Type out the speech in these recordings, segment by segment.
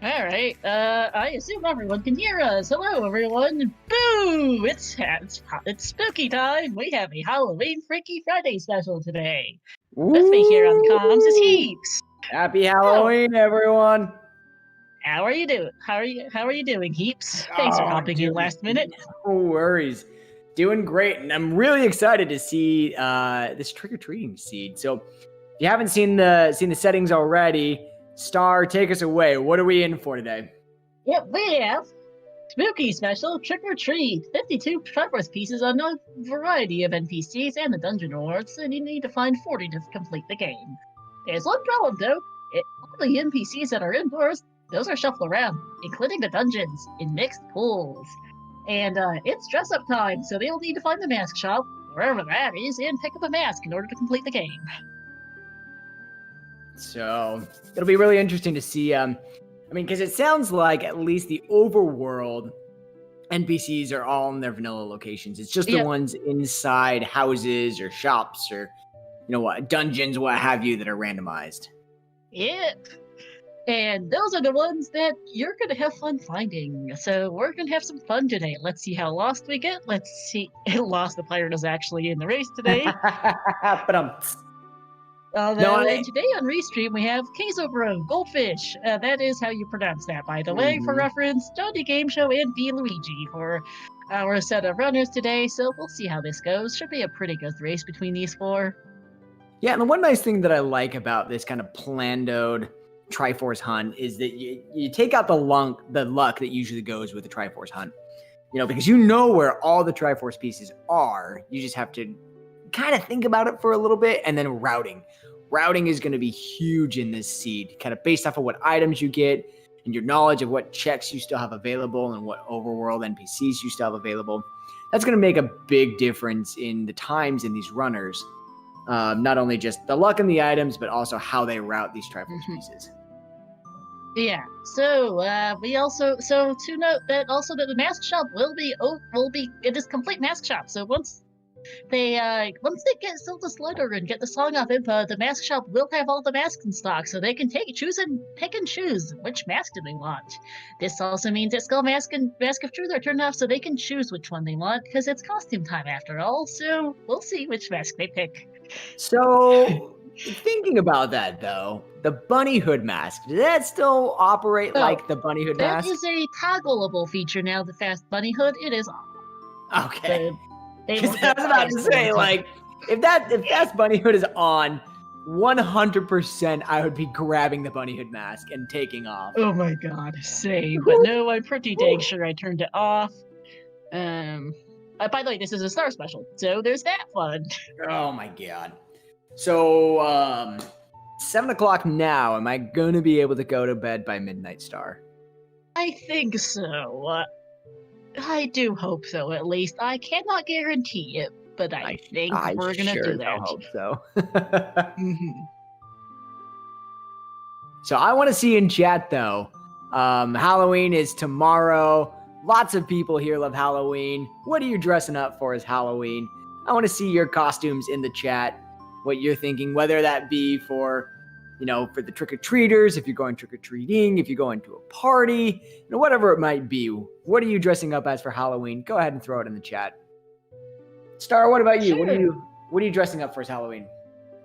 Alright, I assume everyone can hear us. Hello, everyone. Boo! It's spooky time. We have a Halloween Freaky Friday special today. With me here on comms is Heaps. Happy Halloween, everyone. How are you doing? How are you doing, Heaps? Thanks for hopping in last minute. No worries. Doing great, and I'm really excited to see this trick-or-treating seed. So, if you haven't seen the settings already, Star, take us away. What are we in for today? Yep, we have Spooky Special Trick or Treat. 52 Triforce pieces on a variety of NPCs and the dungeon rewards, and you need to find 40 to complete the game. There's one problem though. All the NPCs that are indoors, those are shuffled around, including the dungeons, in mixed pools. And it's dress up time, so they'll need to find the mask shop, wherever that is, and pick up a mask in order to complete the game. So, it'll be really interesting to see, because it sounds like at least the overworld NPCs are all in their vanilla locations. It's just the ones inside houses or shops or, dungeons, what have you, that are randomized. Yep. And those are the ones that you're going to have fun finding. So we're going to have some fun today. Let's see how lost we get. Let's see. Lost the pirate is actually in the race today. Today on Restream we have Queso Bro, Goldfish. That is how you pronounce that, by the way, for reference. Johnny Game Show and V Luigi for our set of runners today. So we'll see how this goes. Should be a pretty good race between these four. Yeah, and the one nice thing that I like about this kind of planned Triforce hunt is that you take out the luck that usually goes with the Triforce hunt. Because you know where all the Triforce pieces are. You just have to kind of think about it for a little bit, and then routing. Routing is going to be huge in this seed, kind of based off of what items you get and your knowledge of what checks you still have available and what overworld NPCs you still have available. That's going to make a big difference in the times in these runners. Not only just the luck in the items, but also how they route these Triforce pieces. Yeah. So to note that also that the mask shop will be it is complete mask shop. So once they get Zelda Slider and get the song off Impa, the mask shop will have all the masks in stock, so they can pick and choose which mask do they want. This also means that Skull Mask and Mask of Truth are turned off, so they can choose which one they want, because it's costume time after all. So we'll see which mask they pick. So thinking about that though, the bunny hood mask, does that still operate like the bunny hood mask? That is a toggleable feature now. The fast bunny hood, it is on. Okay. Because I was about to say, if Fast Bunny Hood is on, 100% I would be grabbing the Bunny Hood mask and taking off. Oh my god, same. But no, I'm pretty dang sure I turned it off. By the way, this is a Star special, so there's that fun. Oh my god. So, 7 o'clock now, am I going to be able to go to bed by midnight, Star? I think so. I do hope so, at least. I cannot guarantee it, but I think we're going to do that. I hope so. So I want to see in chat, though. Halloween is tomorrow. Lots of people here love Halloween. What are you dressing up for as Halloween? I want to see your costumes in the chat, what you're thinking, whether that be for for the trick-or-treaters, if you're going trick-or-treating, if you're going to a party, whatever it might be. What are you dressing up as for Halloween? Go ahead and throw it in the chat. Star, what about you? Sure. What are you dressing up for as Halloween?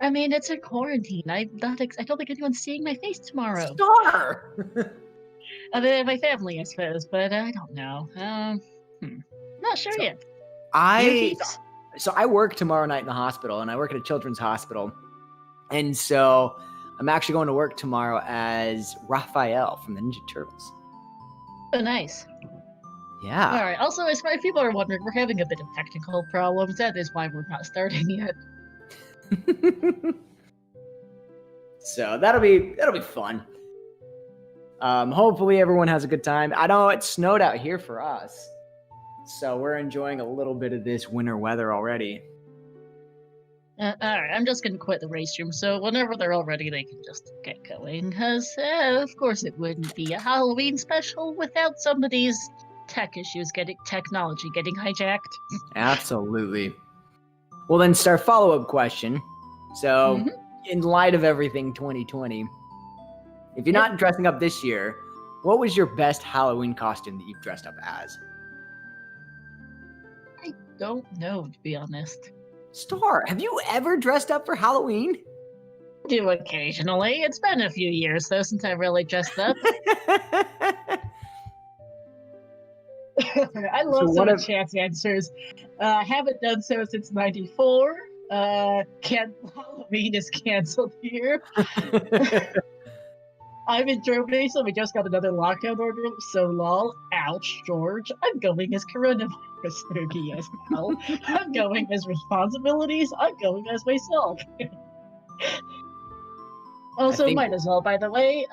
I mean, it's a quarantine. I don't think anyone's seeing my face tomorrow. Star! My family, I suppose, but I don't know. Not sure yet. So I work tomorrow night in the hospital, and I work at a children's hospital. And so I'm actually going to work tomorrow as Raphael from the Ninja Turtles. Oh, nice. Yeah. All right. Also, as far as people are wondering, we're having a bit of technical problems. That is why we're not starting yet. So that'll be fun. Hopefully everyone has a good time. I know it snowed out here for us, so we're enjoying a little bit of this winter weather already. Alright, I'm just gonna quit the race room, so whenever they're all ready, they can just get going. Because, of course, it wouldn't be a Halloween special without somebody's technology getting hijacked. Absolutely. Well, then, Star, follow-up question. So, in light of everything 2020, if you're not dressing up this year, what was your best Halloween costume that you've dressed up as? I don't know, to be honest. Star, have you ever dressed up for Halloween? Do occasionally. It's been a few years, though, since I've really dressed up. I love some of chat's answers. Haven't done so since '94. Halloween is canceled here. I'm in Germany, so we just got another lockdown order, so lol. Ouch, George. I'm going as coronavirus spooky as hell. I'm going as responsibilities. I'm going as myself. Also, might as well, by the way,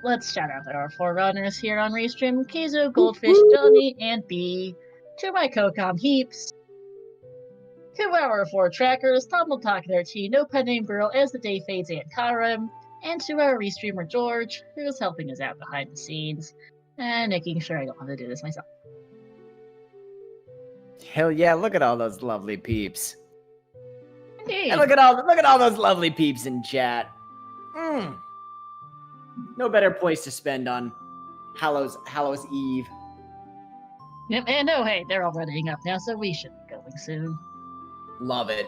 let's shout out our forerunners here on Restream: Kizo, Goldfish, Johnny, and B. To my co-com heeps. To our 4 trackers, Tom will talk their tea, no pen name girl as the day fades, and Karim. And to our restreamer George, who's helping us out behind the scenes and making sure I don't have to do this myself. Hell yeah! Look at all those lovely peeps. Indeed. And look at all those lovely peeps in chat. No better place to spend on Hallows Eve. Yep, and oh hey, they're all running up now, so we should be going soon. Love it.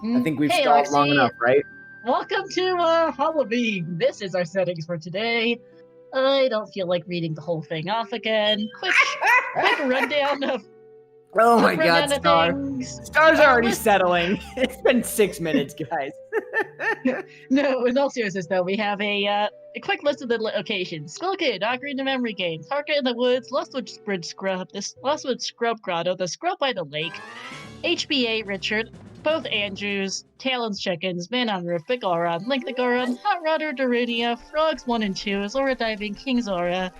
I think we've stalled long enough, right? Welcome to Halloween. This is our settings for today. I don't feel like reading the whole thing off again. Quick rundown of. Oh my God, Star's already settling. It's been 6 minutes, guys. No, in all seriousness, though, we have a quick list of the locations: Skull Kid, Ocarina Memory Game, Tarka in the Woods, Lostwood Scrub Grotto, the Scrub by the Lake, HBA Richard, both Andrews, Talon's Chickens, Man on Roof, Big Goron, Link the Goron, Hot Rodder, Darunia, Frogs 1 and 2, Zora Diving, King Zora,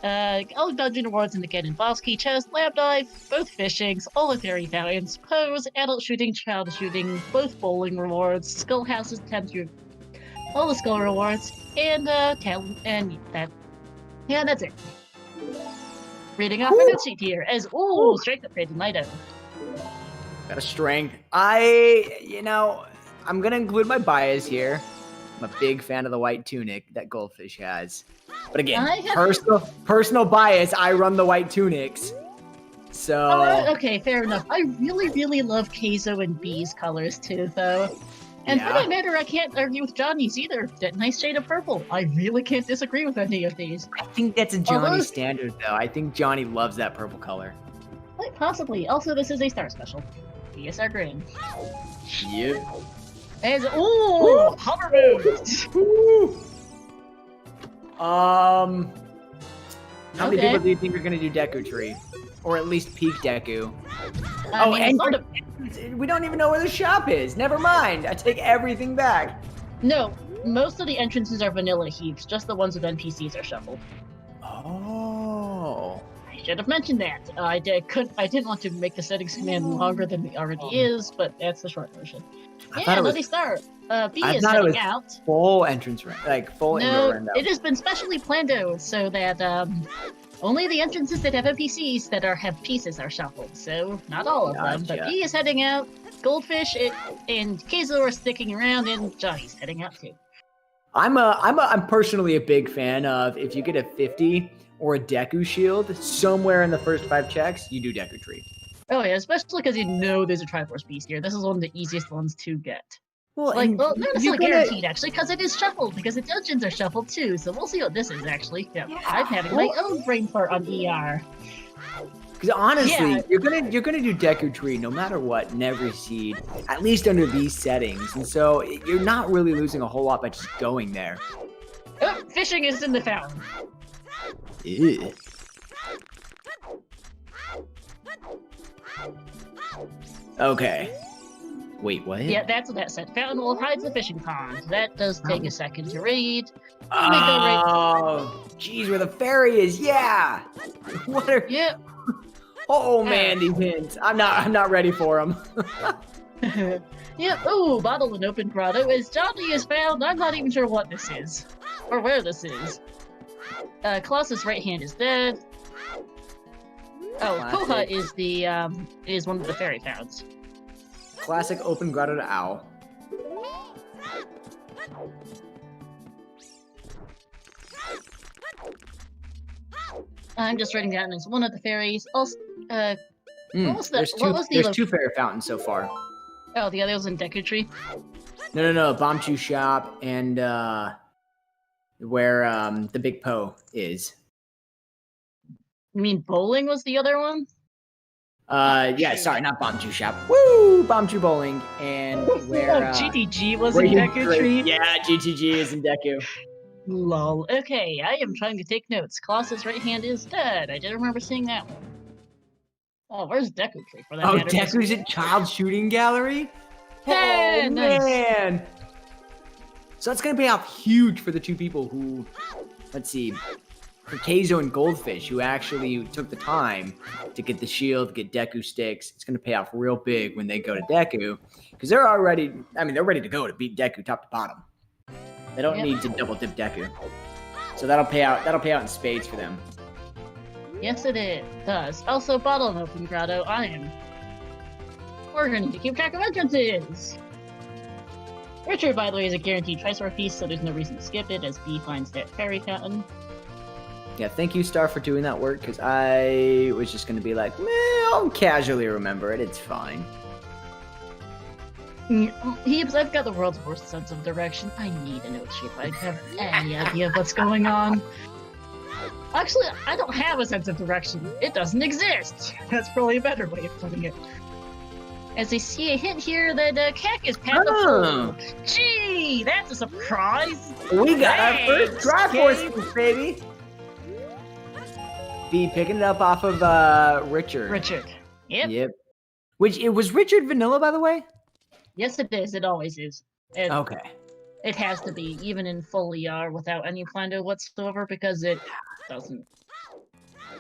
all Dungeon Awards in the Get and Boss Key Chest, Lab Dive, both Fishings, all the Fairy Valiants, Pose, Adult Shooting, Child Shooting, both Bowling Rewards, Skull Houses 10 through all the Skull Rewards, and Talon, and that. Yeah, that's it. Reading off my note sheet here as, strength upgrade to Nido. Got a strength. I'm gonna include my bias here. I'm a big fan of the white tunic that Goldfish has. But again, personal bias, I run the white tunics. So okay, fair enough. I really, really love Keizo and B's colors too, though. And for that matter, I can't argue with Johnny's either. That nice shade of purple. I really can't disagree with any of these. I think that's a Johnny standard, though. I think Johnny loves that purple color. Quite possibly. Also, this is a Star special. BSR Grin. Yep. As hover mode. How many people do you think are gonna do Deku Tree, or at least peak Deku? We don't even know where the shop is. Never mind. I take everything back. No, most of the entrances are vanilla heaps. Just the ones with NPCs are shuffled. Oh. I should have mentioned that. I didn't want to make the settings command longer than it already is, but that's the short version. Let me start. B is heading out. Full entrance, full indoor window. It has been specially planned out so that only the entrances that have NPCs that have pieces are shuffled. So not all of them, but B is heading out. Goldfish and Keizo are sticking around, and Johnny's heading out too. I'm personally a big fan of, if you get a 50 or a Deku shield somewhere in the first 5 checks, you do Deku Tree. Oh yeah, especially because there's a Triforce Beast here. This is one of the easiest ones to get. Well, not necessarily guaranteed, actually, because it is shuffled, because the dungeons are shuffled too, so we'll see what this is, actually. Yeah. I'm having my own brain fart on ER. Because honestly, you're gonna do Deku Tree no matter what in every seed, at least under these settings, and so you're not really losing a whole lot by just going there. Oh, fishing is in the fountain. Ew. Okay. Wait, what? Yeah, that's what that said. Fountain will hide the fishing pond. That does take a second to read. Oh, jeez, where the fairy is? Yeah. What are? Yeah. Oh man, these hints. I'm not ready for them. Yep. Ooh, bottle and open grotto. As Johnny is found, I'm not even sure what this is or where this is. Colossus' right hand is dead. Oh, Koha is one of the fairy founds. Classic open grotto to owl. I'm just writing down as one of the fairies. Also, what was that? There's two fairy fountains so far. Oh, the other was in Deku Tree. No. Bombchu Shop and where the Big Po is. You mean bowling was the other one? Yeah, sorry, not Bombchu Shop. Woo! Bombchu Bowling and where GTG was in Deku Tree. Yeah, GTG is in Deku. Lol. Okay, I am trying to take notes. Colossus' right hand is dead. I didn't remember seeing that one. Oh, where's Deku Tree for that matter? Deku's at Child Shooting Gallery? Hey, nice. Man! So that's going to pay off huge for the two people who, let's see, for Keizo and Goldfish, who actually took the time to get the shield, get Deku sticks. It's going to pay off real big when they go to Deku, because they're ready to go to beat Deku top to bottom. They don't need to double dip Deku. So that'll pay out in spades for them. Yes, it does. Also, Bottle Open Grotto, we're going to need to keep track of entrances. Richard, by the way, is a guaranteed Trisour piece, so there's no reason to skip it as B finds that fairy fountain. Yeah, thank you, Star, for doing that work, because I was just going to be like, I'll casually remember it. It's fine. I've got the world's worst sense of direction. I need a note sheet. I don't have any idea of what's going on. Actually, I don't have a sense of direction. It doesn't exist. That's probably a better way of putting it. As I see a hint here that Kek is past the fold. Gee, that's a surprise. We got our first Triforce piece, baby. B picking it up off of Richard. Richard. Yep. Which, it was Richard Vanilla, by the way? Yes, it is. It always is. Okay. It has to be, even in full ER without any Plando whatsoever, because it doesn't. I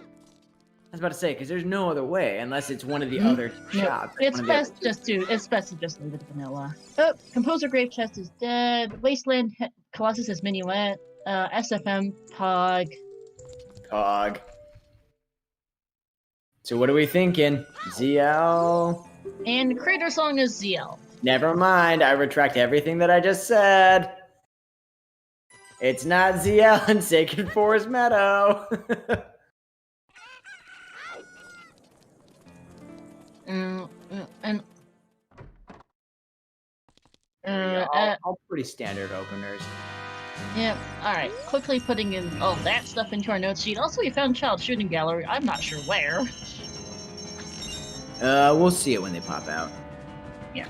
was about to say, because there's no other way unless it's one of the other shops. It's best to just leave it vanilla. Oh, Composer Grave Chest is dead. Wasteland Colossus is Minuet. SFM Pog. So what are we thinking? ZL. And Crater Song is ZL. Never mind. I retract everything that I just said. It's not ZL in Sacred Forest Meadow. All pretty standard openers. Yeah, alright. Quickly putting in all that stuff into our notes sheet. Also, we found Child Shooting Gallery. I'm not sure where. We'll see it when they pop out. Yeah.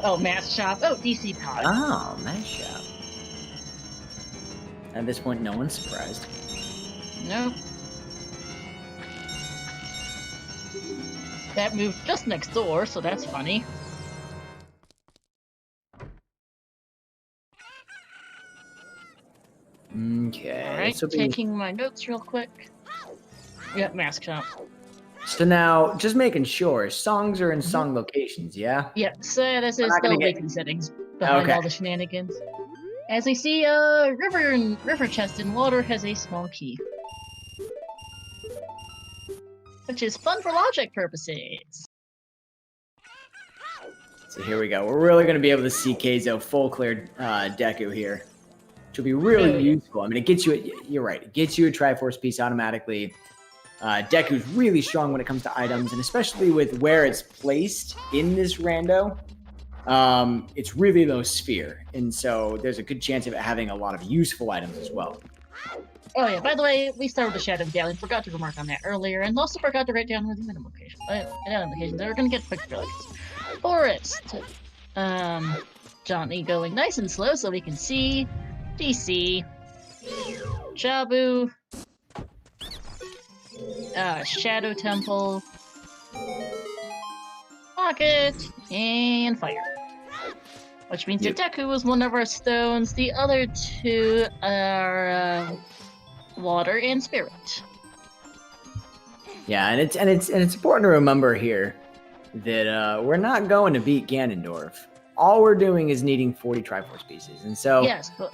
Oh, Mask Shop. Oh, DC Pod. Oh, Mask Shop. At this point, no one's surprised. Nope. That moved just next door, so that's funny. Okay. Alright, taking my notes real quick. Yeah, Mask Shop. So now, just making sure, songs are in song locations, yeah? Yeah, so this is the Awakening settings behind all the shenanigans. As I see, river chest in water has a small key. Which is fun for logic purposes. So here we go. We're really going to be able to see Keizo full clear Deku here. Which will be really useful. I mean, it gets you, you're right, it gets you a Triforce piece automatically. Deku's really strong when it comes to items, and especially with where it's placed in this rando, it's really low sphere. And so there's a good chance of it having a lot of useful items as well. Oh yeah, by the way, we started with the Shadow Galleon. Forgot to remark on that earlier, and also forgot to write down where the item location. They're gonna get quick villages. Forest. Johnny going nice and slow so we can see. DC. Jabu. Shadow Temple. Pocket. And Fire. Which means that Deku is one of our stones. The other two are Water and Spirit. Yeah, and it's important to remember here that we're not going to beat Ganondorf. All we're doing is needing 40 Triforce pieces, and so yes, but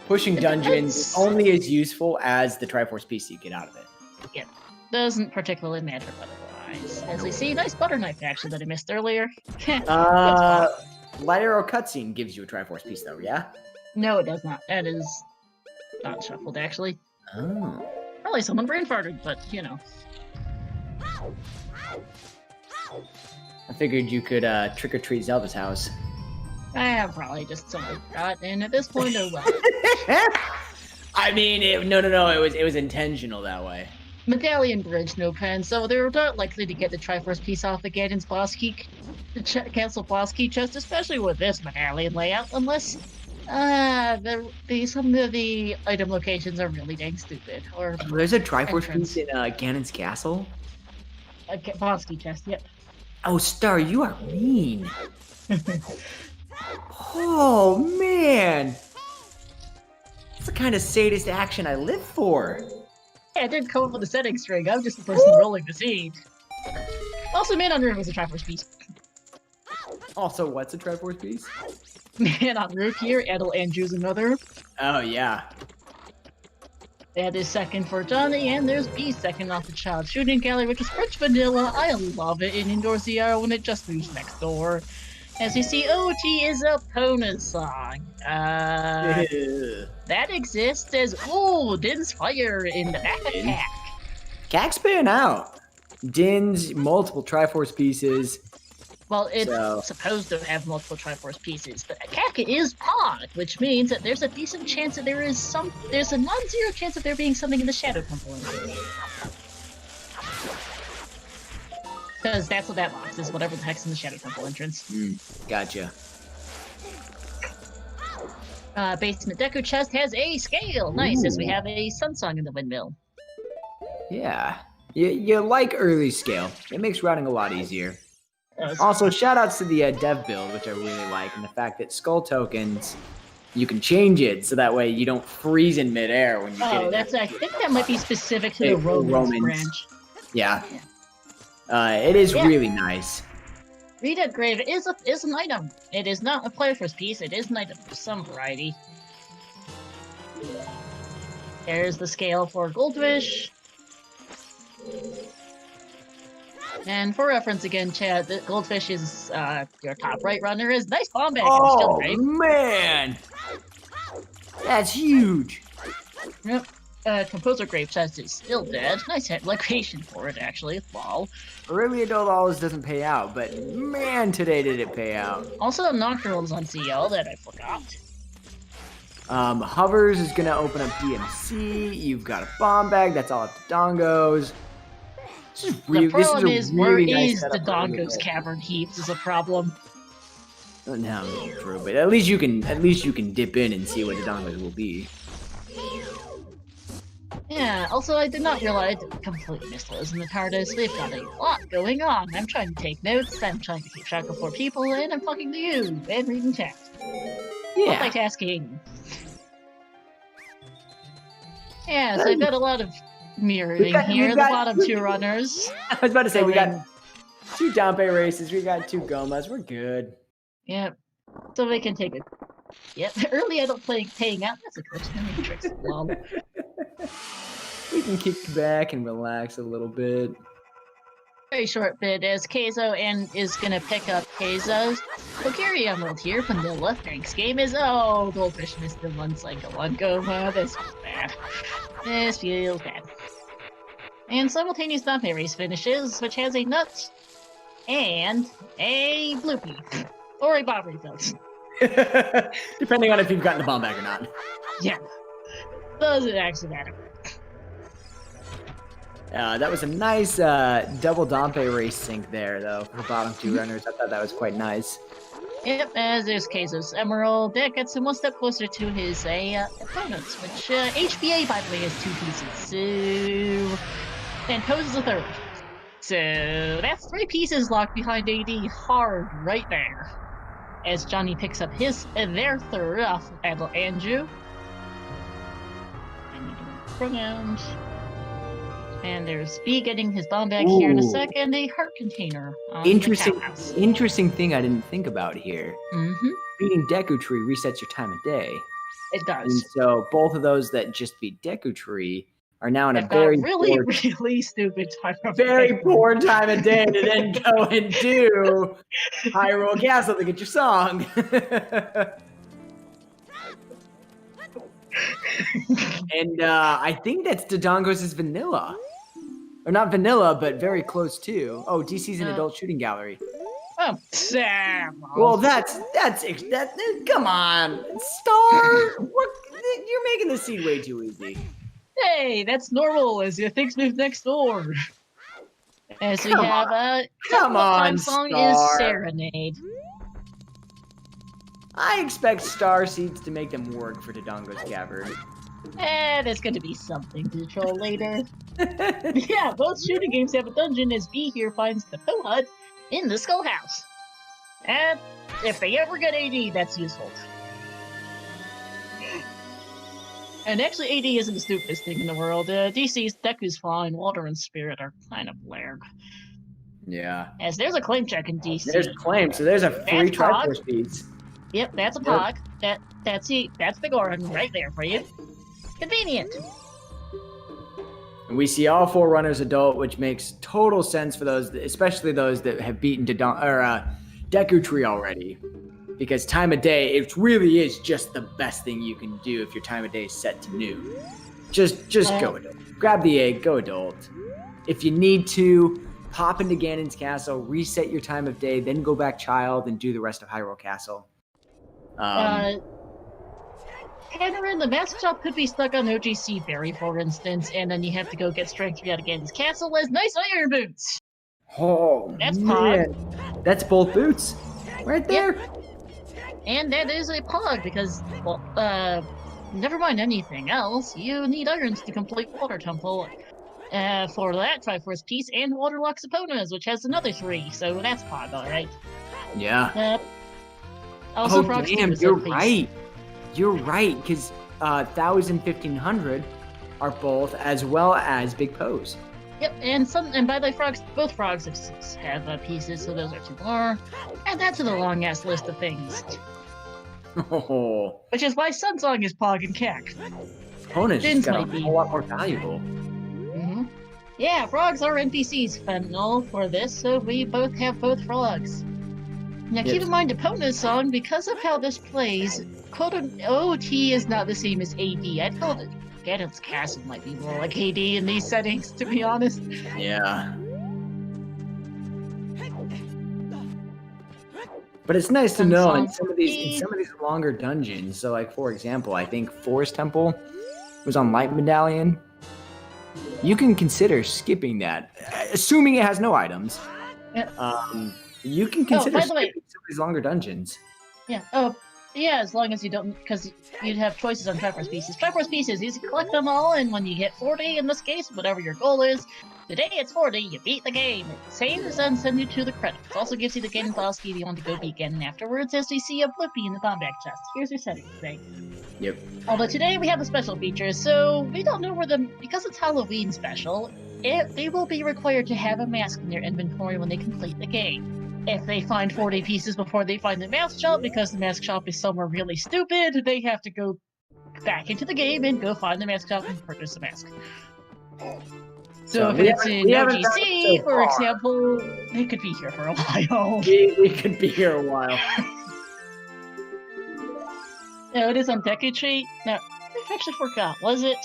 pushing dungeons is only as useful as the Triforce piece you get out of it. Yeah, doesn't particularly matter otherwise. As we see, nice butter knife actually that I missed earlier. Light Arrow cutscene gives you a Triforce piece, though, yeah? No, it does not. That is Not shuffled, actually. Oh. Probably someone brain farted, but you know. I figured you could trick or treat Zelda's house. Probably just someone forgot, and at this point, oh well. I mean, no. It was intentional that way. Medallion Bridge, no pen, so they're not likely to get the Triforce piece off the Ganon's boss key, the Castle boss key chest, especially with this medallion layout, unless some of the item locations are really dang stupid. Or there's a Triforce piece in Ganon's castle. A boss key chest, yep. Oh, Star, you are mean. Oh man, that's the kind of sadist action I live for. Yeah, I didn't come up with the setting string. I'm just the person rolling the seed. Also, Man on Roof is a Triforce piece. Also, what's a Triforce piece? Man on Roof here, Adel Andrew's another. Oh, yeah. That is second for Johnny, and there's B second off the child shooting gallery, which is French vanilla. I love it in Indoor ZR when it just moves next door. As you see, OT is a Pona song. That exists as, Din's Fire in the back of CAC. CAC's paying out. Din's multiple Triforce pieces. Well, it's supposed to have multiple Triforce pieces, but CAC is pod, which means that there's a decent chance that there's a non-zero chance of there being something in the Shadow Temple. Because that's what that box is, whatever the heck's in the Shadow Temple entrance. Gotcha. Basement Deku chest has a scale. Nice, as we have a Sun Song in the windmill. Yeah. You like early scale. It makes routing a lot easier. Also, shoutouts to the dev build, which I really like, and the fact that skull tokens, you can change it so that way you don't freeze in midair when you get it. I think that might be specific to the Romans branch. Yeah. It is really nice. Redead Grave is an item. It is not a Triforce piece. It is an item of some variety. There's the scale for Goldfish. And for reference again, Chad, the Goldfish is your top right runner. Is nice bomb back. Oh man, that's huge. Yep. Composer Grave chest is still dead. Nice hit location for it, actually. Lol. Early adult always doesn't pay out, but man, today did it pay out. Also, Nocturnal's on CL that I forgot. Hovers is gonna open up DMC. You've got a bomb bag. That's all up to Dongos. The problem is, where is the Dongos cavern heaps is a problem. No, true, but at least you can dip in and see what the Dongos will be. Yeah, also I did not realize I completely missed those in the TARDIS. They've got a lot going on. I'm trying to take notes, I'm trying to keep track of 4 people, and I'm talking to you, and reading chat. Yeah. Multitasking. Yeah, so I've got a lot of mirroring here. The bottom 2 runners. I was about to say, we got 2 Dampe races, we got 2 Gomas, we're good. Yep. So we can take it. Yep. Early adult paying out. That's a good tricks. Lol. We can kick back and relax a little bit. Very short bit as Keizo and is gonna pick up Keizo's Kokiri Emerald here. Vanilla. Thanks game is Goldfish missed the 1 cycle on Goma. This feels bad. This feels bad. And simultaneous Dante race finishes, which has a nut and a bloopy. Or a bomb refills. Depending on if you've gotten the bomb back or not. Yeah. Doesn't actually matter. That was a nice double Dampe race sync there, though, for bottom 2 runners. I thought that was quite nice. Yep, as there's Keizo's Emerald. That gets him 1 step closer to his opponents, which HBA, by the way, has 2 pieces. So, and poses a 3rd. So, that's 3 pieces locked behind AD hard right there. As Johnny picks up their 3rd off of Andrew. Pronouns. And there's B getting his bomb bag here in a second. A heart container. Interesting thing I didn't think about here. Mm-hmm. Beating Deku Tree resets your time of day. It does. And so both of those that just beat Deku Tree are now in a really stupid time of day. Very poor time of day to then go and do Hyrule Castle to get your song. And I think that's Dodongo's is vanilla. Or not vanilla, but very close to. Oh, DC's an adult shooting gallery. Oh, Sam. Well, that's come on, Star. You're making the seed way too easy. Hey, that's normal as you things move next door. As we have come on, song Star. is Serenade. I expect star seeds to make them work for Dodongo's cavern. There's gonna be something to troll later. Yeah, both shooting games have a dungeon as B here finds the Poe Hut in the Skull House. And if they ever get AD, that's useful. And actually, AD isn't the stupidest thing in the world. DC's Deku's fine, Water and Spirit are kind of lag. Yeah. As there's a claim check in DC. There's a claim, so there's a free Triforce piece. Yep, that's a Pog. That's Big Orin right there for you. Convenient. And we see all 4 runners adult, which makes total sense for those, especially those that have beaten Deku Tree already. Because time of day, it really is just the best thing you can do if your time of day is set to noon. Just go adult. Grab the egg, go adult. If you need to, pop into Ganon's castle, reset your time of day, then go back child and do the rest of Hyrule Castle. Henry, the mask shop could be stuck on OGC Berry, for instance, and then you have to go get strength 3 out of Ganon's castle as nice iron boots. Oh, that's man. Pog. That's both boots. Right there. Yep. And that is a Pog because, well, never mind anything else, you need irons to complete Water Temple. For that Triforce piece and Waterlock Saponas, which has another 3, so that's Pog, alright. Yeah. Also, damn, you're right. You're right, because 1,000, 1,500 are both, as well as Big Pose. Yep, and by the way, both frogs have pieces, so those are 2 more. Add that to the long-ass list of things. Oh. Which is why Sunsong is Pog and Cack. Ponus just got a whole lot more valuable. Mm-hmm. Yeah, frogs are NPCs, Fentanyl, for this, so we both have both frogs. Now keep in mind, Epona's song, because of how this plays, OT is not the same as AD. I'd call it Ganon's Castle might be more like AD in these settings, to be honest. Yeah. But it's nice to know in some of these longer dungeons. So, like, for example, I think Forest Temple was on Light Medallion. You can consider skipping that, assuming it has no items. Yeah. You can consider skipping some of these longer dungeons. Yeah. Oh, yeah, as long as you don't, because you'd have choices on Triforce pieces. Triforce pieces, you collect them all, and when you get 40 in this case, whatever your goal is, today it's 40, you beat the game. It saves and sends you to the credits. It also gives you the Ganon Boss key if you want to go beat Ganon afterwards, as we see a Blippi in the combat chest. Here's your setting today. Yep. Although today we have a special feature, so we don't know where because it's Halloween special, they will be required to have a mask in their inventory when they complete the game. If they find 40 pieces before they find the mask shop, because the mask shop is somewhere really stupid, they have to go back into the game and go find the mask shop and purchase the mask. So if it's in OGC, for example, they could be here for a while. We could be here a while. No, it is on Deku Tree. No, I actually forgot. Was it?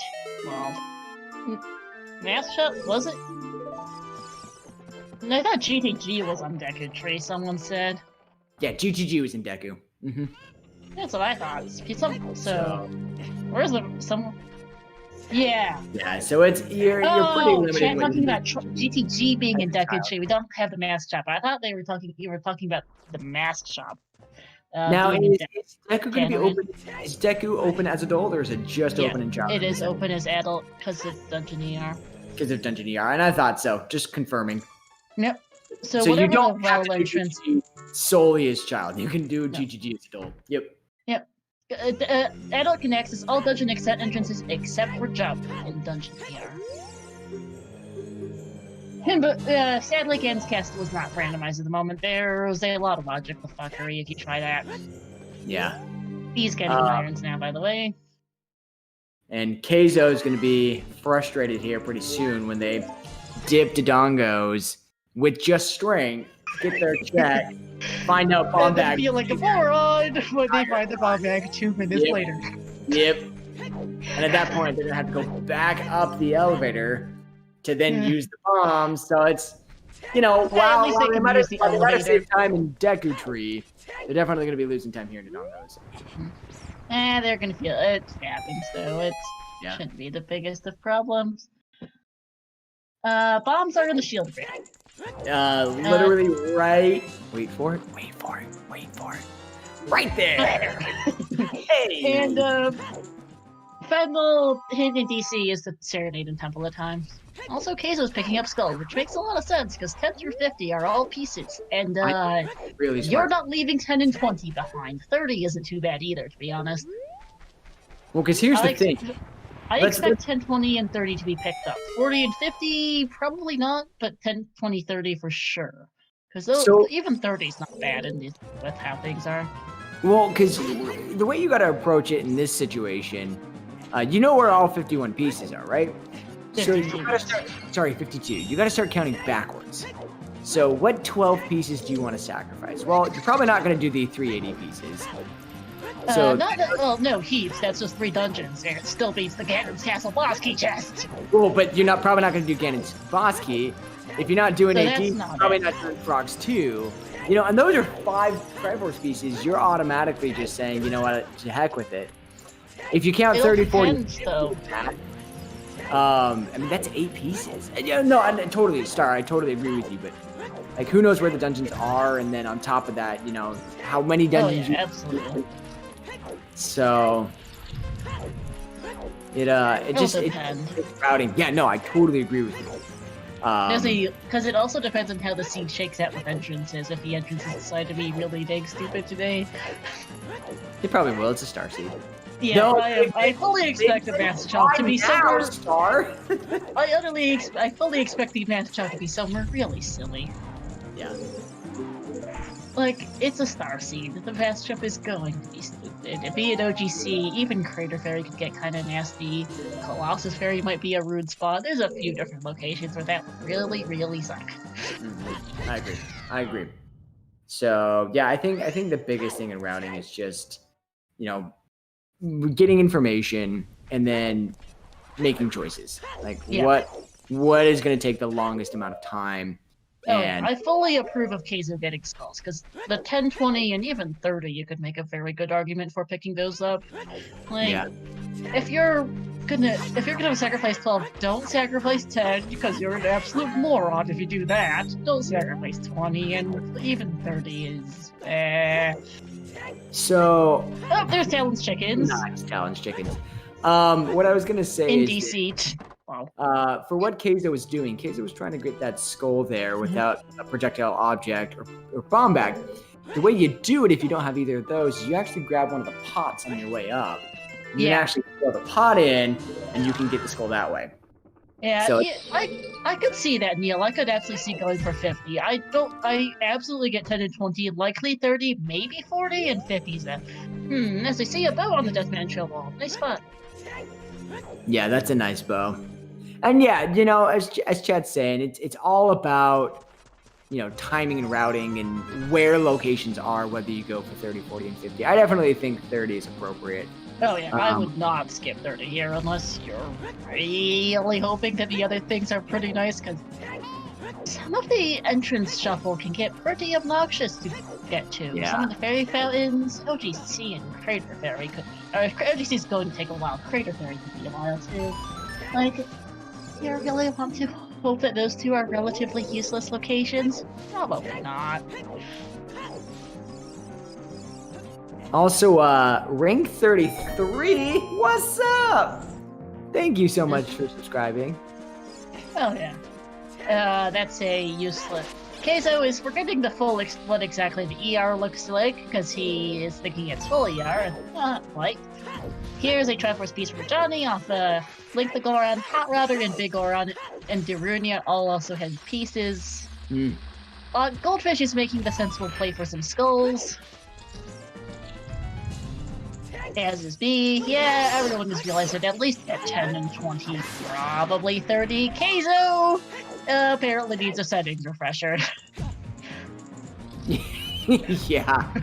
Well, mask shop, was it? I thought GTG was on Deku Tree, someone said. Yeah, GTG was in Deku. Mm-hmm. That's what I thought. So where's someone? Yeah. Yeah, so you're pretty limited. I'm talking about GTG being in Deku Tree. We don't have the mask shop. I thought you were talking about the mask shop. Now, is Deku going to be open? Is Deku open as adult, or is it just open in child? It is open as adult because of Dungeon ER. Because of Dungeon ER, and I thought so. Just confirming. Yep. So you don't have to do GGG solely as child. You can do GGG as adult. Yep. Yep. Adult can access all dungeon entrances except for jump in Dungeon ER. But sadly, Ganon's Castle is not randomized at the moment. There's a lot of logical fuckery if you try that. Yeah. He's getting irons now, by the way. And Keizo is going to be frustrated here pretty soon when they dip Dodongos with just strength, get their check, find out bomb bag. Feel like a moron when they find the bomb bag 2 minutes later. Yep. And at that point, they're gonna have to go back up the elevator to then use the bombs. So it's, at least they might have elevator. saved time in Deku Tree. They're definitely gonna be losing time here in Dodongos. They're gonna feel it happens though. It shouldn't be the biggest of problems. Bombs are in the shield grate. Literally right. Wait for it. Right there. Hey. And final hint in DC is the Serenade in Temple of Time. Also, Keizo's picking up Skull, which makes a lot of sense because 10 through 50 are all pieces, and really you're not leaving 10 and 20 behind. 30 isn't too bad either, to be honest. Well, because here's the thing. I expect 10, 20, and 30 to be picked up. 40 and 50, probably not, but 10, 20, 30 for sure. Because even 30 is not bad with how things are. Well, because the way you got to approach it in this situation, you know where all 51 pieces are, right? 52. So you gotta start, 52. You got to start counting backwards. So what 12 pieces do you want to sacrifice? Well, you're probably not going to do the 380 pieces. So no, heaps. That's just 3 dungeons, and it still beats the Ganon's Castle boss key chest. Well, but you're probably not going to do Ganon's boss key. If you're not doing 18, you're probably not doing Frogs 2. And those are 5 Triforce pieces. You're automatically just saying, you know what, to heck with it. If you count 30, 40, though. I mean, that's 8 pieces. No, I totally agree with you, but like, who knows where the dungeons are, and then on top of that, how many dungeons you absolutely. So it just depends. it's routing. Yeah, no, I totally agree with you. Because it also depends on how the seed shakes out with entrances. If the entrances decide to be really dang stupid today, it probably will. It's a star seed. Yeah, no, I fully expect the Master Chop to be somewhere. Star. I fully expect the Master Chop to be somewhere really silly. Yeah. Like, it's a star seed. The Vast Jump is going to be stupid. It'd be an OGC. Even Crater Fairy could get kind of nasty. Colossus Fairy might be a rude spot. There's a few different locations where that really, really suck. Mm-hmm. I agree. So, yeah, I think the biggest thing in routing is just, getting information and then making choices. Like, what is going to take the longest amount of time. And I fully approve of Keizo getting skulls, because the 10, 20, and even 30, you could make a very good argument for picking those up. Like, if you're gonna sacrifice 12, don't sacrifice 10, because you're an absolute moron if you do that. Don't sacrifice 20, and even 30 is So there's Talon's chickens. Nice, Talon's chickens. What I was gonna say in is DC. for what Keizo was doing, Keizo was trying to get that skull there without a projectile object or bomb bag. The way you do it, if you don't have either of those, is you actually grab one of the pots on your way up. You can actually throw the pot in, and you can get the skull that way. Yeah, so, I could see that, Neil. I could actually see going for 50. I absolutely get 10 and 20, likely 30, maybe 40, and 50's that. As I see a bow on the Deathman Trail wall. Nice spot. Yeah, that's a nice bow. And yeah, as Chad's saying, it's all about, timing and routing and where locations are, whether you go for 30, 40, and 50. I definitely think 30 is appropriate. Oh yeah, I would not skip 30 here unless you're really hoping that the other things are pretty nice, because some of the entrance shuffle can get pretty obnoxious to get to. Yeah. Some of the fairy fountains, OGC and Crater Fairy could be... OGC is going to take a while. Crater Fairy could be a while too. Like, you really want to hope that those two are relatively useless locations? Probably not. Also, Rank 33, what's up? Thank you so much for subscribing. Oh yeah. That's a useless... Keizo is forgetting the full what exactly the ER looks like, because he is thinking it's full ER, and not quite. Here's a Triforce piece for Johnny off Link the Goron, Hot Router, and Big Goron, and Darunia all also had pieces. Goldfish is making the sensible play for some skulls. As is B. Yeah, everyone has realized that at least at 10 and 20, probably 30. Keizo apparently needs a settings refresher. Yeah.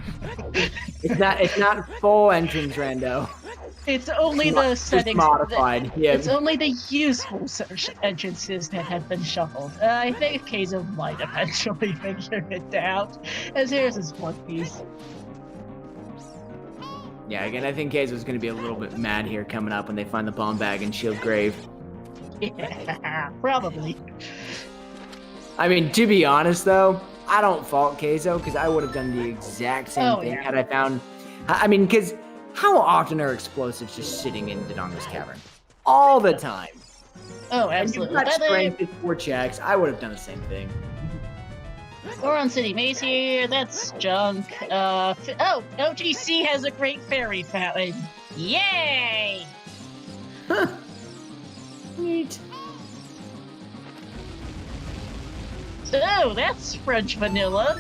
It's not full entrance, Rando. It's only the settings. Modified. Yeah. It's only the useful search entrances that have been shuffled. I think Keizo might eventually figure it out, as here's his one piece. Yeah, again, I think Keizo's going to be a little bit mad here coming up when they find the bomb bag in Shield's grave. Yeah, probably. I mean, to be honest, though, I don't fault Keizo because I would have done the exact same thing had I found. I mean, because how often are explosives just sitting in Dodongo's cavern? All the time. Oh, absolutely. And you've got strength at 4 checks. I would have done the same thing. Goron City Maze here. That's junk. Oh, OGC has a great fairy fountain. Yay! Huh. Neat. So that's French vanilla.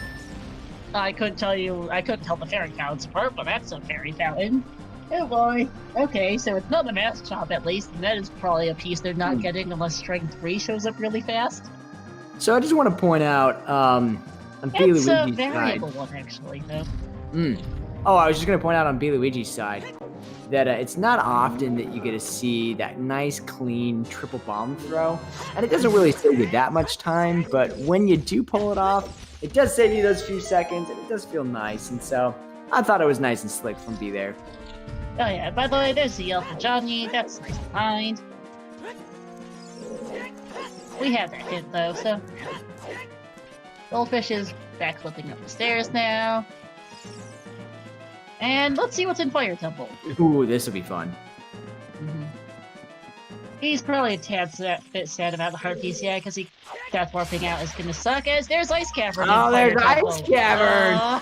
I couldn't tell the fairy fountains apart, but that's a fairy fountain. Oh boy. Okay, so it's not the mask shop at least, and that is probably a piece they're not getting unless Strength 3 shows up really fast. So I just want to point out, on B-Luigi's side. It's a variable one, actually, though. Oh, I was just going to point out on B-Luigi's side that it's not often that you get to see that nice, clean triple bomb throw. And it doesn't really save you that much time, but when you do pull it off, it does save you those few seconds, and it does feel nice. And so I thought it was nice and slick from B there. Oh yeah, by the way, there's the yell for Johnny. That's nice to find. We have that hint, though, so... Goldfish is backflipping up the stairs now. And let's see what's in Fire Temple. Ooh, this will be fun. He's probably a bit sad about the heart piece, yeah, because Death Warping out is gonna suck, as there's Ice Cavern. Oh, there's Ice Cavern!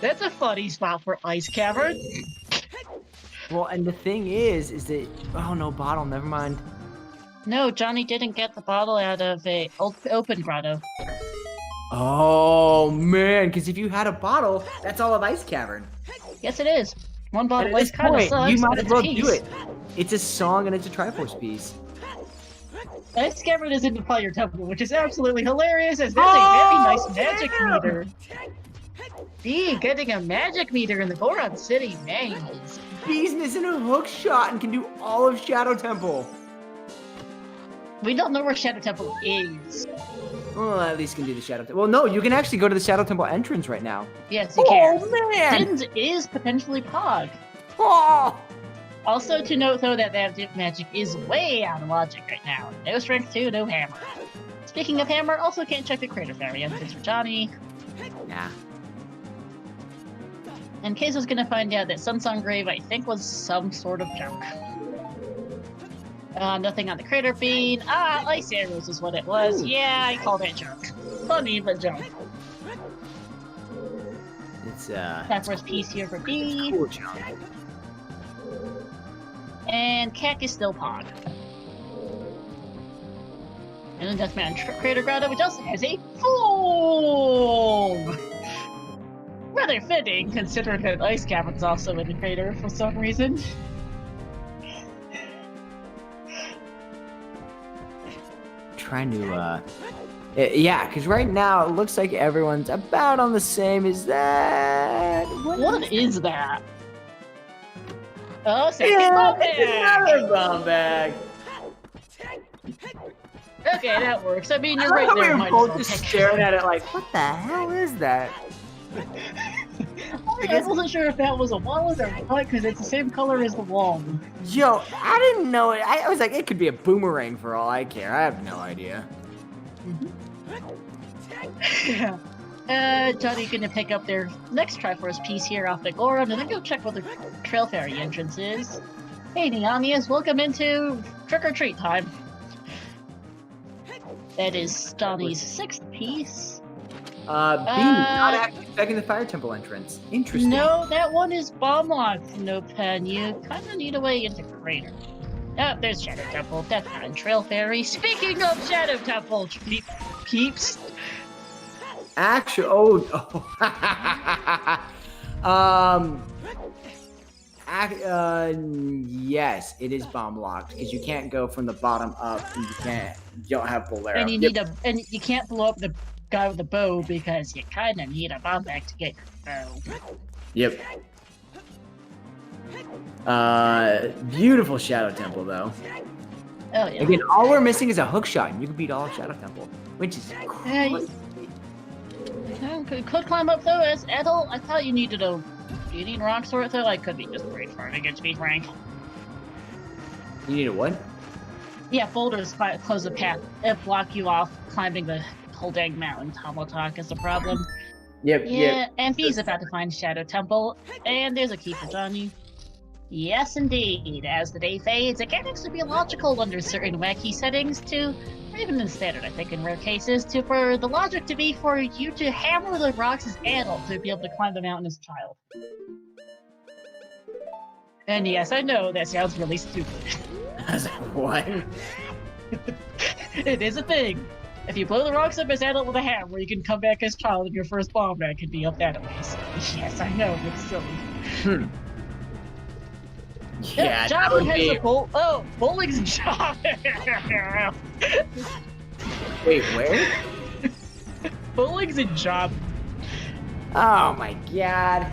That's a funny spot for Ice Cavern. Well, and the thing is that... Oh, no bottle, never mind. No, Johnny didn't get the bottle out of a open grotto. Oh, man, because if you had a bottle, that's all of Ice Cavern. Yes, it is. One bottle at this kind of point, sucks, you might as well do it. It's a song and it's a Triforce piece. Ice Cavern is in the Fire Temple, which is absolutely hilarious, as there's a very nice magic meter. B, getting a magic meter in the Goron City maze. B's missing a hook shot and can do all of Shadow Temple. We don't know where Shadow Temple is. Well, at least can do the Shadow Temple. Well, no, you can actually go to the Shadow Temple entrance right now. Yes, you can. Oh, man! Dins is potentially Pog. Oh! Also to note, though, that magic is way out of logic right now. No Strength 2, no Hammer. Speaking of Hammer, also can't check the Crater Fairy entrance for Johnny. Nah. And Keizo's gonna find out that Sunsong Grave, I think, was some sort of junk. Nothing on the Crater Bean. Ice Arrows is what it was. Ooh. Yeah, I called it junk. Funny, but junk. It's, that first piece here for B. Cool junk. And Cack is still Pog. And then Deathman Crater Grotto, which also has a foam! Rather fitting, considering that Ice Cavern's also in the crater for some reason. Trying to, yeah, because right now it looks like everyone's about on the same. Is that... What is that? Oh, second bomb bag! It's another bomb bag! Okay, that works. I mean, you're right there. We were both just staring at it like, what the hell is that? I wasn't sure if that was a wallet or what, because it's the same color as the wall. Yo, I didn't know it. I was like, it could be a boomerang for all I care. I have no idea. Johnny's gonna pick up their next Triforce piece here off the Goron, and then go check what the Trail Fairy entrance is. Hey, Neamias, welcome into Trick or Treat time. That is Johnny's 6th piece. B, not actually checking the Fire Temple entrance. Interesting. No, that one is bomb locked. No pen. You kind of need a way into Crater. Oh, there's Shadow Temple. That's not Trail Fairy. Speaking of Shadow Temple, peeps. Actually, yes, it is bomb locked because you can't go from the bottom up, and you don't have full arrow. And you need and you can't blow up the guy with the bow because you kind of need a bomb bag to get your bow. Yep. Beautiful Shadow Temple, though. Oh, yeah. Again, all we're missing is a hook shot, and you can beat all of Shadow Temple, which is crazy. Could climb up, though, as Edel. I thought you needed a... Do you need Rock Sword, though? I could be just great for it, to be frank. You need a what? Yeah, boulders close the path. It block you off climbing the whole dang mountain. Talk is the problem. Yep. And B's about to find Shadow Temple, and there's a key for Johnny. Yes, indeed. As the day fades, it can actually be logical under certain wacky settings to, or even in standard, I think, in rare cases, for the logic to be for you to hammer the rocks as adult to be able to climb the mountain as a child. And yes, I know that sounds really stupid. I was like, what? It is a thing. If you blow the rocks up as adult with a hammer, you can come back as child, and your first bomb rag can be up that way. So, yes, I know, it's silly. Yeah, Johnny has a bowling's job. Wait, where? Bowling's a job. Oh my god.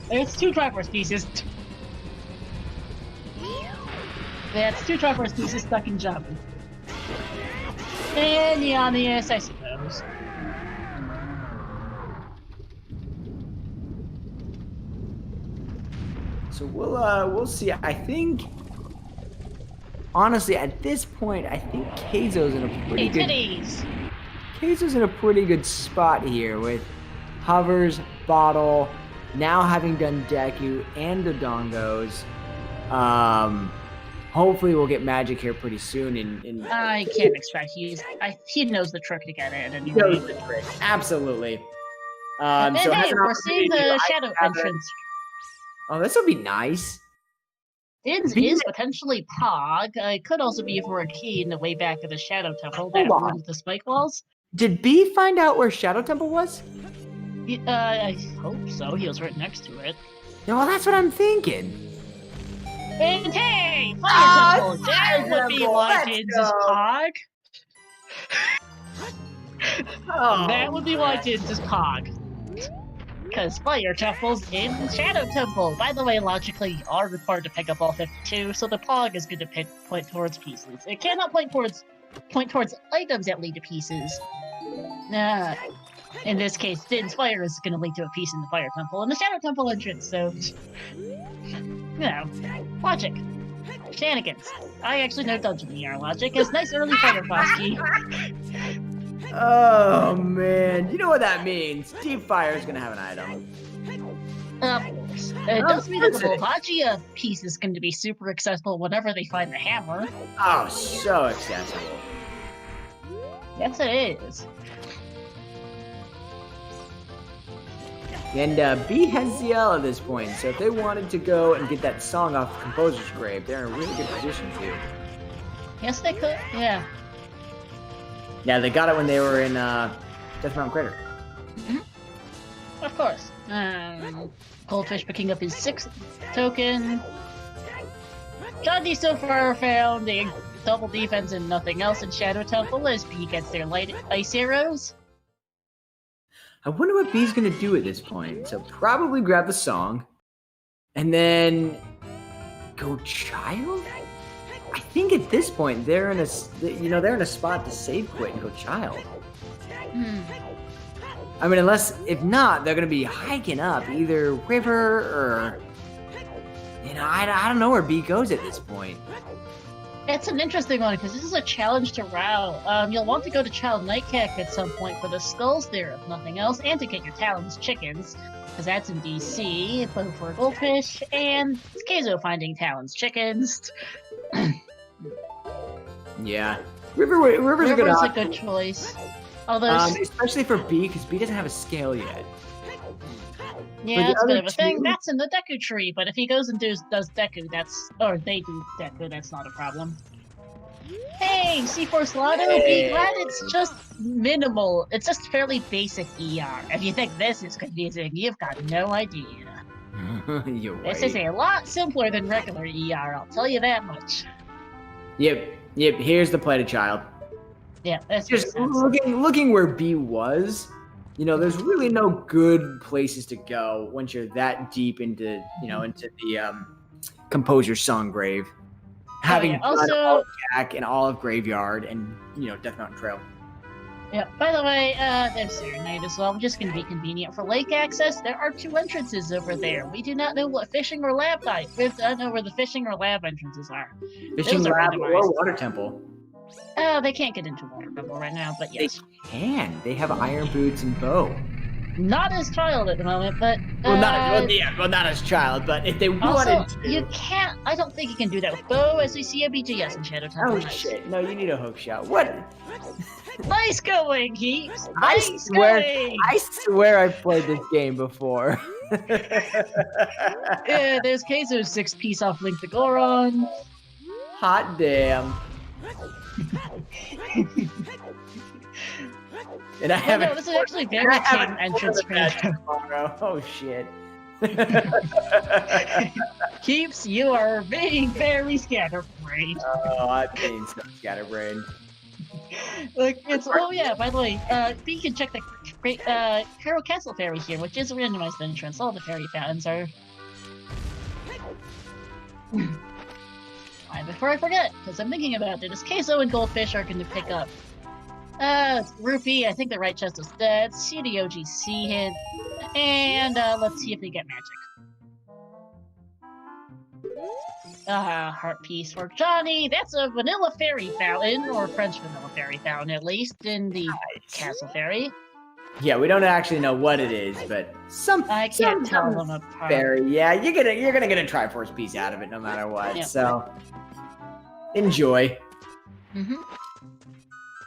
There's 2 Triforce pieces. That's 2 Triforce pieces stuck in Jump. And Neonius, I suppose. So we'll see. I think, honestly, at this point, I think Keizo's in a pretty good. Keizo's in a pretty good spot here with hovers, bottle, now having done Deku and the Dongos. Hopefully we'll get magic here pretty soon. I can't expect he knows the trick to get in. And he knows the trick, absolutely. And so hey, we're seeing the shadow entrance. Oh, this will be nice. Dins is potentially Pog. It could also be for a key in the way back of the Shadow Temple that runs the spike walls. Did B find out where Shadow Temple was? I hope so. He was right next to it. Yeah, well, that's what I'm thinking. And hey, Fire Temple! That would be why Dins is Pog. That would be why Dins is Pog. Because Fire Temple's in Shadow Temple. By the way, logically, you are required to pick up all 52, so the Pog is going to point towards pieces. It cannot point towards items that lead to pieces. In this case, Din's Fire is going to lead to a piece in the Fire Temple and the Shadow Temple entrance, so... logic. Shenanigans. I actually know Dungeon ER logic. It's nice early Fire boss key. Oh man, you know what that means. Deep Fire is gonna have an item. Of course. It does mean that the Volvagia piece is going to be super accessible whenever they find the hammer. Oh, so accessible. Yes, it is. And B has ZL at this point, so if they wanted to go and get that song off the Composer's Grave, they're in a really good position to. Yes, they could, yeah. Yeah, they got it when they were in Death Mountain Crater. Mm-hmm. Of course. Goldfish picking up his 6th token. Johnny so far found a double defense and nothing else in Shadow Temple as B gets their light ice arrows. I wonder what B's gonna do at this point. So probably grab the song, and then go Child. I think at this point they're in a spot to save quit and go Child. I mean, if not, they're gonna be hiking up either River or I don't know where B goes at this point. It's an interesting one because this is a challenge to Rao. You'll want to go to Child Nightcap at some point for the skulls there, if nothing else, and to get your Talon's chickens, because that's in DC, both for Goldfish, and Keizo finding Talon's chickens. Yeah, River's a good choice. Although, especially for B, because B doesn't have a scale yet. Yeah, that's a bit of a thing. That's in the Deku tree, but if he goes and does Deku, they do Deku, that's not a problem. Hey, C4 Lotto, be glad it's just minimal. It's just fairly basic ER. If you think this is confusing, you've got no idea. You're right. This is a lot simpler than regular ER, I'll tell you that much. Yep, here's the play to Child. Yeah, that's just looking where B was. there's really no good places to go once you're that deep into, into the Composer's Song Grave. Having done all of Jack and all of Graveyard and, Death Mountain Trail. Yeah, by the way, there's Serenade as well, just going to be convenient for lake access. There are 2 entrances over there. We do not know what fishing or lab type. We don't know where the fishing or lab entrances are. Fishing lab or water temple. They can't get into water temple right now, but yes. They can. They have iron boots and bow. Not as child at the moment, but... not as child, but if they wanted to... you can't... I don't think you can do that with bow, as we see a BGS in Shadow Temple. Oh, shit. No, you need a hook shot. What? Nice going, Heaps! Nice going! I swear I've played this game before. Yeah, there's Keizo's 6-piece off Link to Goron. Hot damn. And I haven't. No, this is actually very tame entrance for tomorrow. Oh shit. Keeps, you are being very scatterbrained. Oh, I'm being so scatterbrained. Like it's yeah. By the way, you can check the Carol Castle Ferry here, which is a randomized entrance. All the fairy fountains are. Before I forget, because I'm thinking about it, is Keizo and Goldfish are going to pick up. Rupee, I think the right chest is dead. CDOGC hit. And, let's see if they get magic. Heart piece for Johnny. That's a vanilla fairy fountain, or French vanilla fairy fountain, at least, in the Castle Fairy. Yeah, we don't actually know what it is, but I can't tell them apart. Fairy. Yeah, you're gonna get a Triforce piece out of it no matter what. Yep. So enjoy.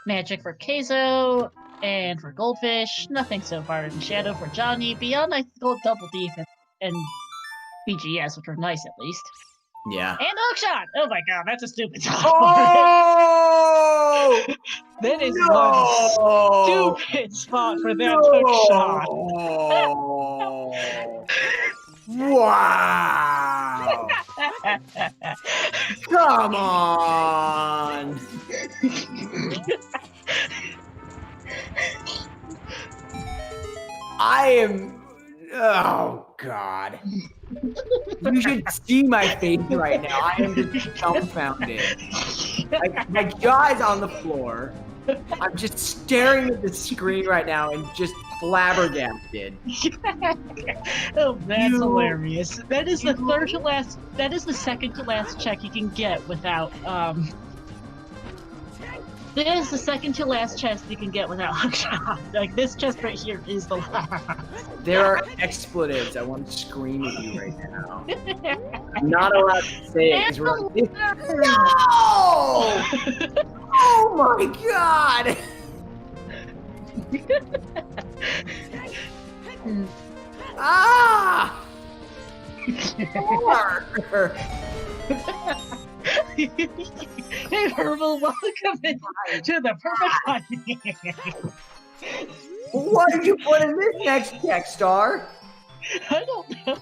Magic for Keizo and for Goldfish. Nothing so far in Shadow for Johnny. Beyond, I go Double Deep and BGS, which are nice at least. Yeah. And Hookshot! Oh my god, that's a stupid song. Oh! That is one stupid spot for that Hookshot. Wow! Come on! I am... Oh, God. You should see my face right now. I am just dumbfounded. My jaw is on the floor. I'm just staring at the screen right now and just flabbergasted. Oh, that's hilarious. That is the third to last. That is the second to last check you can get without. That is the second to last chest you can get without Hookshot. Like this chest right here is the last. There are expletives. I want to scream at you right now. I'm not allowed to say it because we're. No! Oh my god! Ah! Hey, Herbal, welcome to the perfect honey. What did you put in this next check, Star? I don't know.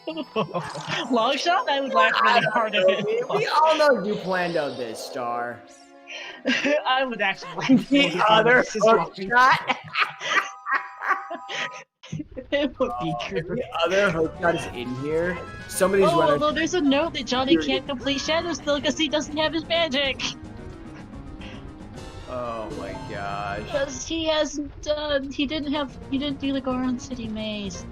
Long shot? I would laugh really hard at it. We all know you planned on this, Star. I would actually laugh the other shot. It would be true. The other Hookshot is in here. Somebody's running. Although there's a note that Johnny can't complete Shadow still because he doesn't have his magic. Oh my gosh. Because he hasn't done. He didn't do the Goron City Maze.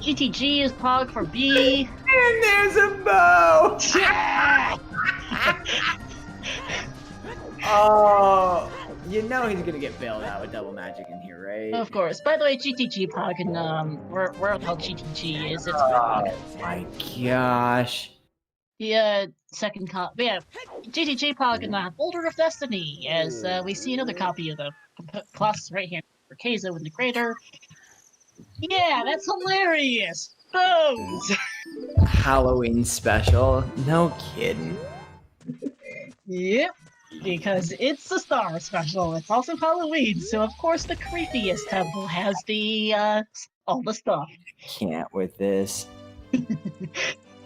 GTG is Pog for B. And there's a bow. Oh. You know he's gonna get bailed out with double magic in here, right? Of course. By the way, GTG Pog and where the hell GTG is? It's my gosh. Yeah, GTG Pog and Boulder of Destiny, as we see another copy of the plus right here for Keizo in the crater. Yeah, that's hilarious. Bones. Halloween special? No kidding. Yep. Because it's the Star special. It's also Halloween, so of course the creepiest temple has the all the stuff. Can't with this.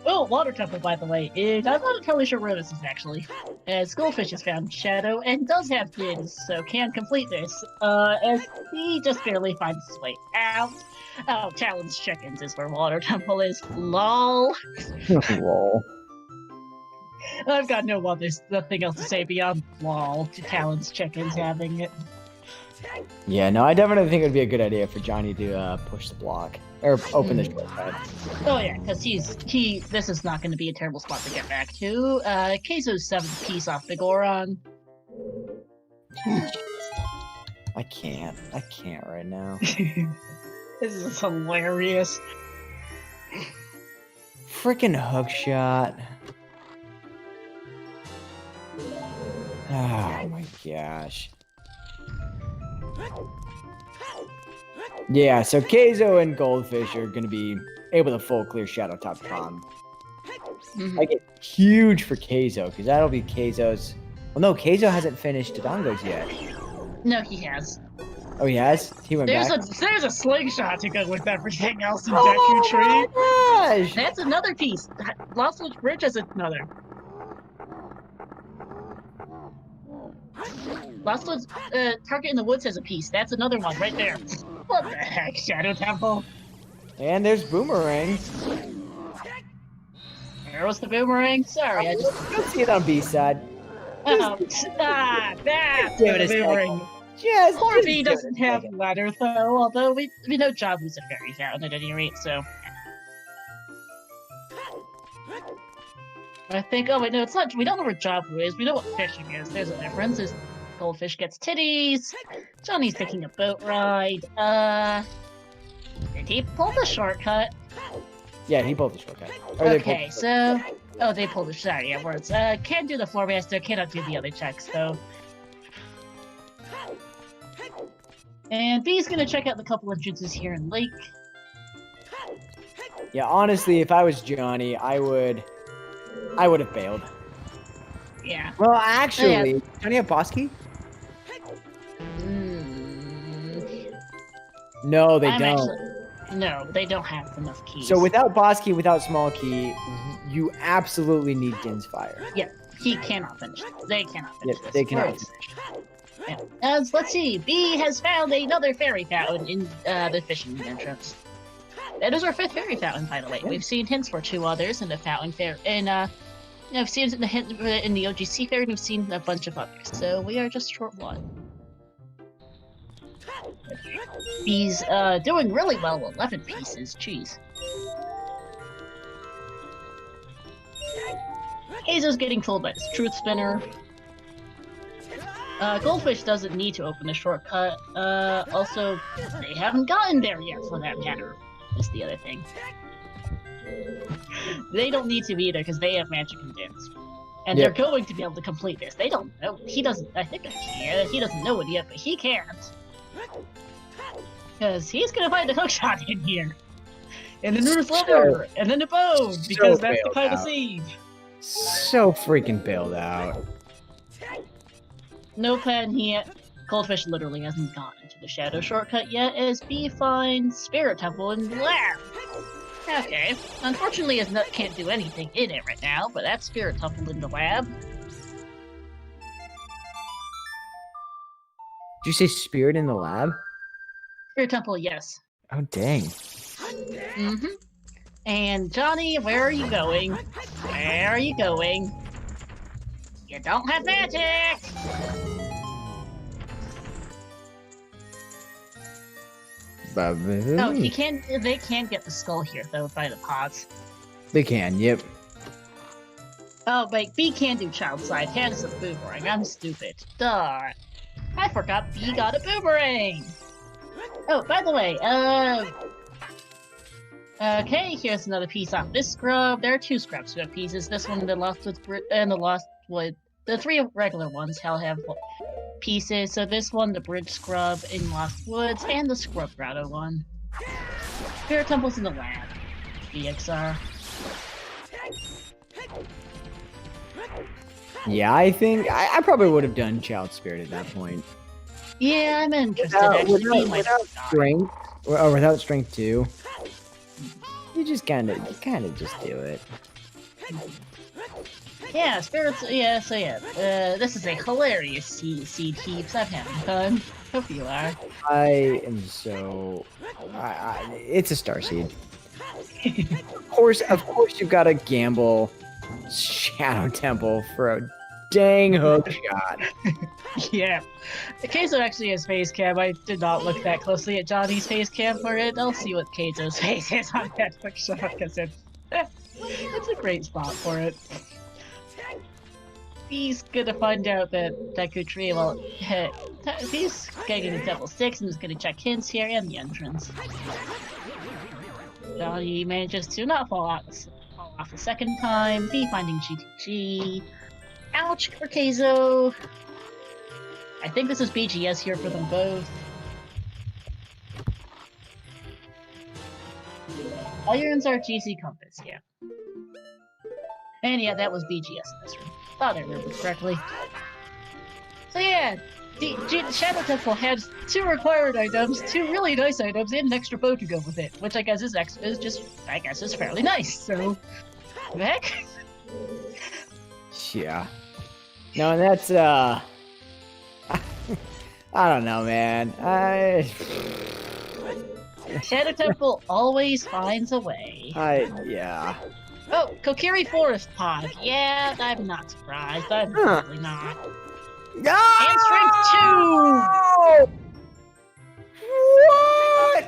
Oh, Water Temple, by the way. I'm not entirely sure where this is, actually. As Goldfish has found Shadow and does have Gins, so can complete this. As he just barely finds his way out. Oh, Challenge Chickens is where Water Temple is. LOL. Lol. I've got nothing else to say beyond LOL to Talon's Chickens having it. Yeah, no, I definitely think it would be a good idea for Johnny to push the block. Or open the shortcut. Oh yeah, because this is not going to be a terrible spot to get back to. Keizo's 7th piece off the Goron. I can't right now. This is hilarious. Freaking hook shot. Oh my gosh. Yeah, so Keizo and Goldfish are going to be able to full clear Shadow top pond. Like, it's huge for Keizo, because that'll be Keizo's... Well, no, Keizo hasn't finished Dodongo's yet. No, he has. Oh, he has? He went back? There's a slingshot to go with everything else in Deku Tree. Oh, gosh! That's another piece. Lost Woods Bridge is another. Lost Woods Target in the Woods has a piece. That's another one right there. What the heck, Shadow Temple? And there's Boomerang. Where was the Boomerang? Sorry, I just... Don't see it on B-side. Oh, that's the Boomerang. Just, Poor B doesn't have a ladder, though, although we know Jabu's a fairy fountain at any rate, so... I think, oh wait, no, it's not, we don't know where Jabu is, we know what fishing is, there's a difference. Goldfish gets titties, Johnny's taking a boat ride, did he pull the shortcut? Yeah, he pulled the shortcut. Okay, so, oh, they pulled the, sorry, yeah, words. Can't do the floor master, cannot do the other checks, though. And B's gonna check out the couple entrances here in Lake. Yeah, honestly, if I was Johnny, I would have bailed. Yeah. Well, actually, don't you have boss key? No, they don't. No, they don't have enough keys. So without boss key, without small key, you absolutely need Din's Fire. Yeah, he cannot finish. They cannot finish this. They cannot finish. Yeah. Let's see. B has found another fairy fountain in the fishing entrance. That is our 5th fairy fountain, by the way. We've seen hints for 2 others in the fountain fair. I've seen it in the hint in the OGC fair, and we've seen a bunch of others. So we are just short 1. B's doing really well with 11 pieces. Jeez. Keizo's getting told by his truth spinner. Goldfish doesn't need to open the shortcut. Also, they haven't gotten there yet, for that matter. Is the other thing. They don't need to either, because they have magic condensed. And they're going to be able to complete this. They don't know. He doesn't. I think I can. He doesn't know it yet, but he can't. Because he's going to find a hookshot in here. And then there's leather, and then the bone, because that's the kind of seed. So freaking bailed out. No plan yet. Goldfish literally hasn't gotten to the Shadow shortcut yet, as B finds Spirit Temple in the lab. Okay. Unfortunately, his nut can't do anything in it right now, but that's Spirit Temple in the lab. Did you say Spirit in the lab? Spirit Temple, yes. Oh, dang. Mm-hmm. And Johnny, where are you going? Where are you going? You don't have magic! Oh, he can. They can get the skull here though by the pods. They can. Yep. Oh, but B can do child side. Has a boomerang. I'm stupid. Duh. I forgot B got a boomerang. Oh, by the way, okay, here's another piece off this scrub. There are 2 scrub scrub pieces. This one, the Lost Woods, and the Lost Wood. The 3 regular ones all have pieces. So this one, the bridge scrub in Lost Woods, and the scrub grotto one. Spirit Temple's in the lab. BXR. Yeah, I think I probably would have done Child Spirit at that point. Yeah, I'm interested. Actually, without strength, or without strength too. You kind of just do it. Yeah, spirits. Yeah, so yeah, this is a hilarious seed heaps. I'm having fun. Hope you are. I am so. It's a star seed. Of course, you've got to gamble Shadow Temple for a dang hook shot. Yeah. Keizo actually has face cam. I did not look that closely at Johnny's face cam for it. I'll see what Keizo's face is on that hook shot because it's a great spot for it. He's gonna find out that Deku Tree, well, he's getting to level 6 and is gonna check hints here and the entrance. Johnny manages to not fall off the second time, finding GTG. Ouch for Keizo. I think this is BGS here for them both. Irons are GC Compass, yeah. And yeah, that was BGS in this room. Thought I remembered correctly. So yeah, the Shadow Temple had 2 required items, 2 really nice items, and an extra bow to go with it, which I guess is fairly nice. So, heck. Yeah. No, and that's I don't know, man. Shadow Temple always finds a way. Yeah. Oh, Kokiri Forest Pod. Yeah, I'm not surprised. I'm probably not. No! And Strength 2! What?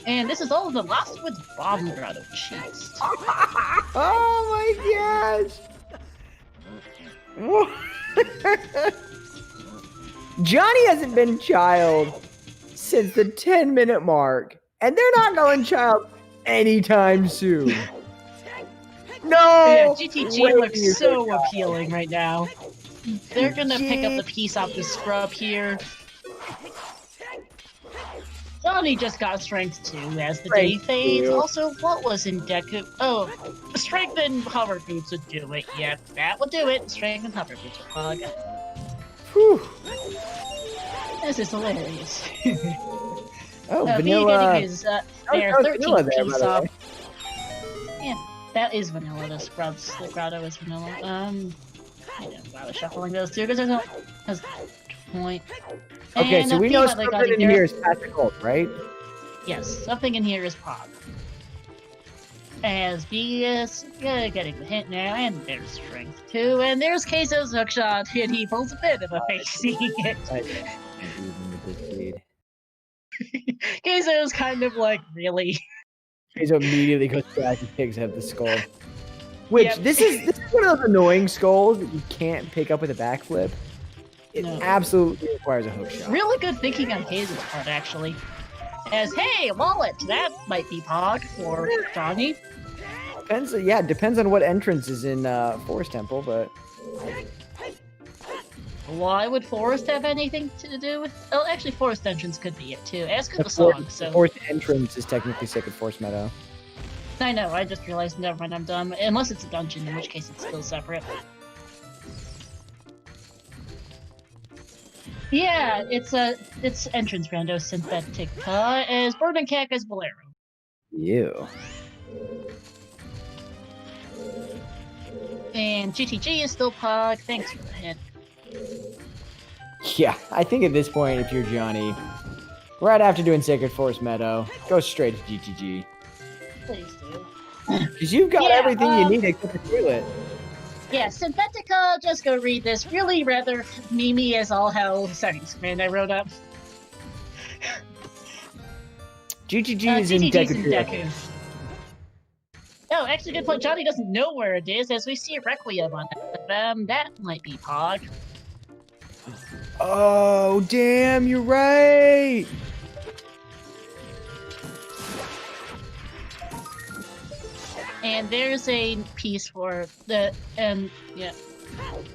And this is all of the Lost Woods Bomb Grotto cheats. Oh my gosh! Johnny hasn't been child since the 10-minute mark, and they're not going child anytime soon. No! Yeah, GTG looks so appealing right now. They're gonna pick up the piece off the scrub here. Johnny just got Strength 2 as the day fades. Also, what was in Deku? Oh, Strength and Hover Boots would do it. Yep, that would do it. Strength and Hover Boots would plug. Whew. This is hilarious. Oh, Vanilla. Getting his, their 13th piece off. Yeah, that is Vanilla. The scrubs, the grotto is Vanilla. I was shuffling those two because there's no point. Okay, so we know something in here is past the gold, right? Yes, something in here is Pog. As B is getting the hint now, and there's Strength 2, and there's Keizo's hookshot, and he pulls a bit of a face seeing it. Keizo's kind of like, really? Keizo immediately goes back and picks up the skull. Which, this is one of those annoying skulls that you can't pick up with a backflip. It absolutely requires a hook shot. Really good thinking on Keizo's part, actually. As, hey, wallet, that might be Pog for Johnny. Depends on what entrance is in Forest Temple, but... Why would Forest have anything to do with... Oh, actually, Forest entrance could be it, too. As could the song, so... Forest entrance is technically Sacred Forest Meadow. I know, I just realized, never mind, I'm dumb. Unless it's a dungeon, in which case it's still separate. Yeah, it's entrance rando synthetic as Burden Cat as Bolero. Ew. And GTG is still Pog. Thanks for the hint. Yeah, I think at this point, if you're Johnny, right after doing Sacred Forest Meadow, go straight to GTG. Please do. Because you've got everything you need except the toilet. Yeah, Synthetica, just go read this really rather memey as all hell settings command I wrote up. GTG is in Deku. Oh, actually, good point. Johnny doesn't know where it is, as we see a Requiem on it. That might be Pog. Oh, damn, you're right! And there's a piece for the,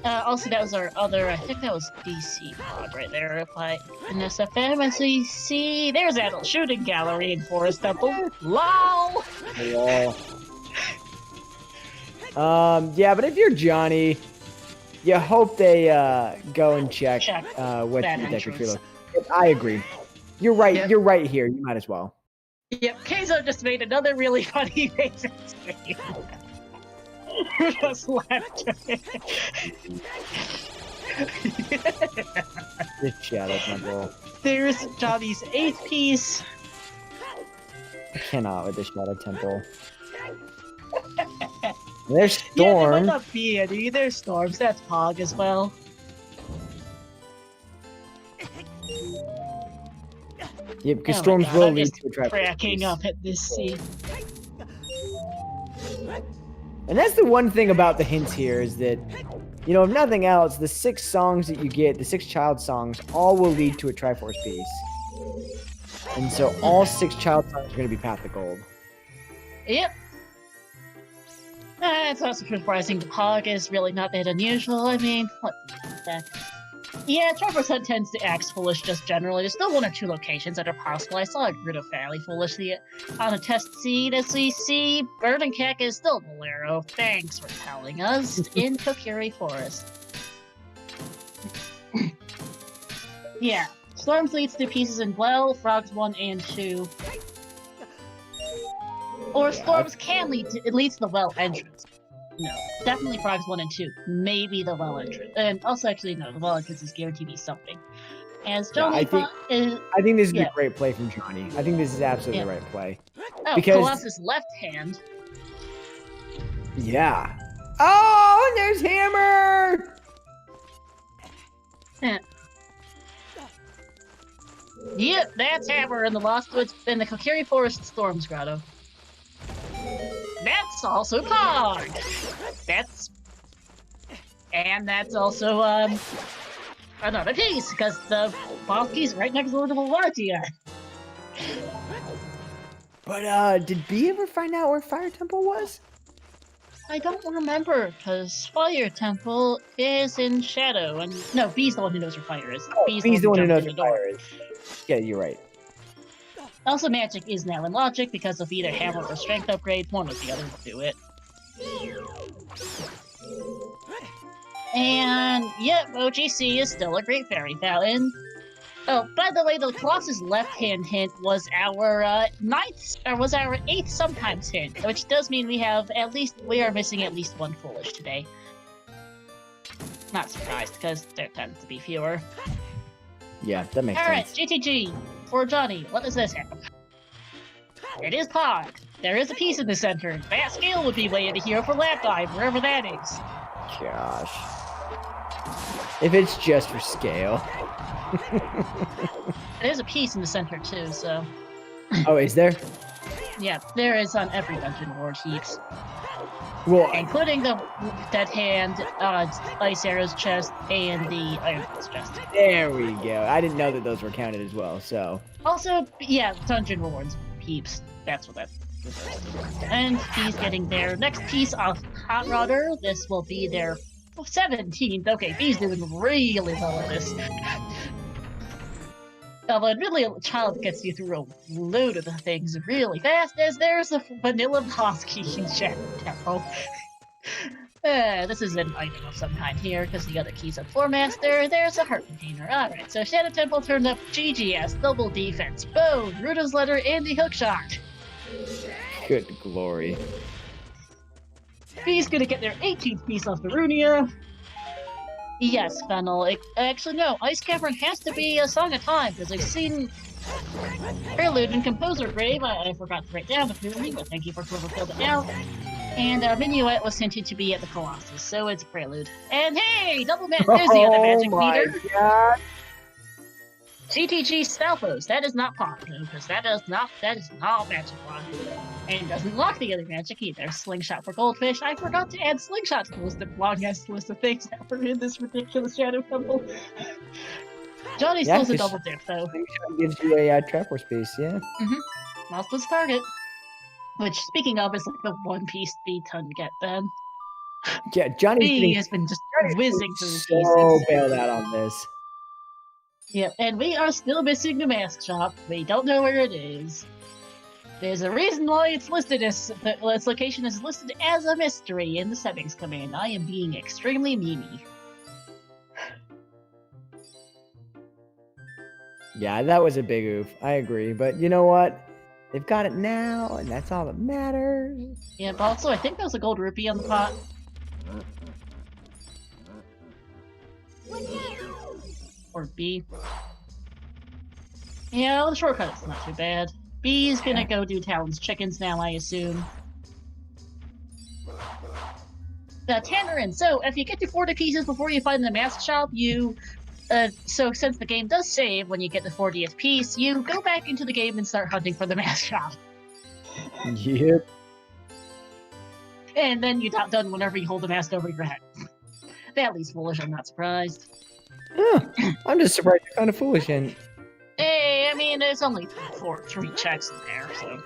also that was our other, I think that was DC Pog right there, if I, in SFM, as we see, there's Adult Shooting Gallery in Forest Temple. LOL! Yeah, but if you're Johnny, you hope they go and check what the Deku Tree looks like. I agree. You're right. Yep. You're right here. You might as well. Yep. Keizo just made another really funny face. Just left. This Shadow Temple. There's Johnny's 8th piece. I cannot with the Shadow Temple. There's Yeah, there might Storm. not be any. There's Storms. That's Pog as well. Yeah, because Oh my Storms God, will I'm lead just to a Triforce cracking piece. up at this scene. And that's the one thing about the hints here is that, you know, if nothing else, the 6 songs that you get, the 6 child songs, all will lead to a Triforce piece. And so all 6 child songs are going to be Path to Gold. Yep. It's also surprising the Pog is really not that unusual. I mean, what the heck? Yeah, Triforce Hunt tends to act foolish just generally. There's still 1 or 2 locations that are possible. I saw a grid of fairly foolishly on a test seed. As we see, Bird and Cack is still Bolero. Thanks for telling us. In Kokiri Forest. Yeah, Storms leads to pieces in Well, Frogs 1 and 2. Or Storms can lead to, it leads to the Well entrance. No, definitely Frogs 1 and 2. Maybe the Well entrance. And also, actually, no, the Well entrance is guaranteed to be something. As Johnny I think this is a great play from Johnny. I think this is absolutely the right play. Oh, because Colossus left hand. Yeah. Oh, there's Hammer! Yep, that's Hammer in the Lost Woods in the Kokiri Forest Storms Grotto. That's also Pog! That's also, another piece, because the Pog piece right next door to the OoTR. But, did B ever find out where Fire Temple was? I don't remember, because Fire Temple is in Shadow, and no, B's the one who knows where Fire is. Oh, B's the one who knows where door. Fire is. Yeah, you're right. Also, Magic is now in Logic because of either Hammer or Strength upgrade. One or the other will do it. And, yep, OGC is still a great fairy fountain. Oh, by the way, the Colossus left-hand hint was our 8th sometimes hint, which does mean we are missing at least 1 foolish today. Not surprised, because there tends to be fewer. Yeah, that makes sense. Alright, GTG. For Johnny, what does this have? It is Pog. There is a piece in the center. That scale would be way into here for Lap Dive, wherever that is. Gosh. If it's just for scale. There's a piece in the center too, so... Oh, is there? Yeah, there is on every dungeon ward heaps. Well, Including the Dead Hand, Ice Arrow's chest, and the Iron Fist chest. there we go. I didn't know that those were counted as well, so... Also, yeah, dungeon rewards heaps. That's what that refers to. And he's getting their next piece of Hot Rodder. This will be their 17th. Okay, he's doing really well at this. Although really a child gets you through a load of the things really fast, as there's a vanilla boss key in Shadow Temple. This is an item of some kind here, because the other key's a Floor Master. There's a heart container. Alright, so Shadow Temple turned up GGS, double defense, Bone, Ruda's Letter, and the Hookshot. Good glory. He's gonna get their 18th piece off the Runia. Yes, Fennel. Actually, no. Ice Cavern has to be a Song of Time, because I've seen Prelude and Composer Grave. I forgot to write down the theory, but thank you for whoever filled it out. And Minuet was hinted to be at the Colossus, so it's Prelude. And hey, double there's the other magic meter. God. CTG Stalfos. That is not Pop, because that is not magic one. And doesn't lock the other magic either. Slingshot for Goldfish. I forgot to add Slingshot to the list of long-ass list of things that were in this ridiculous Shadow Temple. Johnny still's a double dip, though. Slingshot gives you a Triforce piece, yeah. Mouse was target. Which, speaking of, is like the one piece B ton to get then. Yeah, Johnny has been just whizzing through the so pieces. bailed out on this. Yep, and we are still missing the mask shop. We don't know where it is. There's a reason why it's listed as its location is listed as a mystery in the settings command. I am being extremely memey. Yeah, that was a big oof. I agree, but you know what? They've got it now, and that's all that matters. Yeah, but also I think there's a gold rupee on the pot. Or B. Yeah, the shortcut is not too bad. B's gonna go do Talon's chickens now, I assume. Tannerin. So, if you get to 40 pieces before you find the mask shop, so since the game does save when you get the 40th piece, you go back into the game and start hunting for the mask shop. Yep. And then you're not done whenever you hold the mask over your head. That least foolish, I'm not surprised. I'm just surprised you're kind of foolish, and Hey, I mean, there's only 3 checks in there, so...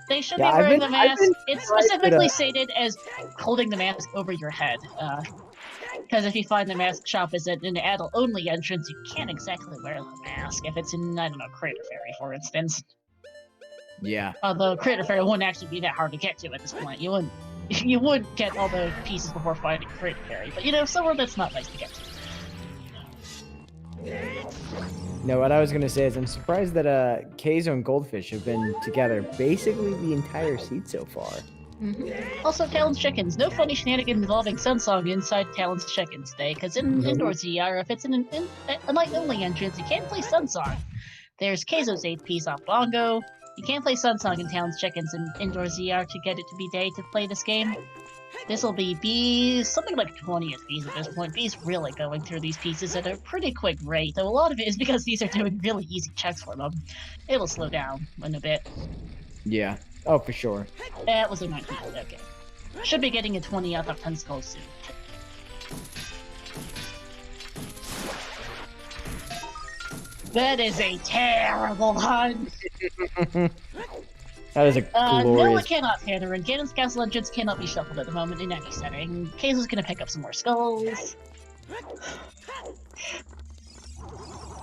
They should be wearing the mask. It's specifically stated as holding the mask over your head. Because if you find the mask shop is at an adult-only entrance, you can't exactly wear the mask. If it's in, I don't know, Crater Fairy, for instance. yeah. Although Crater Fairy wouldn't actually be that hard to get to at this point. You would get all the pieces before finding Crater Fairy. But, you know, somewhere that's not nice to get to. No, what I was gonna say is I'm surprised that Keizo and Goldfish have been together basically the entire seed so far. Mm-hmm. Also, Talon's Chickens. No funny shenanigans involving Sunsong inside Talon's Chickens today, because in Indoor ZR, if it's in a night-only entrance, you can't play Sunsong. There's Keizo's 8th piece off Bongo. You can't play Sunsong in Talon's Chickens in Indoor ZR to get it to be day to play this game. This will be B's, something like 20th piece at this point. B's really going through these pieces at a pretty quick rate, though a lot of it is because these are doing really easy checks for them. It'll slow down in a bit. Yeah. Oh, for sure. That was a 19. Okay. Should be getting a 20 out of 10 skulls soon. That is a terrible hunt! That is a glorious... No, it cannot, Tannerin. Ganon's Castle Engines cannot be shuffled at the moment in any setting. Keizo's gonna pick up some more skulls.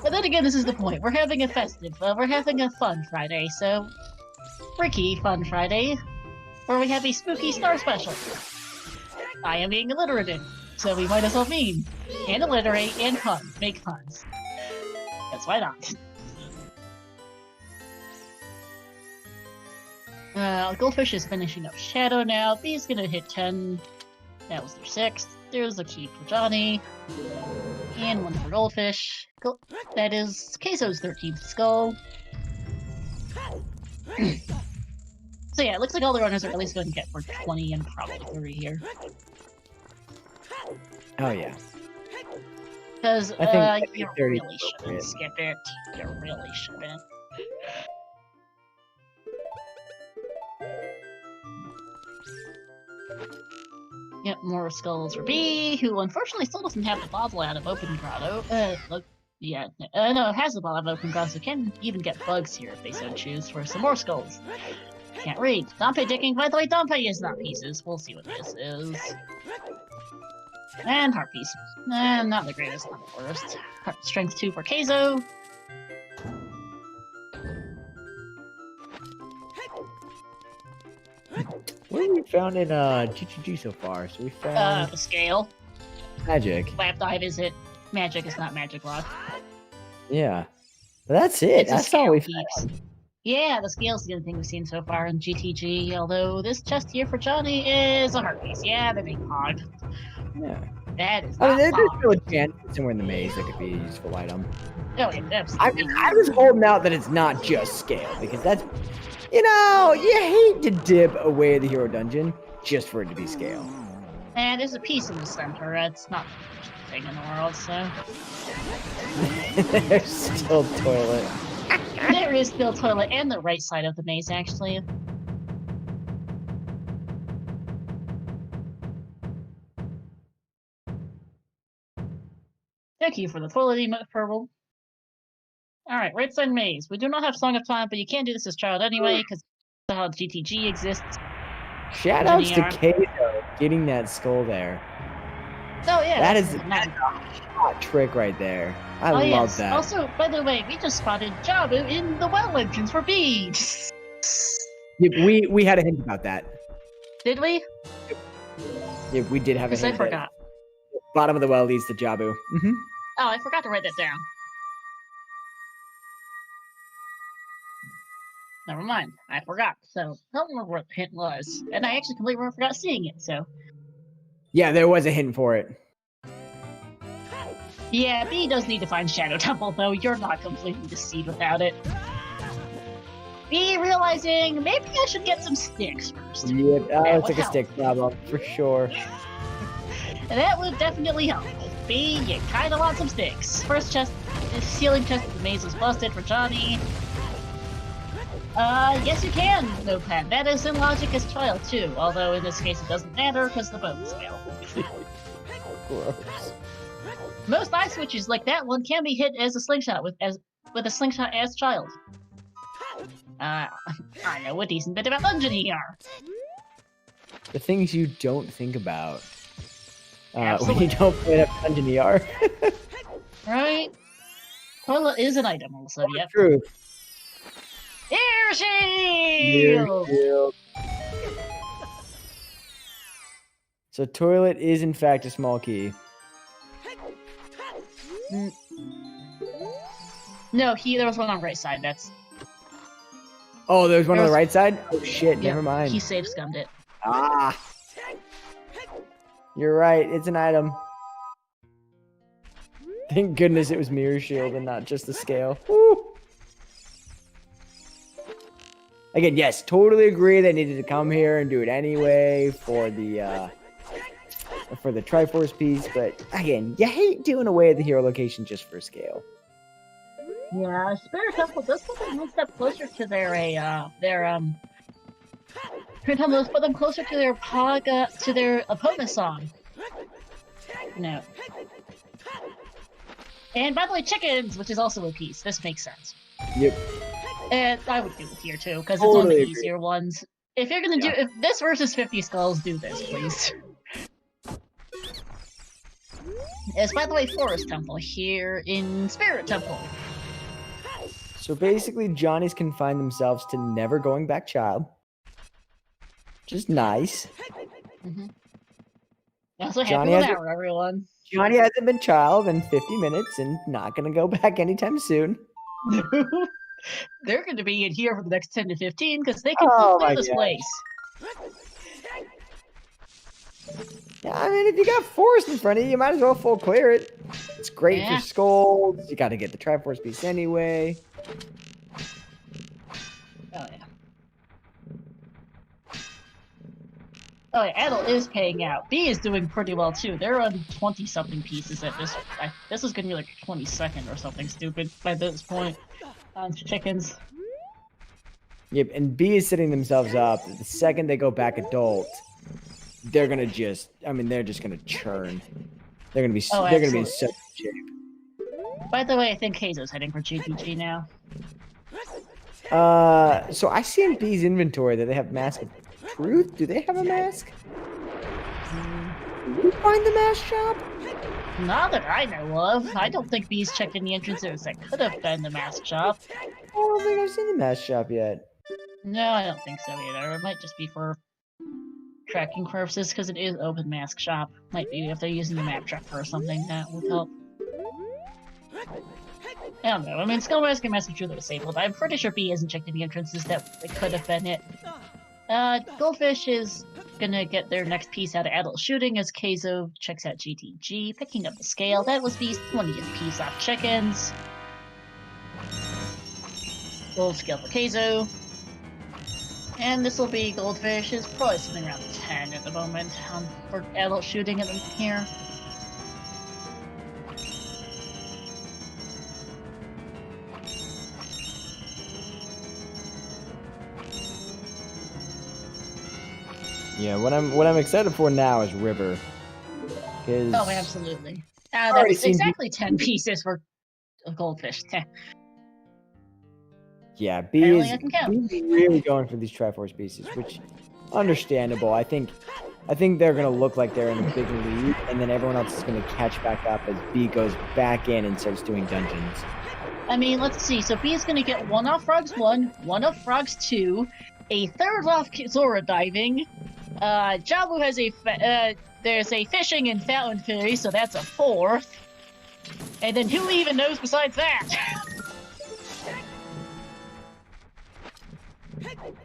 But then again, this is the point. We're having a we're having a fun Friday, so... Ricky Fun Friday, where we have a spooky star special. I am being alliterative, so we might as well meme. And alliterate, and make puns. That's why not. Goldfish is finishing up Shadow now. B's gonna hit 10. That was their 6th. There's a key for Johnny. And one for Goldfish. That is Keizo's 13th skull. So yeah, it looks like all the runners are at least going to get for 20 and probably 30 here. Oh yeah. Because I think you really shouldn't skip it. You really shouldn't. Yep, more skulls for B, who unfortunately still doesn't have the bottle out of Open Grotto. No, it has the bottle out of Open Grotto, so can even get bugs here if they so choose for some more skulls. Can't read. Dompe dicking. By the way, Dompe is not pieces. We'll see what this is. And heart piece. Not the greatest, not the worst. Strength 2 for Keizo. What have we found in GGG so far? So we found The scale. magic. Lap dive is it. Magic is not magic lock. Yeah. But that's it. That's all we found. Yeah, the scale's the only thing we've seen so far in GTG, although this chest here for Johnny is a heart piece. Yeah, the big hog. Yeah. That is I mean, not there's still a chance somewhere in the maze that could be a useful item. Oh, yeah, absolutely. I was holding out that it's not just scale, because that's, you know, you hate to dip away the hero dungeon just for it to be scale. And there's a piece in the center. It's not the thing in the world, so. There's still toilet. There is still toilet, and the right side of the maze, actually. Thank you for the toilet emote, Purple. Alright, right side maze. We do not have Song of Time, but you can't do this as child anyway, because that's how GTG exists. Shoutouts to Kato getting that skull there. Oh, yeah. That is a hot trick right there. I love that. Also, by the way, we just spotted Jabu in the well entrance for B. Yeah, we had a hint about that. Did we? Yeah, we did have a hint. I forgot. Bottom of the well leads to Jabu. Mm-hmm. Oh, I forgot to write that down. Never mind. I forgot. So, I don't remember what the hint was. And I actually completely forgot seeing it, so. Yeah, there was a hint for it. Yeah, B does need to find Shadow Temple, though. You're not completely deceived without it. B realizing maybe I should get some sticks first. Yep, it's like a stick problem, for sure. And that would definitely help. B, you kinda want some sticks. First chest, ceiling chest of the maze was busted for Johnny. Yes you can, Notepad. That is in logic as child too, although in this case it doesn't matter because the bones fail. Gross. Most eye switches like that one can be hit as a slingshot with a slingshot as child. I know a decent bit about dungeon ER. The things you don't think about when you don't play that dungeon ER. Right? Toilet is an item also, yep. True. Air shield! So toilet is in fact a small key. No, there was one on the right side, that's... Oh, there's one on the right side? Oh shit, Yep, never mind. he save scummed it. Ah! You're right, it's an item. Thank goodness it was mirror shield and not just the scale. Woo! Again, yes, totally agree they needed to come here and do it anyway for the Triforce piece, but again, you hate doing away with the hero location just for scale. Yeah, Spirit Temple does put them one step closer to Spirit Temple does put them closer to their opponent's song. No. And by the way, chickens, which is also a piece. This makes sense. Yep. And I would do it here too, because it's one of the easier ones. If you're gonna if this versus 50 skulls, do this, please. It's by the way Forest Temple here in Spirit Temple. So basically, Johnny's confined themselves to never going back child. Which is nice. Mm-hmm. Also, happy with hour, everyone. Johnny hasn't been child in 50 minutes and not gonna go back anytime soon. They're gonna be in here for the next 10 to 15 because they can clear this place. Yeah, I mean, if you got Forest in front of you, you might as well full clear it. It's great for skulls. You got to get the Triforce piece anyway. Oh yeah. Oh yeah, Adel is paying out. B is doing pretty well too. They're on 20-something pieces at this. This is gonna be like 22nd or something stupid by this point on chickens. Yep, and B is setting themselves up. The second they go back adult, they're gonna just. I mean, they're just gonna churn. They're gonna be. They're gonna be in such shape. By the way, I think Hazo's heading for GTG now. So I see in B's inventory that they have Mask of Truth. Do they have a mask? Did you find the mask shop? Not that I know of. I don't think B's checked any entrances that could have been the mask shop. I don't think I've seen the mask shop yet. No, I don't think so either. It might just be for tracking purposes because it is open mask shop. Might be if they're using the map tracker or something that would help. I don't know. I mean, Skull Mask and Mask of Truth are disabled. I'm pretty sure B hasn't checked any entrances that it could have been it. Goldfish is gonna get their next piece out of adult shooting as Keizo checks out GTG, picking up the scale. That was B's 20th piece off chickens. Gold scale for Keizo. And this will be Goldfish is probably something around 10 at the moment for adult shooting at them here. Yeah, what I'm excited for now is River. Oh, absolutely. That was exactly 10 pieces for a Goldfish. Yeah, B is really going for these Triforce pieces, which understandable. I think they're gonna look like they're in a big lead, and then everyone else is gonna catch back up as B goes back in and starts doing dungeons. I mean, let's see. So B is gonna get one off Frogs 1, one off Frogs 2, a third off Zora diving. Jabu has There's a fishing and fountain fairy, so that's a 4th. And then who even knows besides that?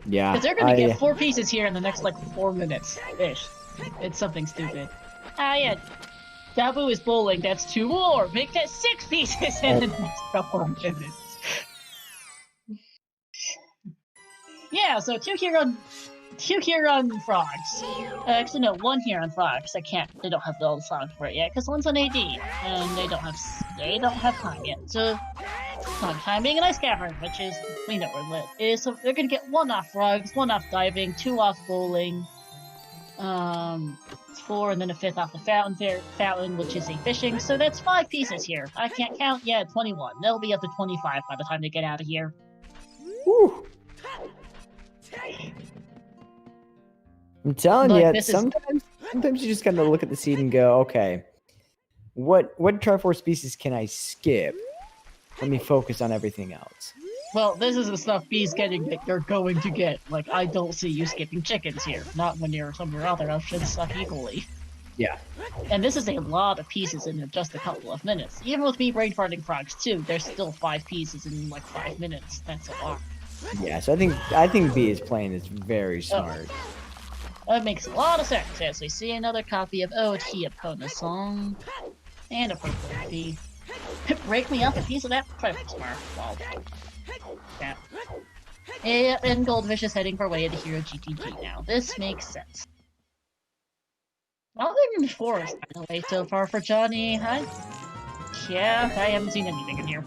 Yeah. Because they're gonna get 4 pieces here in the next, like, 4 minutes. Ish. It's something stupid. Ah, yeah. Dabu is bowling, that's 2 more! Make that 6 pieces in the next couple of minutes. Yeah, so 2 Huron frogs. Actually, no, 1 Huron frog, because they don't have all the songs for it yet, because 1's on AD, and they don't have time yet, so... Time being an ice cavern, which is, we know where lit is, so they're gonna get 1 off frogs, 1 off diving, 2 off bowling, 4, and then a 5th off the fountain, which is a fishing, so that's 5 pieces here. I can't count, yeah, 21. They'll be up to 25 by the time they get out of here. Woo. I'm telling you, sometimes you just gotta look at the seed and go, okay, what Triforce species can I skip? Let me focus on everything else. Well, this is the stuff B's getting that you're going to get. Like, I don't see you skipping chickens here. Not when you're some of your other options suck equally. Yeah. And this is a lot of pieces in just a couple of minutes. Even with me brain farting frogs too, there's still 5 pieces in like 5 minutes. That's a lot. Yeah, so I think B is playing this very smart. That makes a lot of sense as we see another copy of OoTR Epona song. And a purple B. Break me up a piece of that Triforce bar. Wow. Yeah. And Goldfish is heading for way to Hero GTG now. This makes sense. Well, they're in the forest, by the way, so far for Johnny. Yeah, I haven't seen anything in here.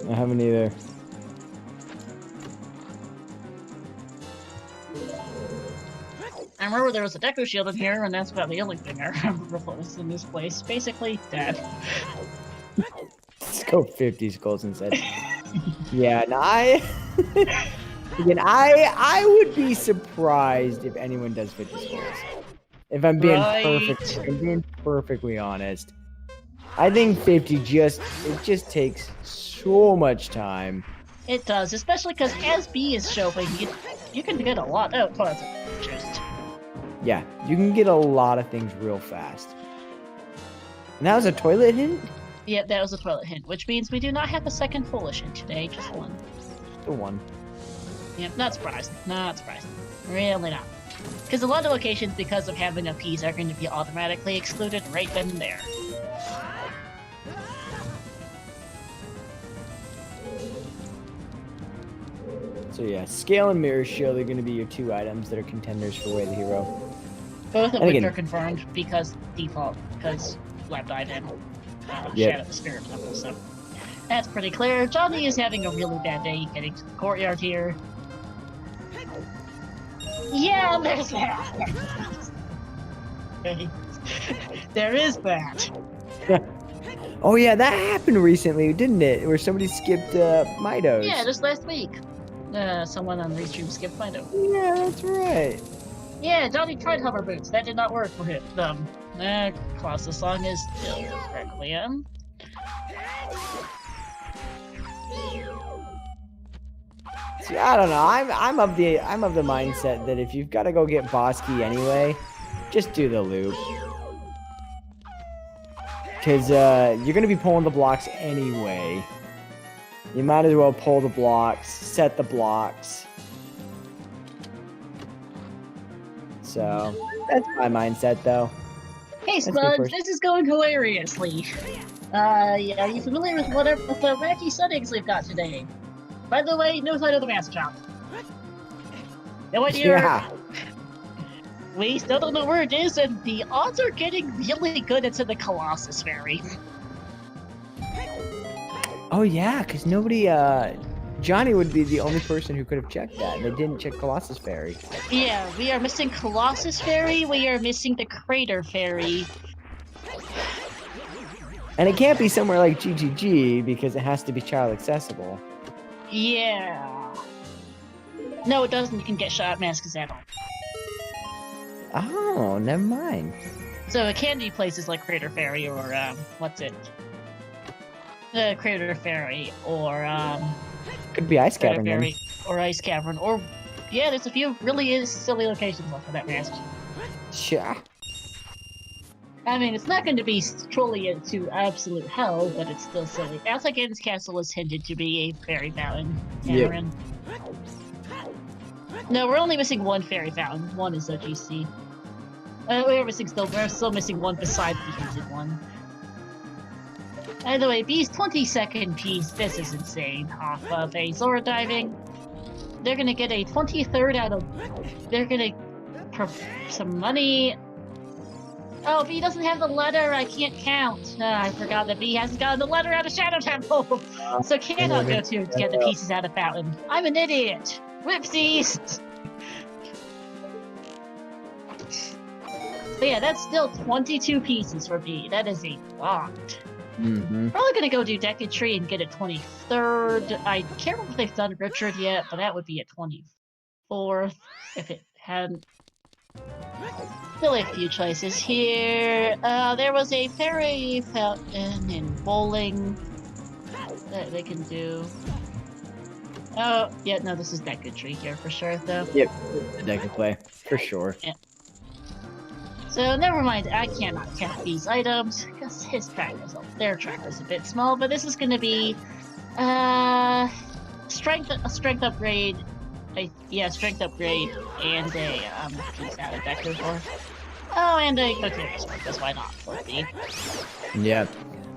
I haven't either. I remember there was a Deku Shield in here, and that's about the only thing I remember was in this place. Basically, dead. Let's go 50 skulls instead. Yeah, no, I would be surprised if anyone does 50 skulls. If I'm being perfectly honest. I think 50 just takes so much time. It does, especially because as B is showing, you can get a lot out of it. Just. Yeah, you can get a lot of things real fast. And that was a toilet hint? Yeah, that was a toilet hint, which means we do not have a second foolish hint today, just 1. Just the 1. Yep, not surprising. Not surprising. Really not. Because a lot of locations, because of having a piece, are going to be automatically excluded right then and there. So yeah, Scale and Mirror Shield are going to be your 2 items that are contenders for Way of the Hero. Both of which are confirmed because default, because Lab Dive and Shadow the Spirit Temple, so that's pretty clear. Johnny is having a really bad day getting to the courtyard here. Yeah, there's that! There is that! Oh yeah, that happened recently, didn't it? Where somebody skipped Midos. Yeah, just last week. Someone on Restream skipped Mido. Yeah, that's right. Yeah, Johnny tried hover boots. That did not work for him. Colossus song is still Requiem. See, I don't know. I'm of the mindset that if you've got to go get boss key anyway, just do the loop. Because you're gonna be pulling the blocks anyway. You might as well pull the blocks, set the blocks. So that's my mindset, though. Hey, Spuds, this is going hilariously. Are you familiar with the wacky settings we've got today? By the way, no sign of the mask shop. No idea. Yeah. We still don't know where it is, and the odds are getting really good into the Colossus Fairy. Oh yeah, because nobody, Johnny would be the only person who could have checked that. They didn't check Colossus Fairy. Yeah, we are missing Colossus Fairy, we are missing the Crater Fairy. And it can't be somewhere like GGG, because it has to be child accessible. Yeah. No, it doesn't. You can get shot masks at all. Oh, never mind. So it can be places like Crater Fairy or, what's it? The Crater Fairy, or, could be Ice Cavern, Fairy, or Ice Cavern, or, yeah, there's a few really silly locations left for that mask. Yeah. I mean, it's not going to be truly into absolute hell, but it's still silly. Altagan's castle is hinted to be a fairy fountain. Yep. No, we're only missing one fairy fountain. One is OGC. We're still missing one beside the hinted one. By the way, B's 20-second piece, this is insane, off of a Zora diving. They're gonna get a 23rd out of... They're gonna... some money... Oh, B doesn't have the letter, I can't count. I forgot that B hasn't gotten the letter out of Shadow Temple! So cannot go to get the pieces out of Fountain. I'm an idiot! Whoopsies! But yeah, that's still 22 pieces for B. That is a lot. Probably gonna go do Decatry and get a 23rd. I can't remember if they've done Richard yet, but that would be a 24th if it hadn't. Really a few choices here. There was a fairy fountain in bowling that they can do. Oh, yeah, no, this is Decatry here for sure, though. Yep, the deck can play for sure. Yeah. So never mind, I cannot count these items because his tracker's their tracker's a bit small, but this is going to be strength upgrade. Strength upgrade and a piece out of Vector for. Oh, and a Cookie Sword, because why not? For B. Yeah.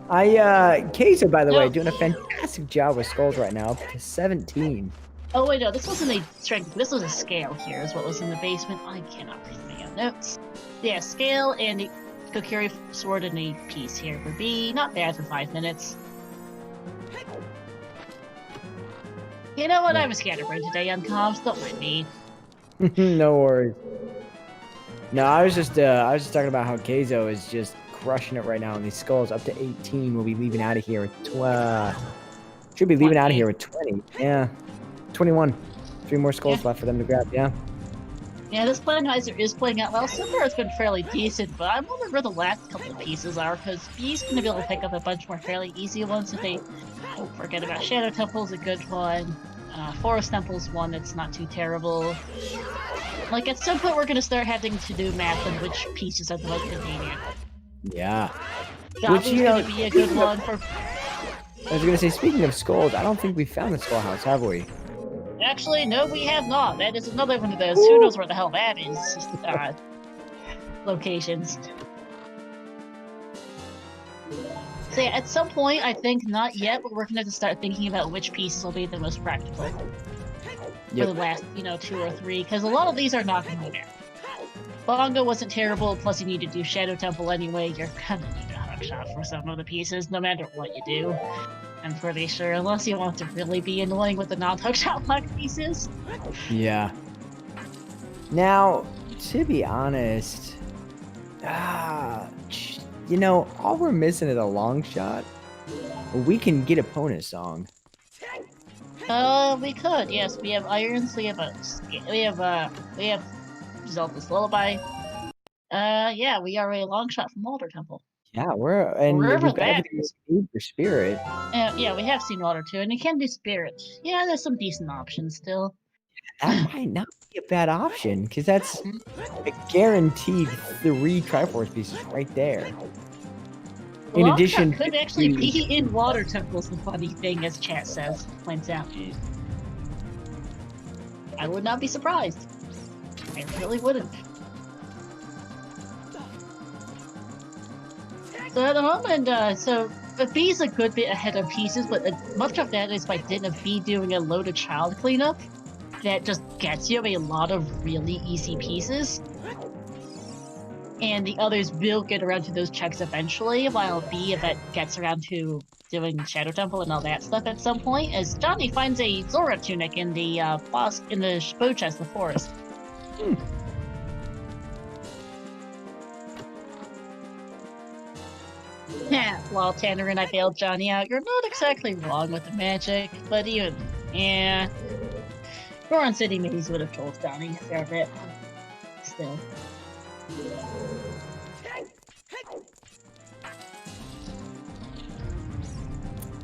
Kaiser, by the way, doing a fantastic job with skulls right now, up to 17. Oh wait, no, this wasn't a strength. This was a scale here, is what was in the basement. I cannot read my own notes. Yeah, scale and a Kokiri sword and a piece here for B. Not bad for 5 minutes. You know what? I was scatterbrained today on comms. Don't mind me. No worries. No, I was just talking about how Keizo is just crushing it right now, and these skulls up to 18 will be leaving out of here with should be leaving out of here with 20. Yeah, 21. 3 more skulls left for them to grab. Yeah. Yeah, this Randomizer is playing out well. So far, it's been fairly decent, but I'm wondering where the last couple of pieces are, because B's going to be able to pick up a bunch more fairly easy ones if they don't forget about Shadow Temple's a good one. Forest Temple's one that's not too terrible. Like, at some point, we're going to start having to do math on which pieces are the most convenient. Yeah. Goblin's going to be a good one for... I was going to say, speaking of skulls, I don't think we found the skull house, have we? Actually, no, we have not. That is another one of those. Who knows where the hell that is? Locations. So yeah, at some point, I think not yet, but we're going to have to start thinking about which pieces will be the most practical. For the last, 2 or 3, because a lot of these are not going to be bad. Bongo wasn't terrible, plus you need to do Shadow Temple anyway. You're going to need a hook shot for some of the pieces, no matter what you do. I'm pretty sure, unless you want to really be annoying with the non-hookshot block pieces. Yeah. Now, to be honest, all we're missing is a long shot. We can get opponent song. We could, yes. We have irons. We have Zelda's Lullaby. Yeah, we are a long shot from Alder Temple. Yeah, we've got everything we need for Spirit. Yeah, we have seen Water too, and you can do Spirit. Yeah, there's some decent options still. That might not be a bad option, because that's a guaranteed 3 Triforce pieces right there. In addition, could actually be in Water Temples. The funny thing, as chat points out. I would not be surprised. I really wouldn't. So at the moment, so B's a good bit ahead of pieces, but much of that is by dint of B doing a load of child cleanup that just gets you a lot of really easy pieces. And the others will get around to those checks eventually, while B, if it gets around to doing Shadow Temple and all that stuff at some point, as Johnny finds a Zora tunic in the bow chest of the forest. Yeah, while Tanner and I bailed Johnny out, you're not exactly wrong with the magic, but even, yeah. Goron City Maze would have told Johnny a fair bit. Still.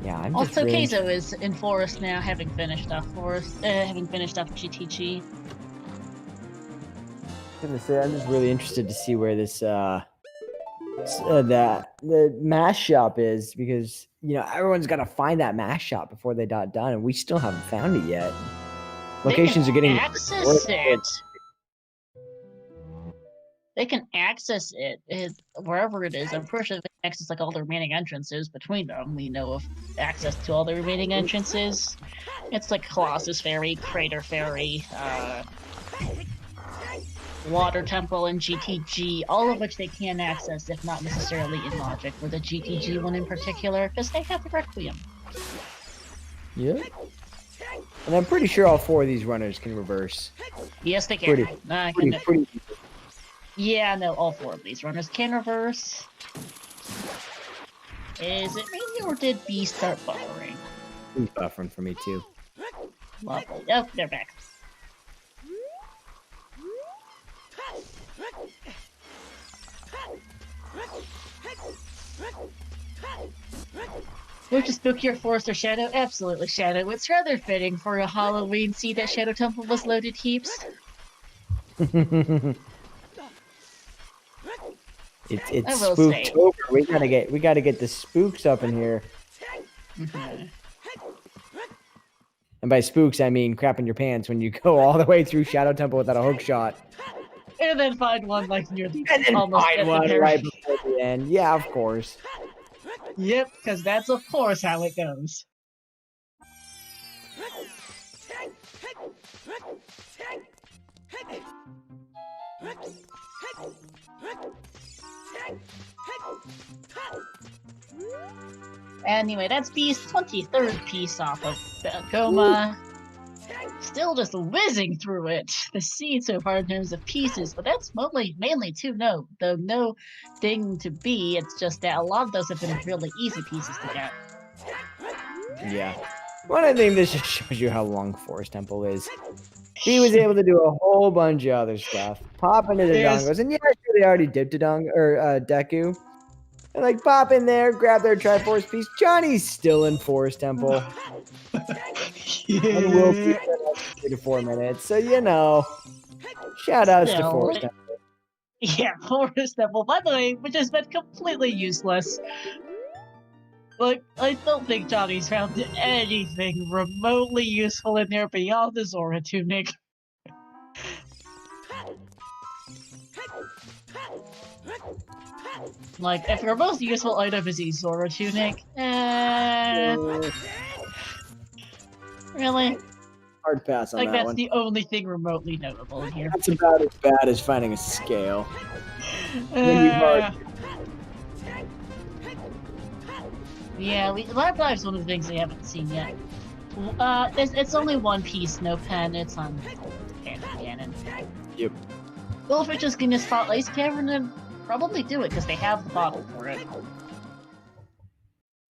Yeah, I'm also, Keizo is in Forest now, having finished off GTG. I'm just really interested to see where this that the mask shop is, because everyone's got to find that mask shop before they dot done, and we still haven't found it yet. Locations are getting access it. They can access it wherever it is. I'm pretty sure they can access like all the remaining entrances between them. We know of access to all the remaining entrances. It's like Colossus Ferry, Crater Ferry, Water Temple, and GTG, all of which they can access, if not necessarily in logic, for the GTG one in particular, because they have the Requiem. Yeah. And I'm pretty sure all 4 of these runners can reverse. Yes, they can. Pretty. Yeah, no, all 4 of these runners can reverse. Is it me, or did B start buffering? He's buffering for me too. Lovely. Oh, they're back. Which is spookier, Forest or Shadow? Absolutely Shadow. It's rather fitting for a Halloween see that Shadow Temple was loaded heaps. It's Spooktober. We gotta get the spooks up in here. Mm-hmm. And by spooks, I mean crap in your pants when you go all the way through Shadow Temple without a hook shot. And then find one like near the And then almost find one right before the end. Yeah, of course. Yep, because that's of course how it goes. Anyway, that's B's 23rd piece off of Goma. Still just whizzing through it. The seed so far in terms of pieces, but that's mainly 2 note. Though no thing to be, it's just that a lot of those have been really easy pieces to get. Yeah. Well, I think this just shows you how long Forest Temple is. He was able to do a whole bunch of other stuff. Pop into the dongos, and yeah, sure, they already dipped a Deku. And like pop in there, grab their Triforce piece. Johnny's still in Forest Temple. And we'll be for 3 to 4 minutes. So shout outs to Forest Temple. Yeah, Forest Temple, by the way, which has been completely useless. Like, I don't think Johnny's found anything remotely useful in there beyond the Zora tunic. Like, if your most useful item is a Zora tunic, really? Hard pass on that one. Like, that's the only thing remotely notable in here. That's about as bad as finding a scale. Yeah, Lab Dive's one of the things we haven't seen yet. It's only 1 piece, no pen, it's on Cannon. Yep. Goldfish is gonna spot Ice Cavern and probably do it, because they have the bottle for it.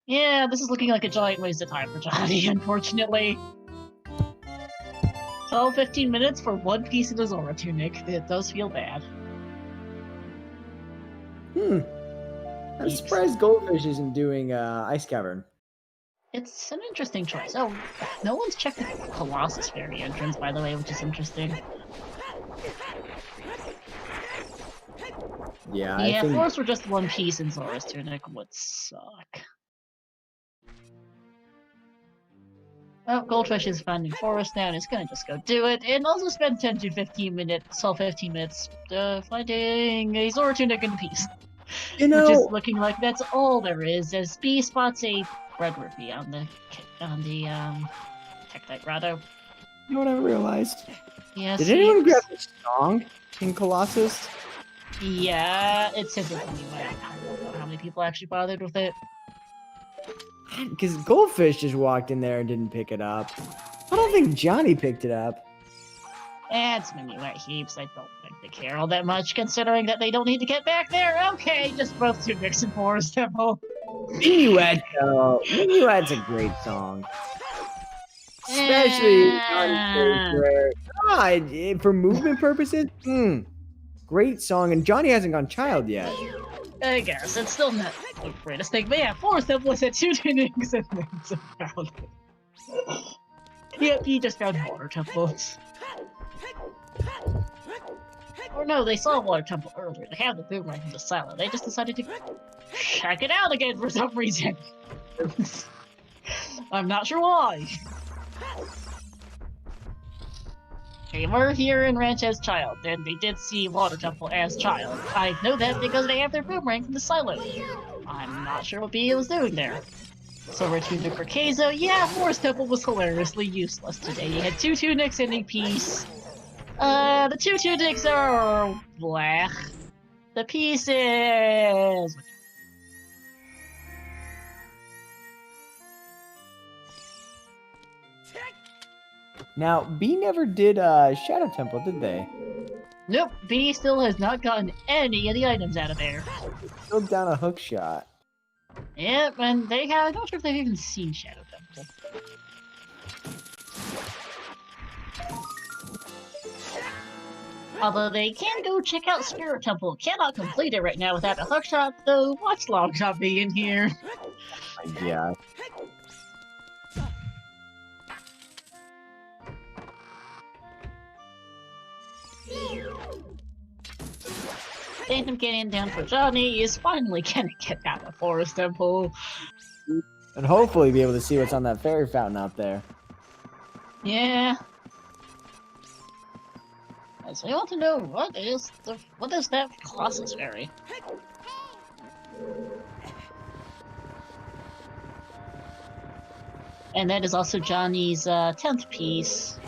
Yeah, this is looking like a giant waste of time for Johnny, unfortunately. 12-15 minutes for 1 piece of the Zora tunic. It does feel bad. I'm surprised Goldfish isn't doing Ice Cavern. It's an interesting choice. Oh, no one's checked the Colossus Ferry entrance, by the way, which is interesting. Yeah, if Force were just 1 piece in Zora's tunic would suck. Oh, Goldfish is finding Forest now, and it's gonna just go do it, and also spend 10 to 15 minutes, 15 minutes, finding a Zora tunic in piece. Which is looking like that's all there is, as B spots a red rupee on the Tektite Grotto. You know what I realized? Yeah, Did anyone grab the song in Colossus? Yeah, it's typically I don't know how many people actually bothered with it. Because Goldfish just walked in there and didn't pick it up. I don't think Johnny picked it up. It's mini wet heaps. I don't think they care all that much, considering that they don't need to get back there. Okay, just both tunics and Forest Temple. Minuet, though. Minuet's a great song. Especially for movement purposes. Great song, and Johnny hasn't gone child yet. I guess it's still not the greatest thing, but yeah, Forest Temple is at 2 tunics and things found it. Yep, he just found water temples. Or no, they saw Water Temple earlier. They have the boomerang from the silo. They just decided to check it out again for some reason. I'm not sure why. They were here in Ranch as child, and they did see Water Temple as child. I know that because they have their boomerang from the silo. I'm not sure what B was doing there. So we're tuning for Keizo. Yeah, Forest Temple was hilariously useless today. You had 2 tunics and a piece. The 2 tunics are black. The pieces. Now, B never did Shadow Temple, did they? Nope, B still has not gotten any of the items out of there. Still down a hook shot. Yep, and they have. I'm not sure if they've even seen Shadow Temple. Although they can go check out Spirit Temple. Cannot complete it right now without a hook shot, though. Watch Long Shot being here. Yeah. Phantom Canyon down for Johnny is finally gonna get out of Forest Temple. And hopefully be able to see what's on that fairy fountain out there. Yeah. So I want to know what is that Colossus Fairy? And that is also Johnny's 10th piece.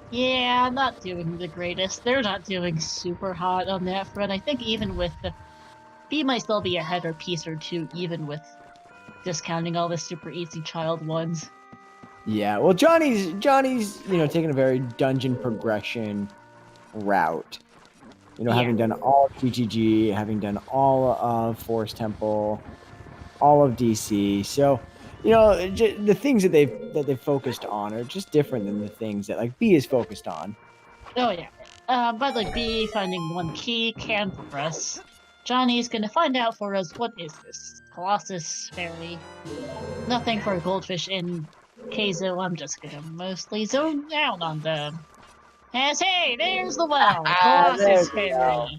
Yeah, not doing the greatest. They're not doing super hot on that front. I think even with the B might still be ahead or piece or two, even with discounting all the super easy child ones. Yeah, well, Johnny's taking a very dungeon progression route. Having done all of GTG, having done all of Forest Temple, all of DC. So, the things that they've focused on are just different than the things that like B is focused on. Oh yeah, but like B finding one key can progress. Johnny's gonna find out for us what is this Colossus Fairy. Nothing for Goldfish and Keizo. I'm just gonna mostly zone out on them. As hey, there's the well, Colossus Fairy.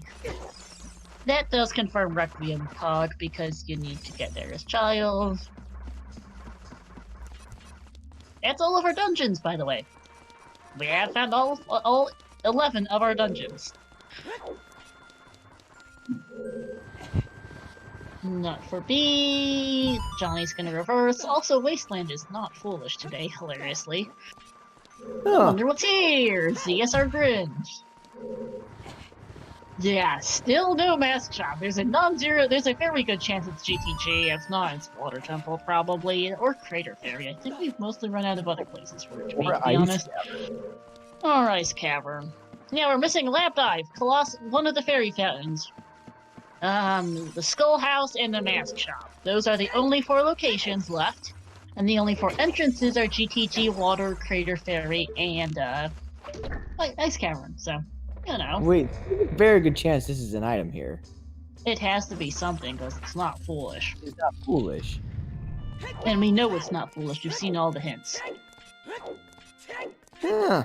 That does confirm Requiem Cog because you need to get there as child. That's all of our dungeons, by the way. We have found all 11 of our dungeons. Not for B. Johnny's gonna reverse. Also, Wasteland is not foolish today, hilariously. Huh. Wonder what's here. CSR Grinch. Yeah, still no mask shop. There's a very good chance it's GTG. If not, it's Water Temple probably, or Crater Fairy. I think we've mostly run out of other places for it, to be honest. Or Ice Cavern. Yeah, we're missing Lap Dive, one of the fairy fountains. The Skull House and the Mask Shop. Those are the only 4 locations left. And the only 4 entrances are GTG, Water, Crater Fairy, and Ice Cavern, so, Wait, very good chance this is an item here. It has to be something, because it's not foolish. It's not foolish. And we know it's not foolish, you've seen all the hints. Huh.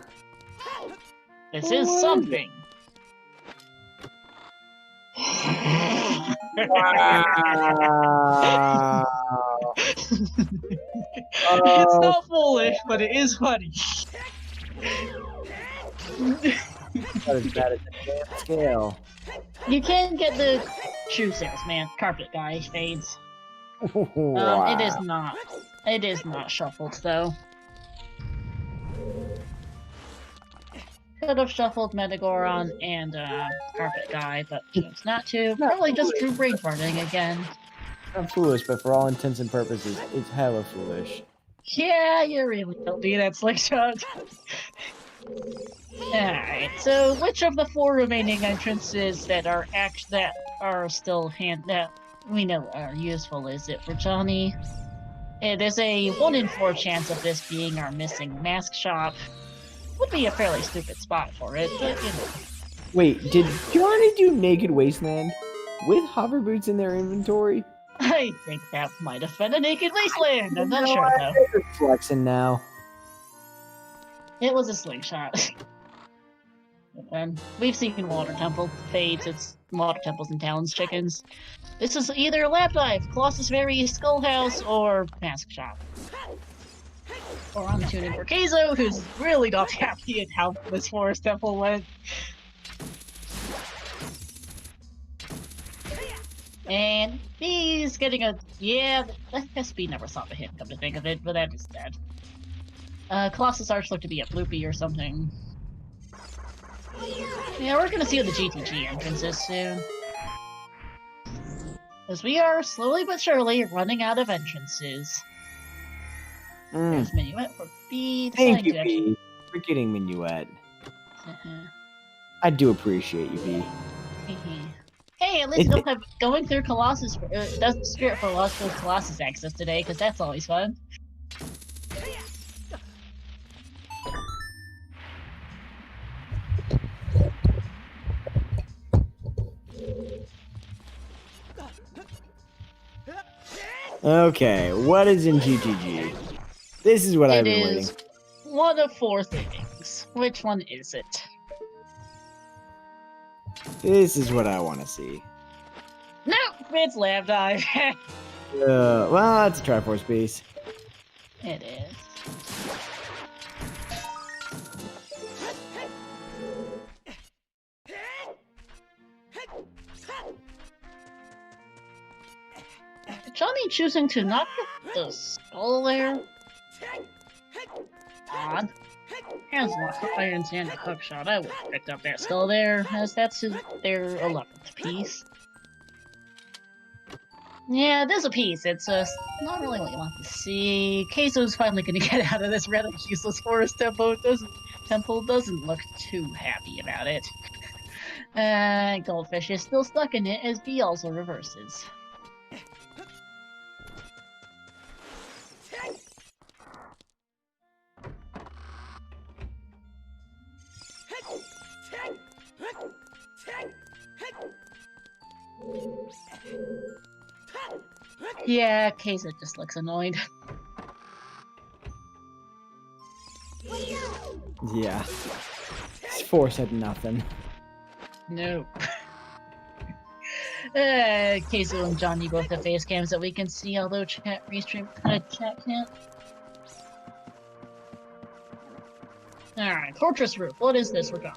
This is something. It's not foolish, but it is funny. That is a damn scale. You can get the shoe salesman, carpet guy fades. Wow. It is not shuffled though. Could have shuffled Metagoron and carpet guy, but chose not to. Probably just drew brain farting again. Not foolish, but for all intents and purposes, it's hella foolish. Yeah, you really don't need that slingshot. Alright, so which of the 4 remaining entrances that are that we know are useful is it for Johnny? There's a 1 in 4 chance of this being our missing mask shop. Would be a fairly stupid spot for it, but Wait, did Johnny do Naked Wasteland with hover boots in their inventory? I think that might have been a Naked Wasteland. I'm not sure though. Flexing now. It was a slingshot. And we've seen water temple fades. It's water temples and Talon's chickens. This is either Lap Dive, Colossus Fairy, Skull House, or Mask Shop. Or I'm tuning for Keizo, who's really not happy at how this forest temple went. And he's getting a... Yeah, the SB never saw the hit, come to think of it, but that is dead. Colossus Arch looked to be a bloopy or something. Yeah, we're gonna see the GTG entrances soon. As we are slowly but surely running out of entrances. There's Minuet for B. Thank you, B, for getting Minuet. I do appreciate you, B. Hey, at least you don't have going through Colossus. That's Spirit for Lost with Colossus access today, because that's always fun. Okay, what is in GTG? This is what I've been waiting. It is one of 4 things. Which one is it? This is what I want to see. No, it's Lab Dive. Well, that's a Triforce piece. It is. Johnny choosing to not get the skull there? Odd. Has Iron Sand a hook shot. I would have picked up that skull there, as that's their 11th piece. Yeah, there's a piece. It's not really what you want to see. Keizo's finally gonna get out of this rather useless forest temple. Doesn't look too happy about it. Goldfish is still stuck in it as B also reverses. Yeah, Keizo just looks annoyed. Yeah. This force had nothing. Nope. Keizo and Johnny both have face cams that we can see, although chat can't. Alright, Fortress Roof. What is this we're going?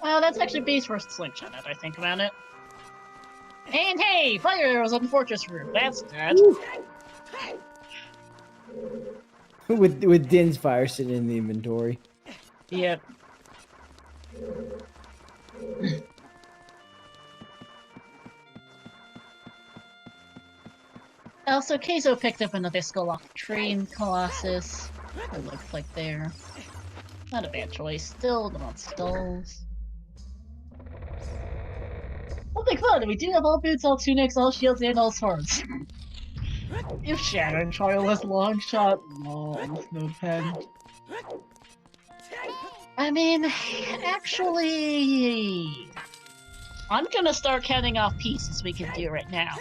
Well, that's actually B's first slingshot, as I think about it. And hey, fire arrows on the Fortress Roof. That's dead. with Din's fire sitting in the inventory. Yep. Also, Keizo picked up another skull off the tree in Colossus. It looks like they're not a bad choice. Still, don't want skulls. Something fun! We do have all boots, all tunics, all shields, and all swords. If Shadow Trial was long shot, no pen. I mean, actually, I'm gonna start counting off pieces we can do right now.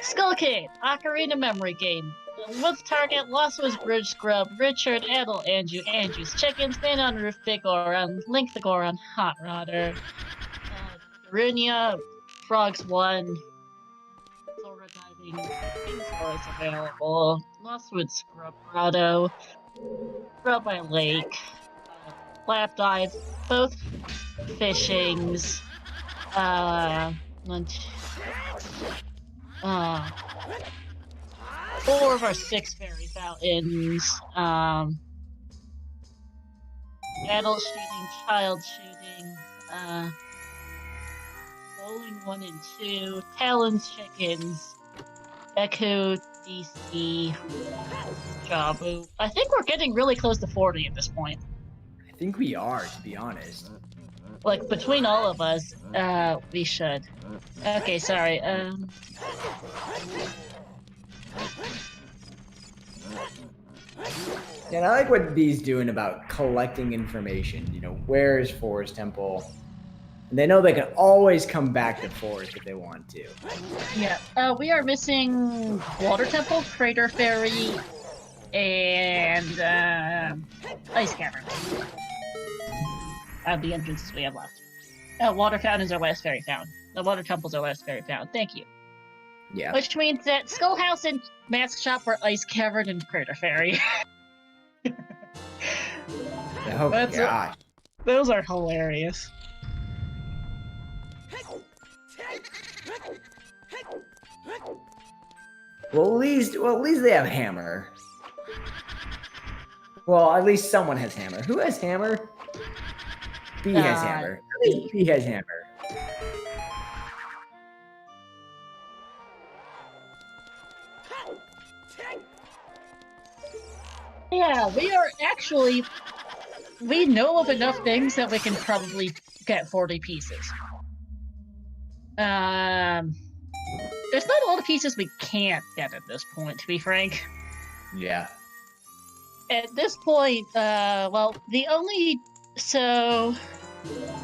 Skullcade, Ocarina Memory Game. With target, Lost was Bridge Scrub, Richard, Adel, Andrew's Chicken, Stand on Roof, Big Goron, Link the Goron, Hot Rodder, Runia, Frogs 1, Sora Diving, King's is available, Lostwood Scrub Grotto, Scrub by Lake, Lap Dive, both fishings, 4 of our 6 fairy fountains, adult shooting, child shooting, bowling 1 and 2, Talon's chickens, Echo, DC, Jabu. I think we're getting really close to 40 at this point. I think we are, to be honest. Like, between all of us, we should. Okay, sorry, And I like what B's doing about collecting information. You know, where is Forest Temple? And they know they can always come back to Forest if they want to. Yeah, we are missing Water Temple, Crater Fairy, and ice cavern. Out of the entrances we have left. Water fountain is our last fairy fountain. The water temple is our last fairy fountain. Thank you. Yeah. Which means that Skull House and Mask Shop are ice cavern and crater fairy. Oh gosh. Those are hilarious. Well, at least they have hammer. Well, at least someone has hammer. Who has hammer? B has hammer. At least B has hammer. Yeah, we know of enough things that we can probably get 40 pieces. There's not a lot of pieces we can't get at this point, to be frank. Yeah. At this point, well, so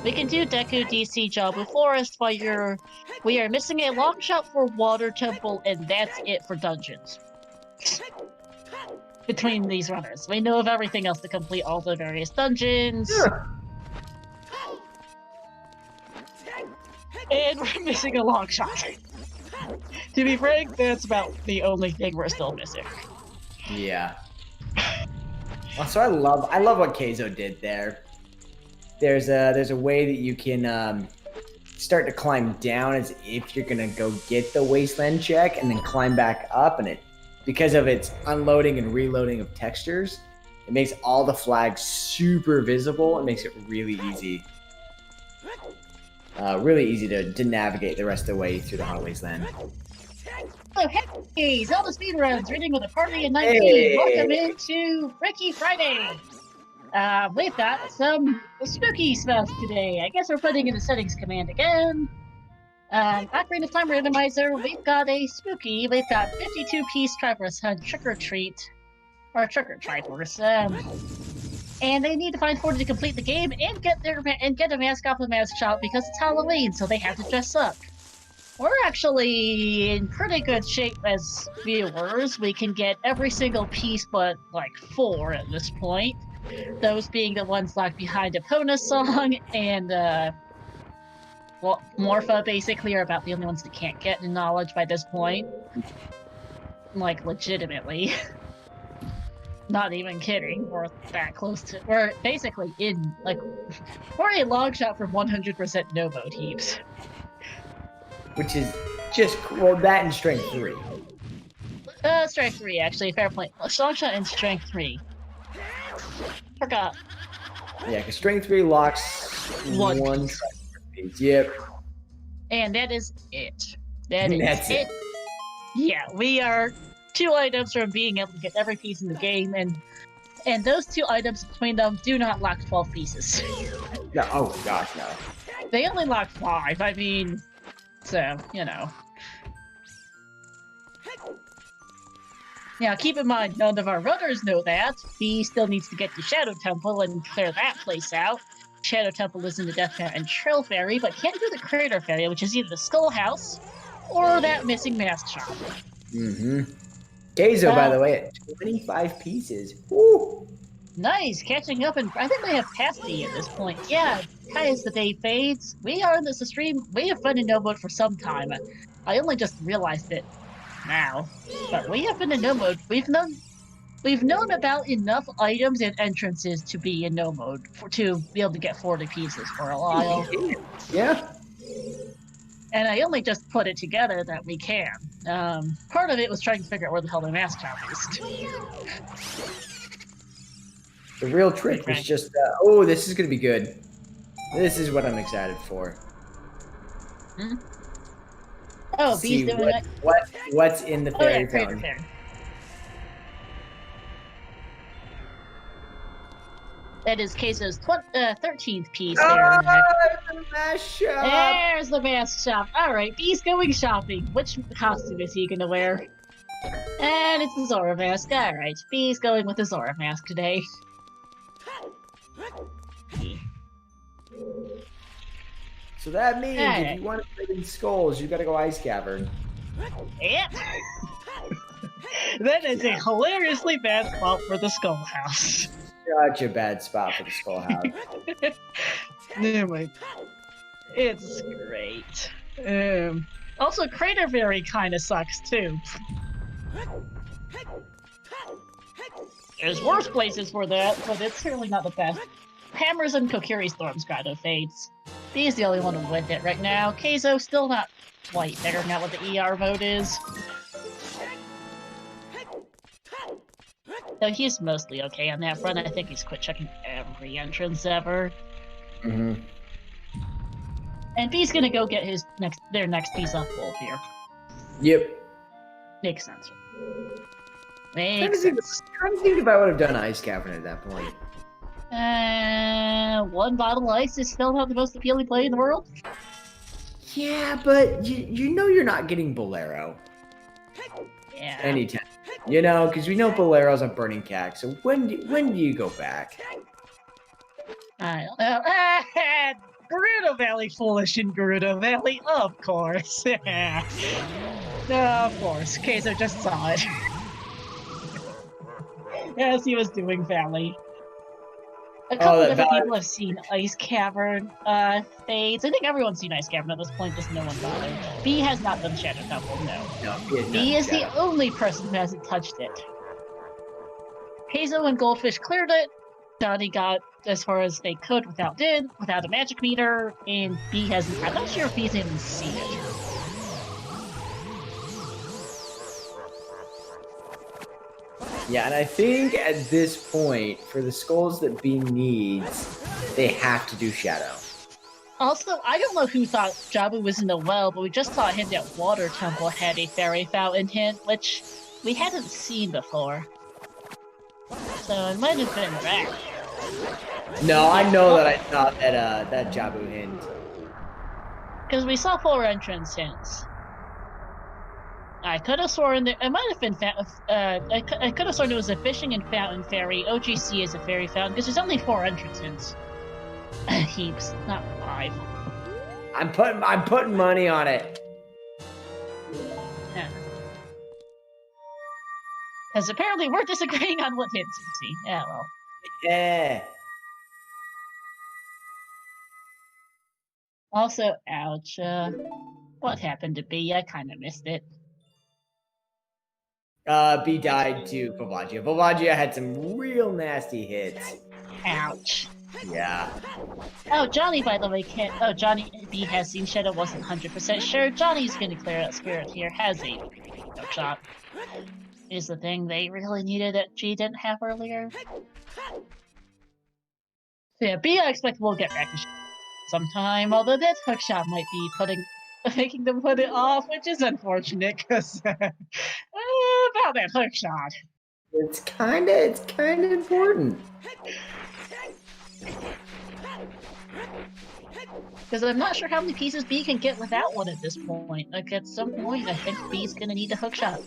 we can do Deku DC Jabu Forest while we are missing a long shot for Water Temple, and that's it for dungeons. Between these runners, we know of everything else to complete all the various dungeons. Sure. And we're missing a long shot. To be frank, that's about the only thing we're still missing. Yeah. Also, I love what Keizo did there. There's a way that you can start to climb down as if you're gonna go get the wasteland check, and then climb back up, and because of its unloading and reloading of textures, it makes all the flags super visible. It makes it really easy. Really easy to navigate the rest of the way through the Hot Wasteland. Oh, hey, ZeldaSpeedRuns, reading with a party of 19. Hey. Welcome into Freaky Friday. We've got some spooky stuff today. I guess we're putting in the settings command again. Operating Time Randomizer, we've got 52-piece Triforce Hunt Trick or Treat. Or Trick or Triforce. And they need to find 40 to complete the game and get a mask off the mask shop because it's Halloween, so they have to dress up. We're actually in pretty good shape as viewers. We can get every single piece but like 4 at this point. Those being the ones locked behind Epona's song and well, Morpha basically are about the only ones that can't get in knowledge by this point. Like, legitimately. Not even kidding. We're that close to. We're basically in, like, we're a long shot from 100% no mode heaps. Which is just, well, that and strength 3. Strength 3, actually, fair point. Long shot and strength 3. Forgot. Yeah, because strength 3 locks one piece. Yep. And that is it. That's it. Yeah, we are 2 items from being able to get every piece in the game, and those 2 items between them do not lock 12 pieces. No, oh gosh, no. They only lock 5, I mean, so, you know. Now, keep in mind, none of our runners know that. B still needs to get to Shadow Temple and clear that place out. Shadow Temple is in the Death Fair and Trail Fairy, but can't do the Crater Fairy, which is either the Skull House or that missing mask shop. Mm-hmm. Keizo, by the way, at 25 pieces. Woo! Nice, catching up, and I think they have passed D at this point. Yeah, as the day fades, we are in this stream. We have been in no mode for some time. I only just realized it now, but we have been in no mode. We've known about enough items and entrances to be in no mode to be able to get 40 pieces for a while. Yeah. And I only just put it together that we can. Part of it was trying to figure out where the hell the mask shop is. The real trick was just, oh, this is going to be good. This is what I'm excited for. Hmm? Oh, B's doing it. What's in the fairy fountain? Fairy. That is Keizo's 13th piece there. The mask shop! There's the mask shop. Alright, B's going shopping. Which costume is he gonna wear? And it's the Zora mask. Alright, B's going with the Zora mask today. So that means if you want to play in skulls, you gotta go Ice Cavern. Yep. That is a hilariously bad spot for the Skull House. Such a bad spot for the Skull House. Anyway, it's great. Also, Crater Fairy kind of sucks too. There's worse places for that, but it's certainly not the best. Hammers and Kokiri Storm's Grotto fades. B's the only one with it right now. Keizo still not quite figuring out what the ER mode is. So he's mostly okay on that front. I think he's quit checking every entrance ever. Mm-hmm. And B's gonna go get their next piece off Wolf here. Yep. Makes sense. Trying to think if I would have done Ice Cavern at that point. One bottle of ice is still not the most appealing play in the world. Yeah, but you know you're not getting Bolero. Yeah. Anytime. You know, because we know Bolero's a burning cack. So when do you go back? I don't know. Gerudo Valley, foolish in Gerudo Valley, of course. No, of course. Keizo just saw it. As he was doing Valley. A couple different people have seen Ice Cavern fades. I think everyone's seen Ice Cavern at this point, just no one bothered. B has not done Shadow Temple, no. B is the only person who hasn't touched it. Keizo and Goldfish cleared it. Johnny got as far as they could without a magic meter, and B hasn't. I'm not sure if B's even seen it. Yeah, and I think at this point, for the skulls that B needs, they have to do Shadow. Also, I don't know who thought Jabu was in the well, but we just taught him that Water Temple had a fairy fountain hint, which we hadn't seen before. So it might have been that. No, I know that I thought that Jabu hint. Because we saw 4 entrance hints. I could have sworn that it might have been. I could have sworn it was a fishing and fountain fairy. OGC is a fairy fountain because there's only 4 entrance hints. Heaps, not 5. I'm putting money on it. Yeah. Because apparently we're disagreeing on what hints we see. Yeah, well. Yeah. Also, ouch. What happened to B? I kind of missed it. B died to Bobagia. Bobagia had some real nasty hits. Ouch. Yeah. Oh, Johnny, by the way, can't. Oh, Johnny B has seen Shadow, wasn't 100% sure. Johnny's gonna clear out Spirit here, has a hook shot. Is the thing they really needed that G didn't have earlier. So yeah, B I expect we'll get back to sometime, although that hook shot might be making them put it off, which is unfortunate, because about that hook shot. It's kinda important. Because I'm not sure how many pieces B can get without one at this point. Like, at some point, I think B's gonna need a hook shot.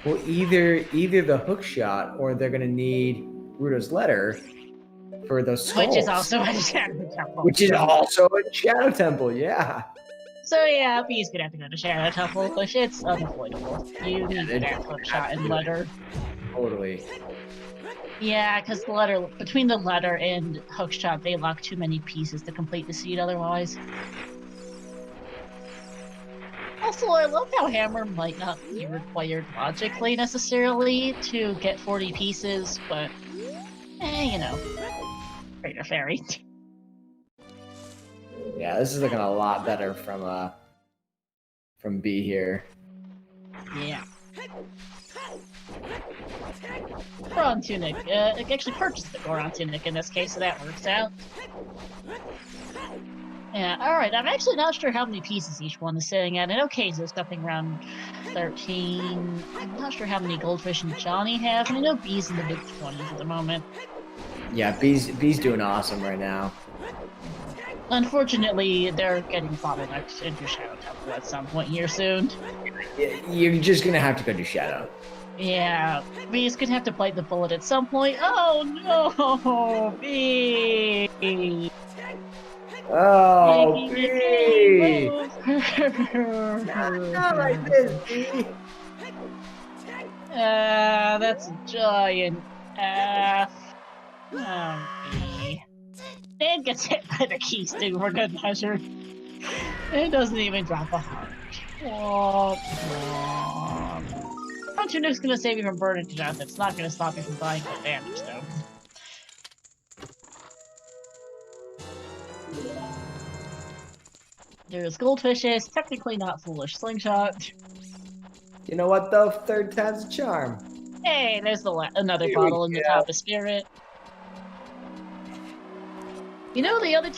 Well, either the hook shot, or they're gonna need Ruto's letter for those skulls. Which is also a Shadow Temple. Which is also a Shadow Temple, yeah. So yeah, B's gonna have to go to Shadow Temple, which it's unavoidable. You need that hook shot and letter. Totally. Yeah, because between the letter and hookshot, they lock too many pieces to complete the seed otherwise. Also, I love how Hammer might not be required logically necessarily to get 40 pieces, but you know, Crater Fairy. Yeah, this is looking a lot better from B here. Yeah. Goron Tunic. I actually purchased the Goron Tunic in this case, so that works out. Yeah, alright, I'm actually not sure how many pieces each one is sitting at. I know Keizo's something around 13. I'm not sure how many Goldfish and Johnny have, and I know B's in the mid-20s at the moment. Yeah, B's doing awesome right now. Unfortunately, they're getting bottlenecked into Shadow Temple at some point here soon. You're just gonna have to go to Shadow. Yeah, B's gonna have to bite the bullet at some point. Oh no, B! Oh, B! Not like this, B! That's a giant F. Oh, me. It gets hit by the keys too for good measure. It doesn't even drop a heart. Womp womp. Punch your nuke's gonna save you from burning to death. It's not gonna stop you from dying from damage, though. There's goldfishes, technically not foolish slingshot. You know what though? Third time's a charm. Hey, there's another Here bottle in we the go. top of spirit. You know, the other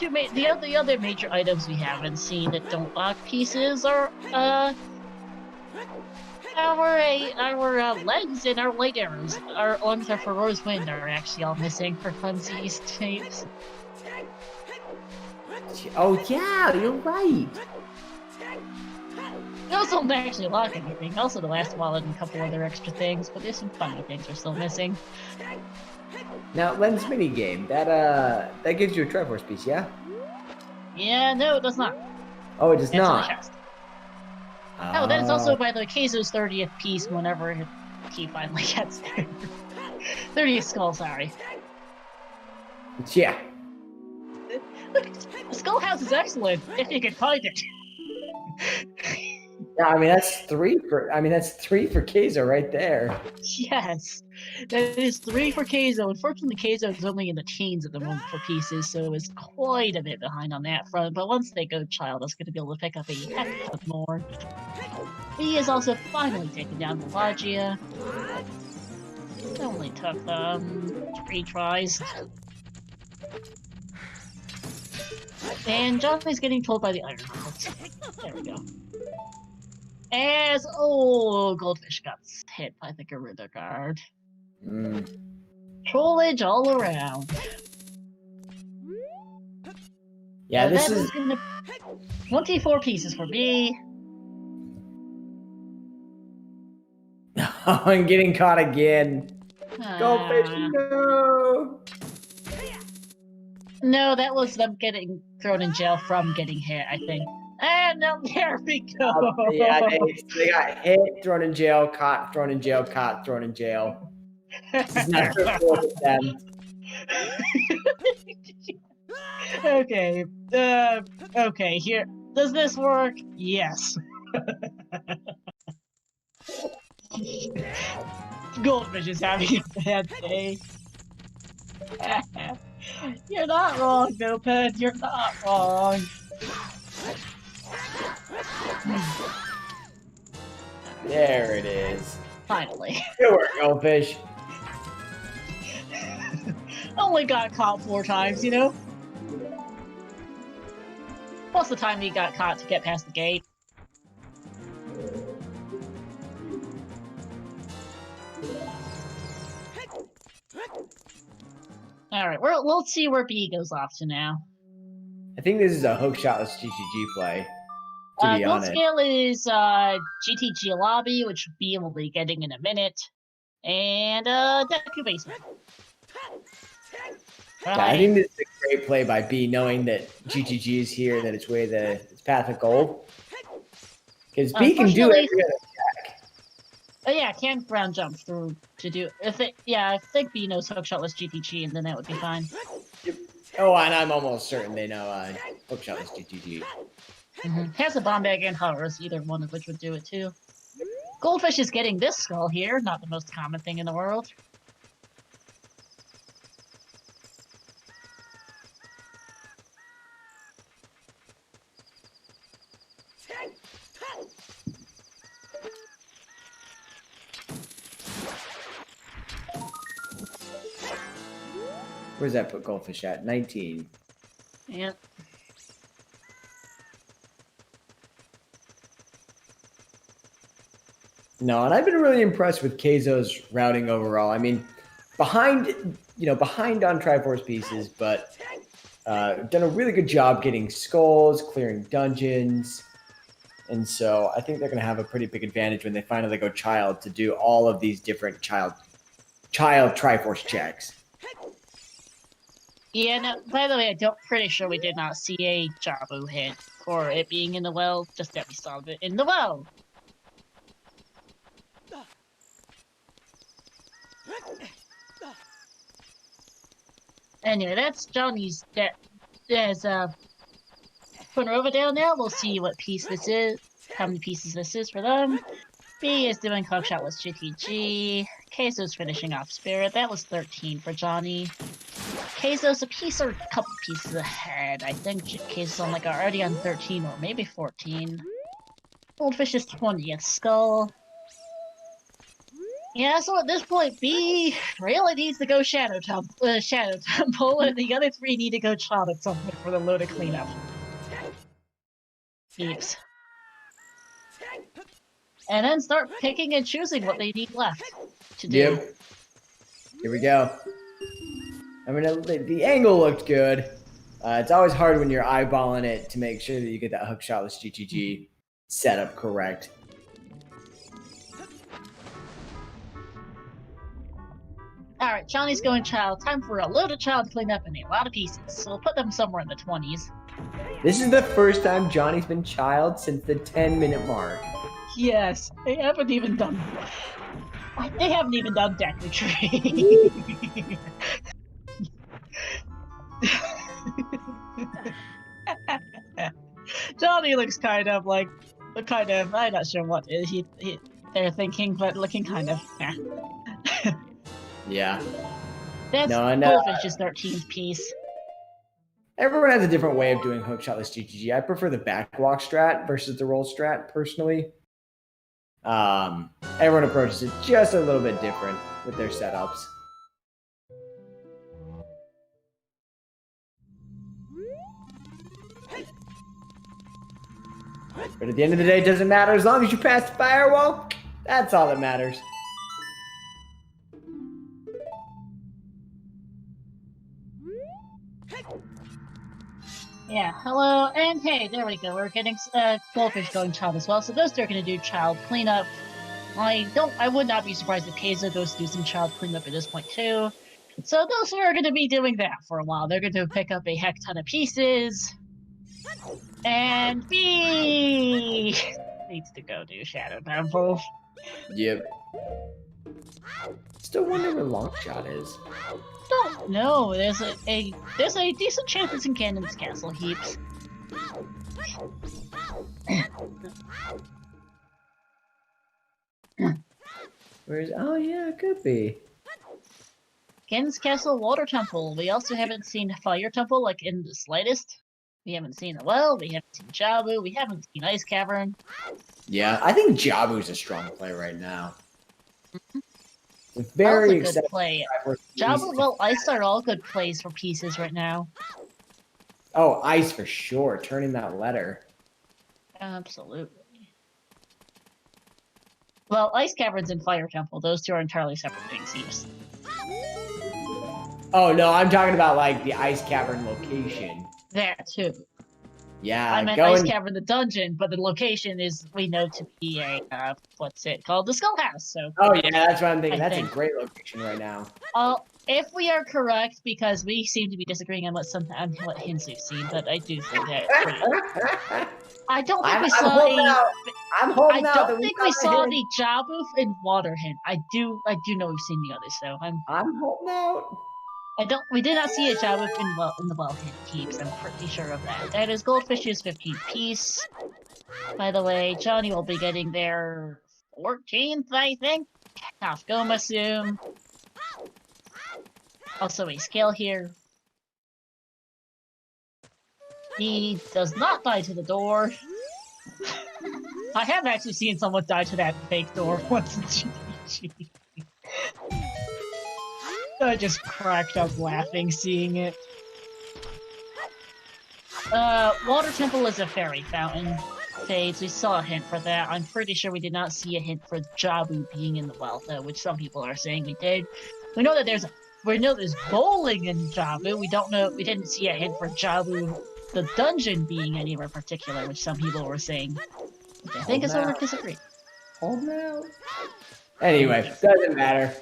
other major items we haven't seen that don't lock pieces are our legs and our light arrows. Our ones are for Rose Wind are actually all missing for funsies tapes. Oh yeah, you're right. Those don't actually lock anything. Also, the last wallet and a couple other extra things, but there's some funny things are still missing. Now, lens mini game that gives you a Triforce piece, yeah? Yeah, no, it does not. Oh, it does It's in the not. chest. Oh, that is also, by the way, Keizo's 30th piece whenever he finally gets there. 30th skull, sorry. Yeah. Look, the skull house is excellent, if you can find it. Yeah, I mean that's three for Keizo right there. Yes, that is 3 for Keizo. Unfortunately, Keizo is only in the teens at the moment for pieces, so it's quite a bit behind on that front. But once they go child, it's going to be able to pick up a heck of more. He has also finally taken down Pelagia. It only took 3 tries. And Johnny's getting told by the Iron Heart. There we go. As Goldfish got hit by the Garuda guard. Trollage all around. Yeah, this is 24 pieces for me. I'm getting caught again. Goldfish, no! No, that was them getting thrown in jail from getting hit, I think. And no, there we go. Yeah, they got hit, thrown in jail, caught, thrown in jail, caught, thrown in jail. This is not their fourth attempt. Okay. Okay, here. Does this work? Yes. Goldfish is having a bad day. You're not wrong, Noped. You're not wrong. There it is. Finally. Good work, Goldfish. Only got caught 4 times, you know? Plus the time he got caught to get past the gate. Alright, we'll see where B goes off to now. I think this is a hookshotless GGG play, to be Gold honest. scale is GTG lobby, which B will be getting in a minute. And Deku basement. Yeah, I think this is a great play by B, knowing that GTG is here, that it's it's path of gold. Because B can do every other attack. Oh yeah, can ground jump through to do. I think B knows hookshotless GTG, and then that would be fine. Oh, and I'm almost certain they know hookshotless GTG. Has a bomb bag and hovers, either one of which would do it too. Goldfish is getting this skull here, not the most common thing in the world. Where's that put Goldfish at? 19. Yeah. No, and I've been really impressed with Keizo's routing overall. I mean, behind on Triforce pieces, but done a really good job getting skulls, clearing dungeons. And so I think they're going to have a pretty big advantage when they finally go child to do all of these different child Triforce checks. Yeah, no, by the way, I'm pretty sure we did not see a Jabu hit for it being in the well, just that we saw it in the well. Anyway, that's Johnny's debt. There's putting her over there now. We'll see what piece this is, how many pieces this is for them. B is doing hookshot with GTG. Keizo's finishing off Spirit. That was 13 for Johnny. Keizo's a piece or a couple pieces ahead. I think Keizo's on already on 13 or maybe 14. Goldfish is 20th. Skull. Yeah, so at this point, B really needs to go Shadow Temple, and the other three need to go Child at some point for the load of cleanup. Heaps. And then start picking and choosing what they need left to do. Yep. Here we go. I mean, the angle looked good. It's always hard when you're eyeballing it to make sure that you get that hookshotless GTG set up correct. Alright, Johnny's going Child. Time for a load of Child cleanup and a lot of pieces. So we'll put them somewhere in the 20s. This is the first time Johnny's been Child since the 10-minute mark. Yes, they haven't even done Deck Retreat. Johnny looks kind of I'm not sure what they're thinking, but looking kind of Yeah. That's Goldfish's 13th piece. Everyone has a different way of doing hookshotless GTG. I prefer the backwalk strat versus the roll strat, personally. Everyone approaches it just a little bit different with their setups. But at the end of the day, it doesn't matter. As long as you pass the firewall, that's all that matters. Yeah, hello, and hey, there we go. We're getting Goldfish going Child as well, so those two are going to do Child cleanup. I would not be surprised if Keizo goes to do some Child cleanup at this point too. So those two are going to be doing that for a while. They're going to pick up a heck ton of pieces. And B needs to go do Shadow Temple. Yep. Still wonder where Longshot is. Don't know. There's a decent chance it's in Cannon's Castle heaps. Where's? Oh yeah, it could be. Cannon's Castle, Water Temple. We also haven't seen Fire Temple in the slightest. We haven't seen the well. We haven't seen Jabu. We haven't seen Ice Cavern. Yeah, I think Jabu's a strong play right now. Mm-hmm. Very good play. Jabu, well, Ice are all good plays for pieces right now. Oh, Ice for sure. Turning that letter. Absolutely. Well, Ice Caverns and Fire Temple, those two are entirely separate things. Oh no, I'm talking about the Ice Cavern location. That too. Yeah, I meant Ice Cavern, the dungeon, but the location is we know to be a what's it called? The Skull House. So. Oh yeah, that's what I'm thinking. That's a great location right now. If we are correct, because we seem to be disagreeing on what hints we've seen, but I do think that. I don't think we saw the Jabu in Water hint. I do know we've seen the others, so I'm holding out. We did not see a Jabu in the well hint keeps. I'm pretty sure of that. That is Goldfish's 15th piece. By the way, Johnny will be getting their 14th, I think. Half Goma assume. Also a scale here. He does not die to the door. I have actually seen someone die to that fake door once in GG. I just cracked up laughing seeing it. Water Temple is a fairy fountain. Fades, we saw a hint for that. I'm pretty sure we did not see a hint for Jabu being in the well, though, which some people are saying we did. We know that there's bowling in Jabu. We didn't see a hint for Jabu, the dungeon, being anywhere particular, which some people were saying. Which I think is where we disagree. Hold now. Anyway, doesn't matter.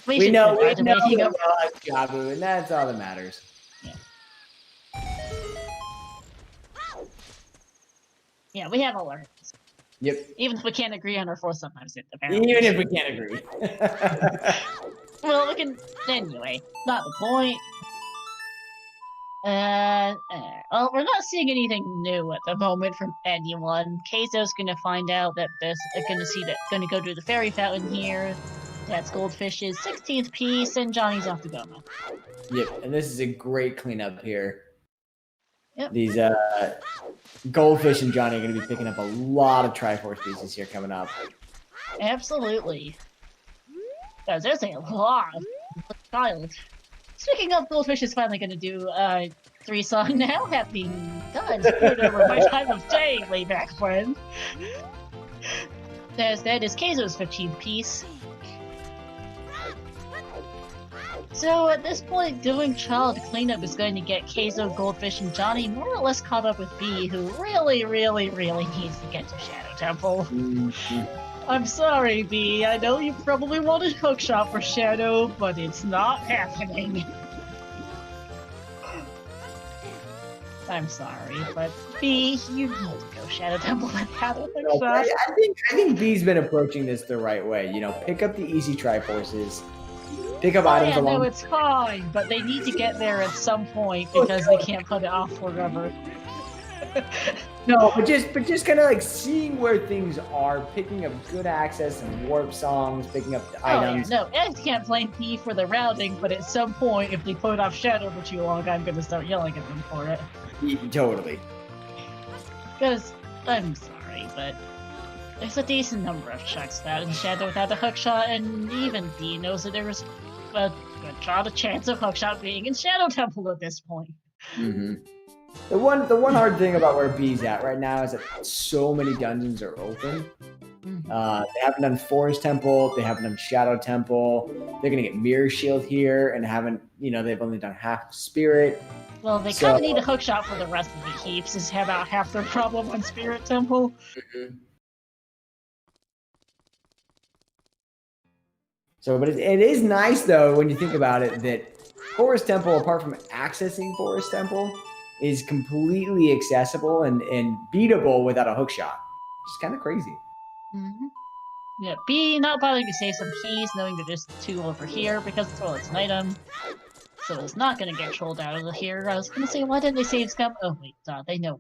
We know Jabu, and that's all that matters. Yeah, we have all our hints. Yep. Even if we can't agree on our fourth, sometimes it Even if we can't agree. Well, we can... Anyway, not the point. Well, we're not seeing anything new at the moment from anyone. Keizo's gonna find out that gonna go to the fairy fountain here. That's Goldfish's 16th piece, and Johnny's off to Goma. Yep, and this is a great cleanup here. Yep. These Goldfish and Johnny are going to be picking up a lot of Triforce pieces here coming up. Absolutely. There's a lot of child. Speaking of, Goldfish is finally going to do 3-song now, having done screwed over my time of day way back when. That is Keizo's 15th piece. So at this point, doing child cleanup is going to get Keizo, Goldfish, and Johnny more or less caught up with B, who really, really, really needs to get to Shadow Temple. I'm sorry, B. I know you probably wanted Hookshot for Shadow, but it's not happening. I'm sorry, but B, you need to go Shadow Temple without a Hookshot. I think B's been approaching this the right way. You know, pick up the easy Triforces. Pick up items along. No, it's fine, but they need to get there at some point because they can't put it off forever. No, but just kind of like seeing where things are, picking up good access and warp songs, picking up the items. Yeah, no, I can't blame P for the routing, but at some point, if they put off Shadow for too long, I'm gonna start yelling at them for it. Totally. Because I'm sorry, but there's a decent number of checks that in Shadow without a hookshot, and even B knows that there was a chance of hookshot being in Shadow Temple at this point. Mm-hmm. The one hard thing about where B's at right now is that so many dungeons are open. Mm-hmm. They haven't done Forest Temple. They haven't done Shadow Temple. They're gonna get Mirror Shield here, and they've only done half Spirit. Well, they kind of need a hookshot for the rest of the heaps. Is about half their problem on Spirit Temple. Mm-hmm. So, but it is nice though when you think about it that Forest Temple, apart from accessing Forest Temple, is completely accessible and beatable without a hookshot. Which is kind of crazy. Mm-hmm. Yeah, B not bothering to save some keys, knowing that there's 2 over here because it's an item. So it's not going to get trolled out of here. I was going to say, why didn't they save Scum? Oh wait, they know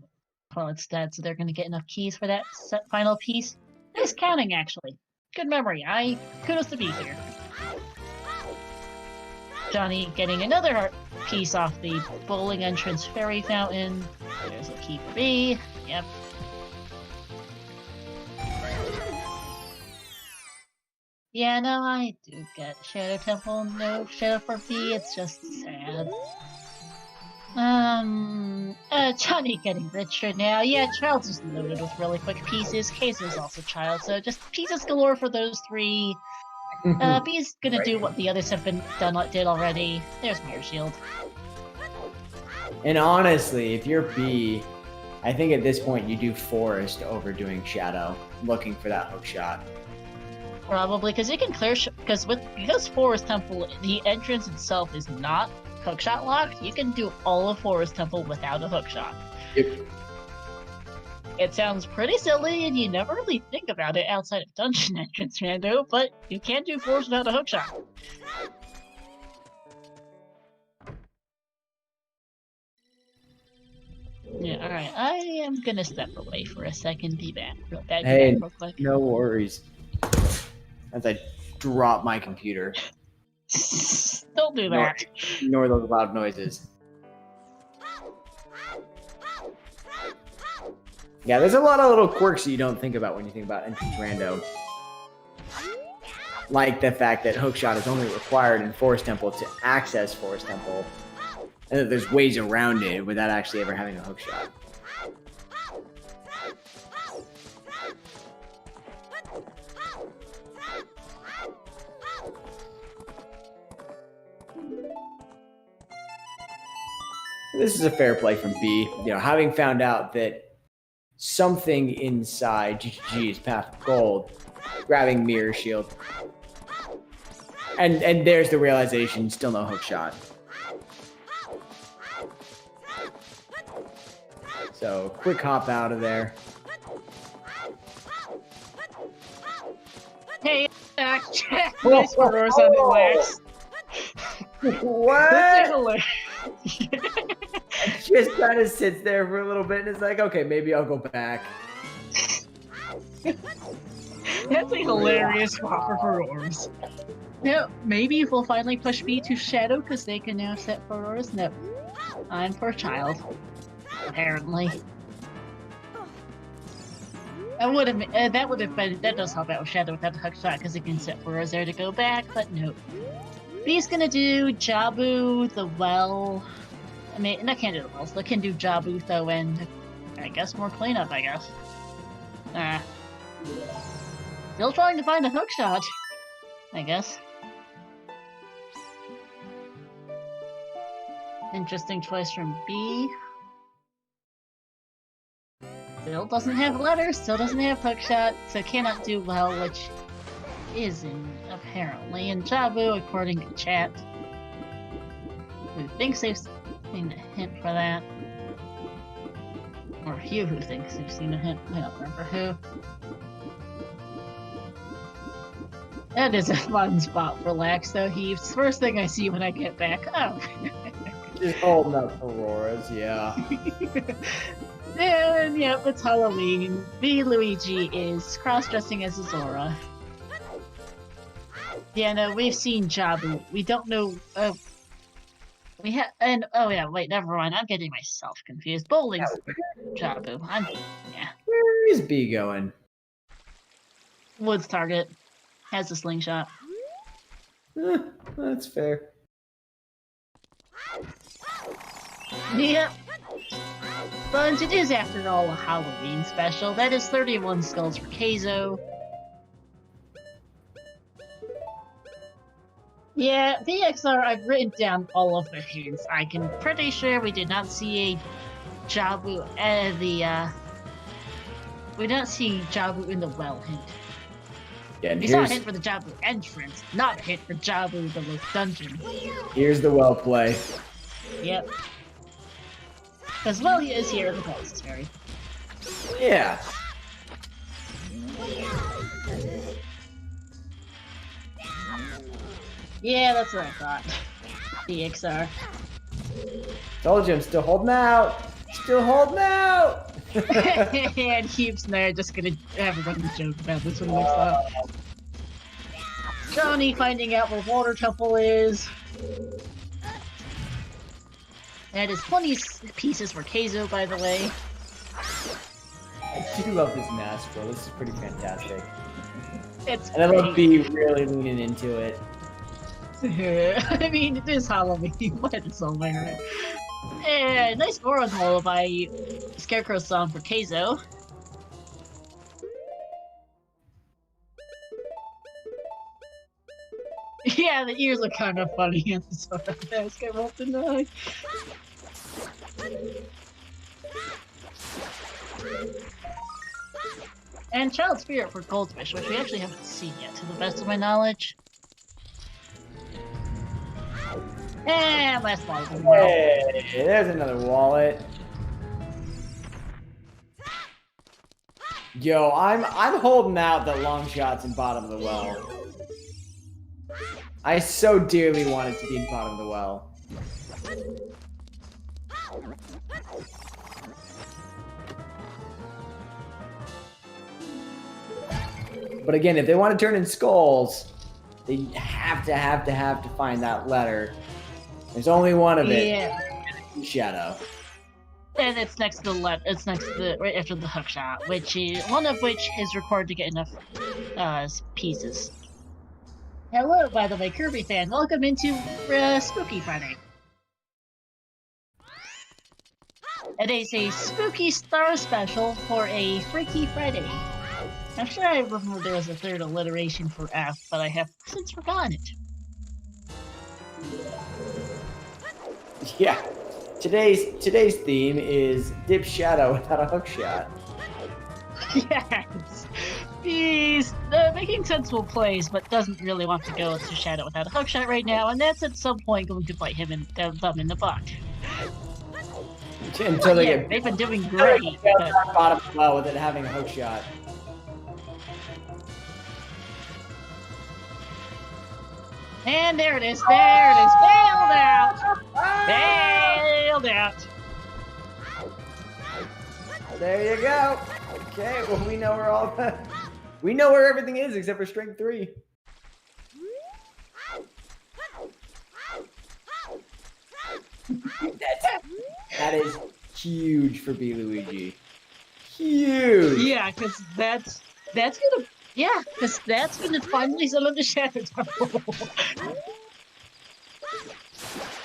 it's dead, so they're going to get enough keys for that final piece. Nice counting, actually. Good memory. Kudos to B here. Johnny getting another piece off the bowling entrance fairy fountain. There's a key for B. Yep. Yeah, no, I do get Shadow Temple. No Shadow for B. It's just sad. Johnny getting richer now. Yeah, Child's just loaded with really quick pieces. Keizo's also Child, so just pieces galore for those 3. B's gonna do what the others have did already. There's Mirror Shield. And honestly, if you're B, I think at this point you do Forest over doing Shadow, looking for that hook shot. Probably, because you can clear because Forest Temple, the entrance itself is not hookshot locked. You can do all of Forest Temple without a hookshot. Yep. It sounds pretty silly, and you never really think about it outside of dungeon entrance, Rando, but you can do Forest without a hookshot. Yeah, alright, I am gonna step away for a second, be back real quick. No worries. As I drop my computer. Don't do that. Ignore those loud noises. Yeah, there's a lot of little quirks that you don't think about when you think about entrance rando. Like the fact that hookshot is only required in Forest Temple to access Forest Temple, and that there's ways around it without actually ever having a hookshot. This is a fair play from B. Having found out that something inside GGG is Path of Gold, grabbing Mirror Shield. And there's the realization, still no hook shot. So, quick hop out of there. Hey, nice for Rose on the wax. What? That's hilarious. It just kind of sits there for a little bit and it's like, okay, maybe I'll go back. That's a hilarious spot for furores. No, maybe we'll finally push B to Shadow because they can now set furores. No, I'm for Child. Apparently. That would have been, that does help out with Shadow without the hook shot because it can set furores there to go back, but no. B's gonna do Jabu, the well. I mean, I can't do the well, so I can do Jabu though, and I guess more cleanup, I guess. Still trying to find a hook shot, I guess. Interesting choice from B. Still doesn't have letters, still doesn't have hook shot, so cannot do well, which isn't apparently in Jabu, according to chat. Who thinks they've seen a hint for that? Or Hugh who thinks they've seen a hint. I don't remember who. That is a fun spot for Lax, though. He's first thing I see when I get back. Oh. Just holding up Auroras, yeah. And yep, it's Halloween. V Luigi is cross-dressing as a Zora. Yeah, no, we've seen Jabu. We don't know. We have, and oh yeah, wait, never mind. I'm getting myself confused. Bowling's Jabu. Yeah. Where is B going? Wood's target has a slingshot. That's fair. Yep. But it is, after all, a Halloween special. That is 31 skulls for Keizo. Yeah, VXR, I've written down all of the hints. I can pretty sure we did not see a Jabu, we don't see Jabu in the well hint. Yeah, and we saw a hint for the Jabu entrance, not a hint for Jabu the dungeon. Here's the well play. Yep. Because well he is here, the pulse is very. Yeah. Yeah, that's what I thought. DXR. Told you I'm still holding out. Still holding out. And Heaps and I are just gonna have a running joke about this one next time. Johnny finding out where Water Temple is. That is 20 pieces for Keizo, by the way. I do love this mask, bro. This is pretty fantastic. It's and I love B really leaning into it. I mean, it is Halloween. Might as well wear it. And nice Goron hole by Scarecrow's song for Keizo. Yeah, the ears are kind of funny in this one. Mask I won't deny. And Child Spirit for Goldfish, which we actually haven't seen yet, to the best of my knowledge. And last wallet. Hey, there's another wallet. Yo, I'm holding out the long shots in bottom of the well. I so dearly wanted to be in bottom of the well. But again, if they want to turn in skulls, they have to find that letter. There's only one of it. Yeah. Shadow. And it's next to the it's next to the right after the hook shot, which is one of which is required to get enough pieces. Hello, by the way, Kirby fan. Welcome into Spooky Friday. It is a Spooky Star Special for a Freaky Friday. I'm sure I remember there was a third alliteration for F, but I have since forgotten it. Yeah. Today's theme is Dip Shadow without a hook shot. Yes! He's making sensible plays, but doesn't really want to go to Shadow without a hook shot right now, and that's at some point going to bite him in thumb in the butt. Until they get they've been doing great. Bottom well with it having a hook shot. And there it is, there it is, Bailed out. Bailed out. There you go. Okay, well we know where all the we know where everything is except for string 3. That is huge for B. Luigi. Huge. Yeah, because that's gonna finally summon the Shadow Temple.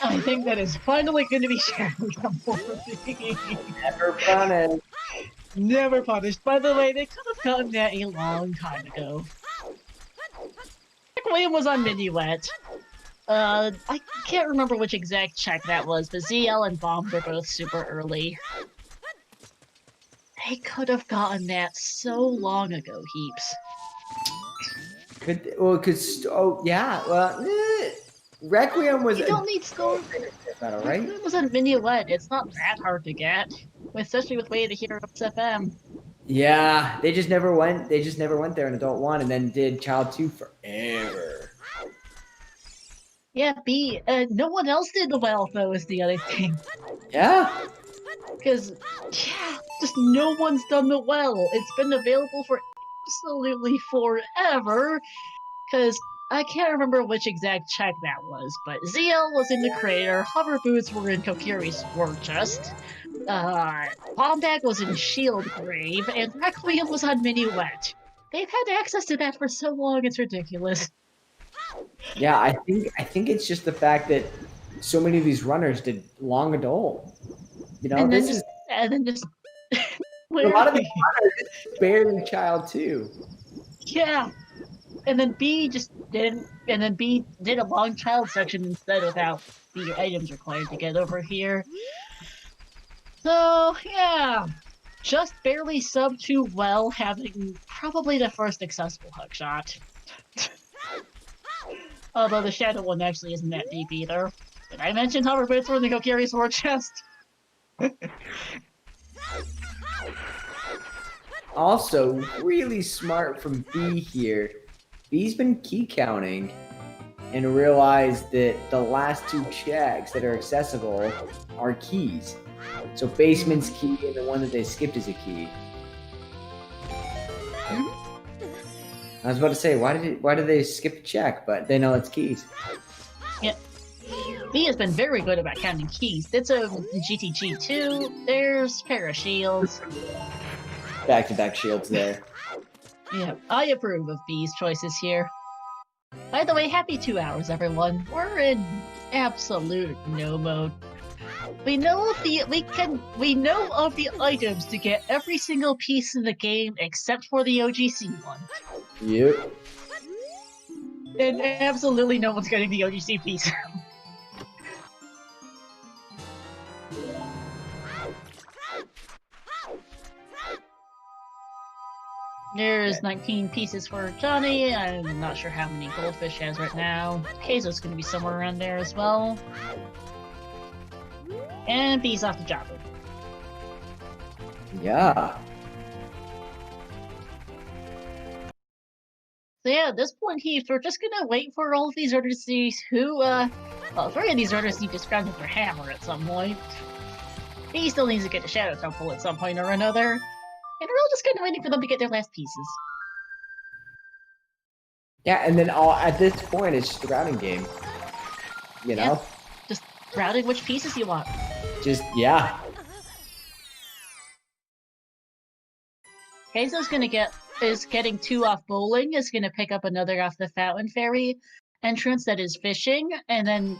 I think that is finally gonna be Shadow Temple for me. Never punished. Never punished. By the way, they could have gotten that a long time ago. William was on Minuet. I can't remember which exact check that was, but ZL and Bomb were both super early. They could have gotten that so long ago, Heaps. Requiem was. You don't need score. Right? Requiem was on Minuet. It's not that hard to get, especially with Way to Heroes FM. Yeah, they just never went. They just never went there in Adult 1, and then did Child 2 forever. Yeah, B. No one else did well, though, is the other thing. Yeah. Because, yeah, just no one's done it well. It's been available for absolutely forever. Because I can't remember which exact check that was, but ZL was in the crater, hover boots were in Kokiri's war chest, Bombag was in Shield Grave, and Requiem was on Minuet. They've had access to that for so long, it's ridiculous. Yeah, I think it's just the fact that so many of these runners did long adult. You know, and then this just a lot of these runners barely Child 2. Yeah. And then B just didn't, and then B did a long child section instead without the items required to get over here. So, yeah. Just barely sub 2 well, having probably the first successful hook shot. Although the Shadow one actually isn't that deep either. Did I mention hover boots were in the Kokiri's war chest? Also, really smart from B here. B's been key counting and realized that the last 2 checks that are accessible are keys. So Basement's key and the one that they skipped is a key. I was about to say, why did they skip a check? But they know it's keys. Yep. B has been very good about counting keys. It's a GTG 2. There's pair of shields. Back-to-back shields there. Yeah, I approve of B's choices here. By the way, happy 2 hours, everyone. We're in absolute no mode. We know of the items to get every single piece in the game except for the OGC one. Yep. And absolutely no one's getting the OGC piece. There's 19 pieces for Johnny. I'm not sure how many goldfish has right now. Hazel's gonna be somewhere around there as well. And B's off to Java. Yeah. So yeah, at this point, Heath, we're just gonna wait for all of these orders to see who, well, 3 of these orders need to scrounge with their hammer at some point. B still needs to get to Shadow Temple at some point or another. And we're all just kind of waiting for them to get their last pieces. Yeah, and then at this point, it's just a routing game. You know? Yeah, just routing which pieces you want. Just, yeah. Hazel's getting 2 off bowling, is gonna pick up another off the Fountain Fairy entrance that is fishing, and then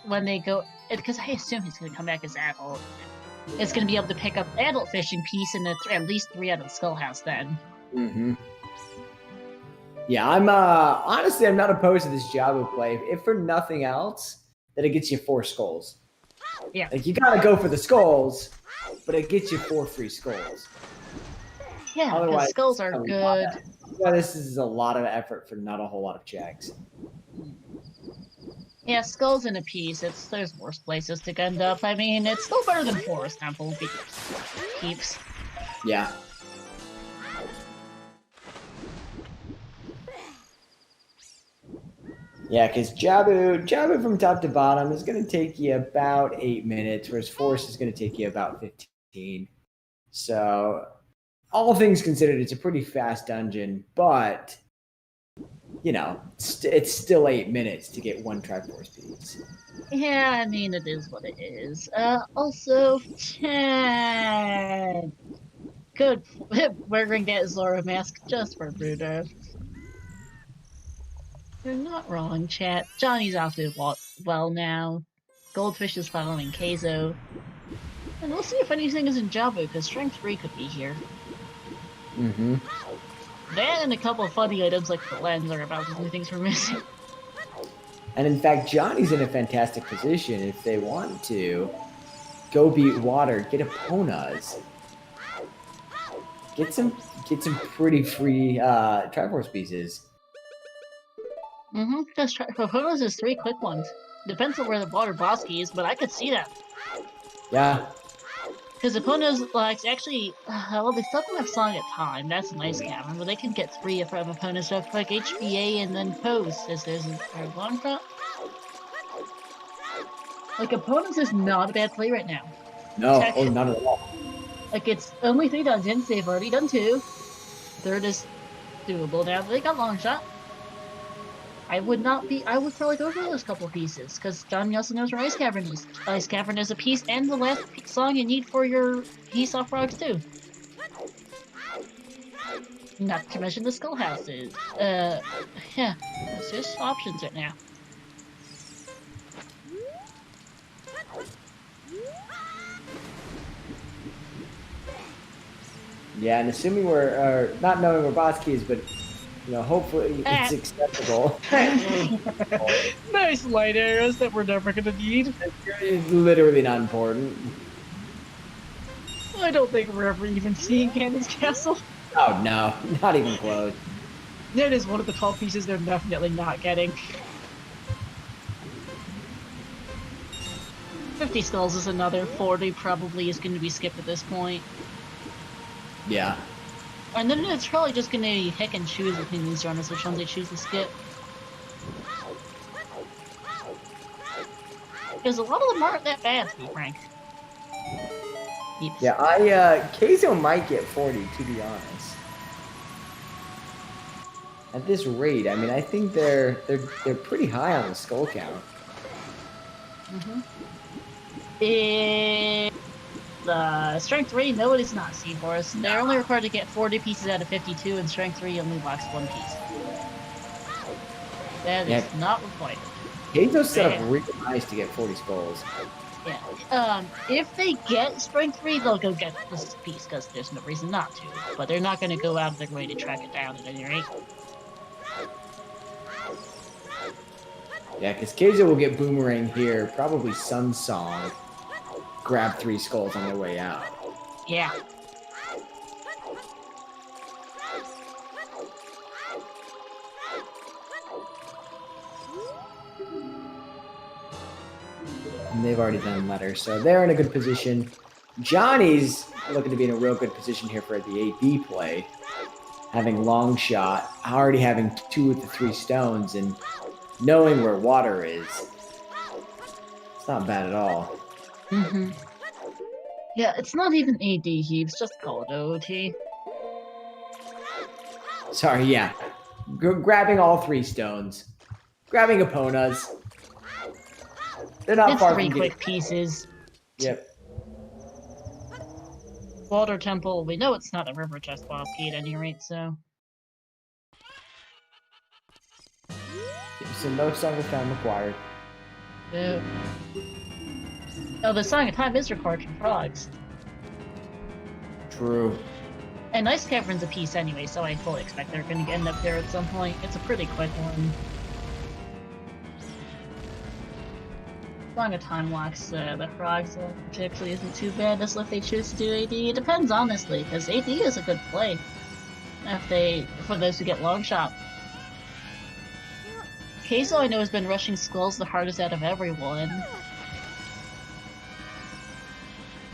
when they go, because I assume he's gonna come back as adult, it's gonna be able to pick up adult fishing piece and at least 3 out of the Skullhouse then. Mm-hmm. Yeah, honestly, I'm not opposed to this Java play. If for nothing else, that it gets you 4 skulls. Yeah. Like, you gotta go for the skulls, but it gets you 4 free skulls. Yeah, because skulls are good. Yeah, this is a lot of effort for not a whole lot of checks. Yeah, skulls in a piece. There's worse places to end up. I mean, it's still better than Forest Temple keeps. Yeah. Yeah, because Jabu from top to bottom is going to take you about 8 minutes, whereas Force is going to take you about 15. So, all things considered, it's a pretty fast dungeon, but you know, it's still 8 minutes to get one Triforce piece. Yeah, I mean, it is what it is. Also, 10. Good. We're gonna get Zora Mask just for Bruder. You're not wrong, chat. Johnny's off to well now. Goldfish is following Keizo. And we'll see if anything is in Jabu, because Strength 3 could be here. Mm-hmm. That and a couple of funny items like the lens are about the only things we're missing. And in fact, Johnny's in a fantastic position if they want to go beat water, get Eponas, get some pretty free Triforce pieces. Mm-hmm, because Eponas is 3 quick ones. Depends on where the water boss key is, but I could see that. Yeah. Because Eponas, like, actually, well, they still don't have Song at Time. That's a nice cavern, but they can get 3 from Eponas stuff like HBA and then Pose, as there's a long shot. Like, Eponas is not a bad play right now. No, not at all. Like, it's only 3 dungeons. They've already done 2. Third is doable now. They got long shot. I would probably go for those couple pieces, because Johnny also knows where Ice Cavern is. Ice Cavern is a piece and the last song you need for your He's Off Frogs too. Not to mention the Skull Houses. Yeah, there's just options right now. Yeah, and assuming we're not knowing where boss key is, but you know, hopefully it's acceptable. Nice light arrows that we're never gonna need. It's literally not important. I don't think we're ever even seeing Cannon's Castle. Oh no, not even close. That is one of the 12 pieces they're definitely not getting. 50 skulls is another. 40 probably is going to be skipped at this point. Yeah. And then it's probably just going to be pick and choose between these runners, which ones they choose to skip. Because a lot of them aren't that bad, to be frank. Yep. Yeah, Keizo might get 40, to be honest. At this rate, I mean, I think they're pretty high on the skull count. Mm-hmm. Strength 3, no, it is not Seaforce. They're only required to get 40 pieces out of 52, and Strength 3 only blocks 1 piece. That is not required. Keizo's set up really nice to get 40 skulls. Yeah. If they get Strength 3, they'll go get this piece, because there's no reason not to. But they're not going to go out of their way to track it down at any rate. Yeah, because Keizo will get Boomerang here, probably Sun Song, grab 3 skulls on their way out. Yeah. And they've already done letters, so they're in a good position. Johnny's looking to be in a real good position here for the AB play, having long shot, already having 2 of the 3 stones, and knowing where water is. It's not bad at all. Mm-hmm. Yeah, it's not even AD heaves, just call it OT. Sorry, yeah. Grabbing all 3 stones. Grabbing Eponas. They're not it's far 3 from quick pieces. Yep. Water Temple, we know it's not a river chest boss key at any rate, so... So no Song of Time required. Yeah. Oh, the Song of Time is required for frogs. True. And Ice Cavern's a piece anyway, so I fully expect they're going to end up there at some point. It's a pretty quick one. Song of Time locks the frogs, which actually isn't too bad, just if they choose to do AD. It depends, honestly, because AD is a good play for those who get long shot. Keizo, I know, has been rushing skulls the hardest out of everyone.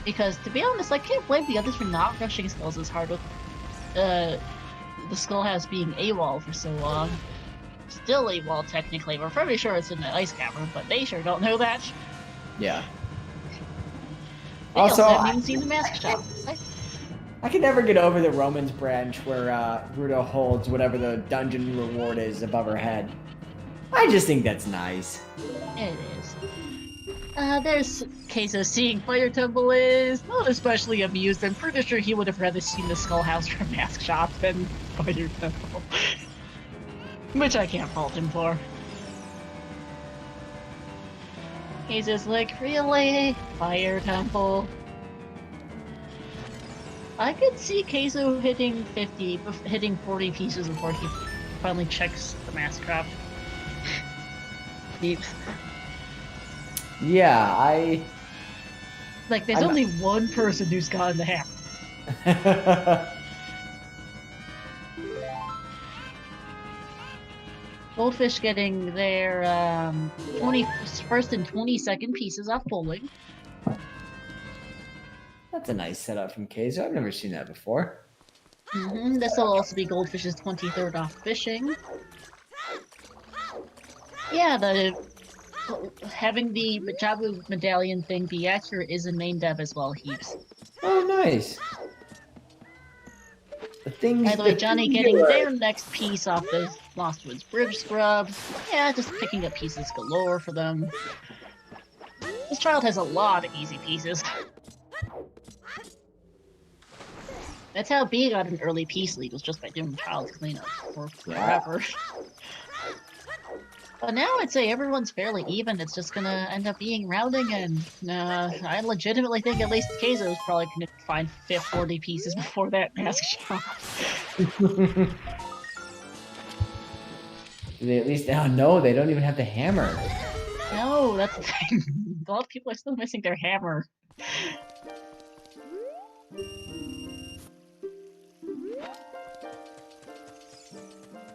Because, to be honest, I can't blame the others for not rushing skulls as hard with the Skull House being AWOL for so long. Still, well, technically, we're pretty sure it's in the ice cavern, but they sure don't know that. Yeah. They also haven't even seen the mask shop. I can never get over the Romans branch where Ruto holds whatever the dungeon reward is above her head. I just think that's nice. It is. There's Queso seeing Fire Temple is not especially amused. I'm pretty sure he would have rather seen the Skull House from Mask Shop than Fire Temple. Which I can't fault him for. Queso's like, really? Fire Temple? I could see Queso hitting 40 pieces before he finally checks the mask shop. Yeah, there's only one person who's gotten the hammer. Goldfish getting their 21st and 22nd pieces off bowling. That's a nice setup from Queso. I've never seen that before. This will also be Goldfish's 23rd off fishing. Yeah, having the Jabu medallion thing be accurate is a main dev as well, Heaps. Oh, nice. By the way, Johnny getting their next piece off the Lost Woods Bridge scrubs. Yeah, just picking up pieces galore for them. This child has a lot of easy pieces. That's how B got an early piece lead, was just by doing child's cleanup for forever. But now I'd say everyone's fairly even. It's just gonna end up being rounding, and I legitimately think at least Queso is probably gonna find 40 pieces before that mask shop. They at least now know they don't even have the hammer. No, that's the thing. A lot of people are still missing their hammer.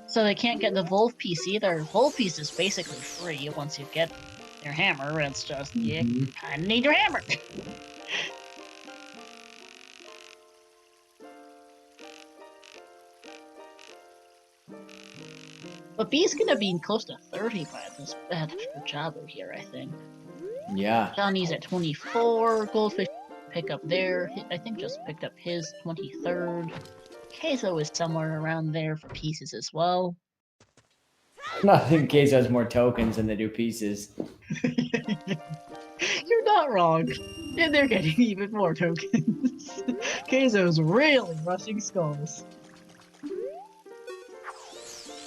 So they can't get the Wolf piece either. Wolf piece is basically free once you get your hammer. It's just, you kind of need your hammer. But B's gonna be close to 30 by this for Jabu here, I think. Yeah. Johnny's at 24. Goldfish pick up there. I think just picked up his 23rd. Queso is somewhere around there for pieces as well. I think Queso has more tokens than they do pieces. You're not wrong. And they're getting even more tokens. Queso's really rushing skulls.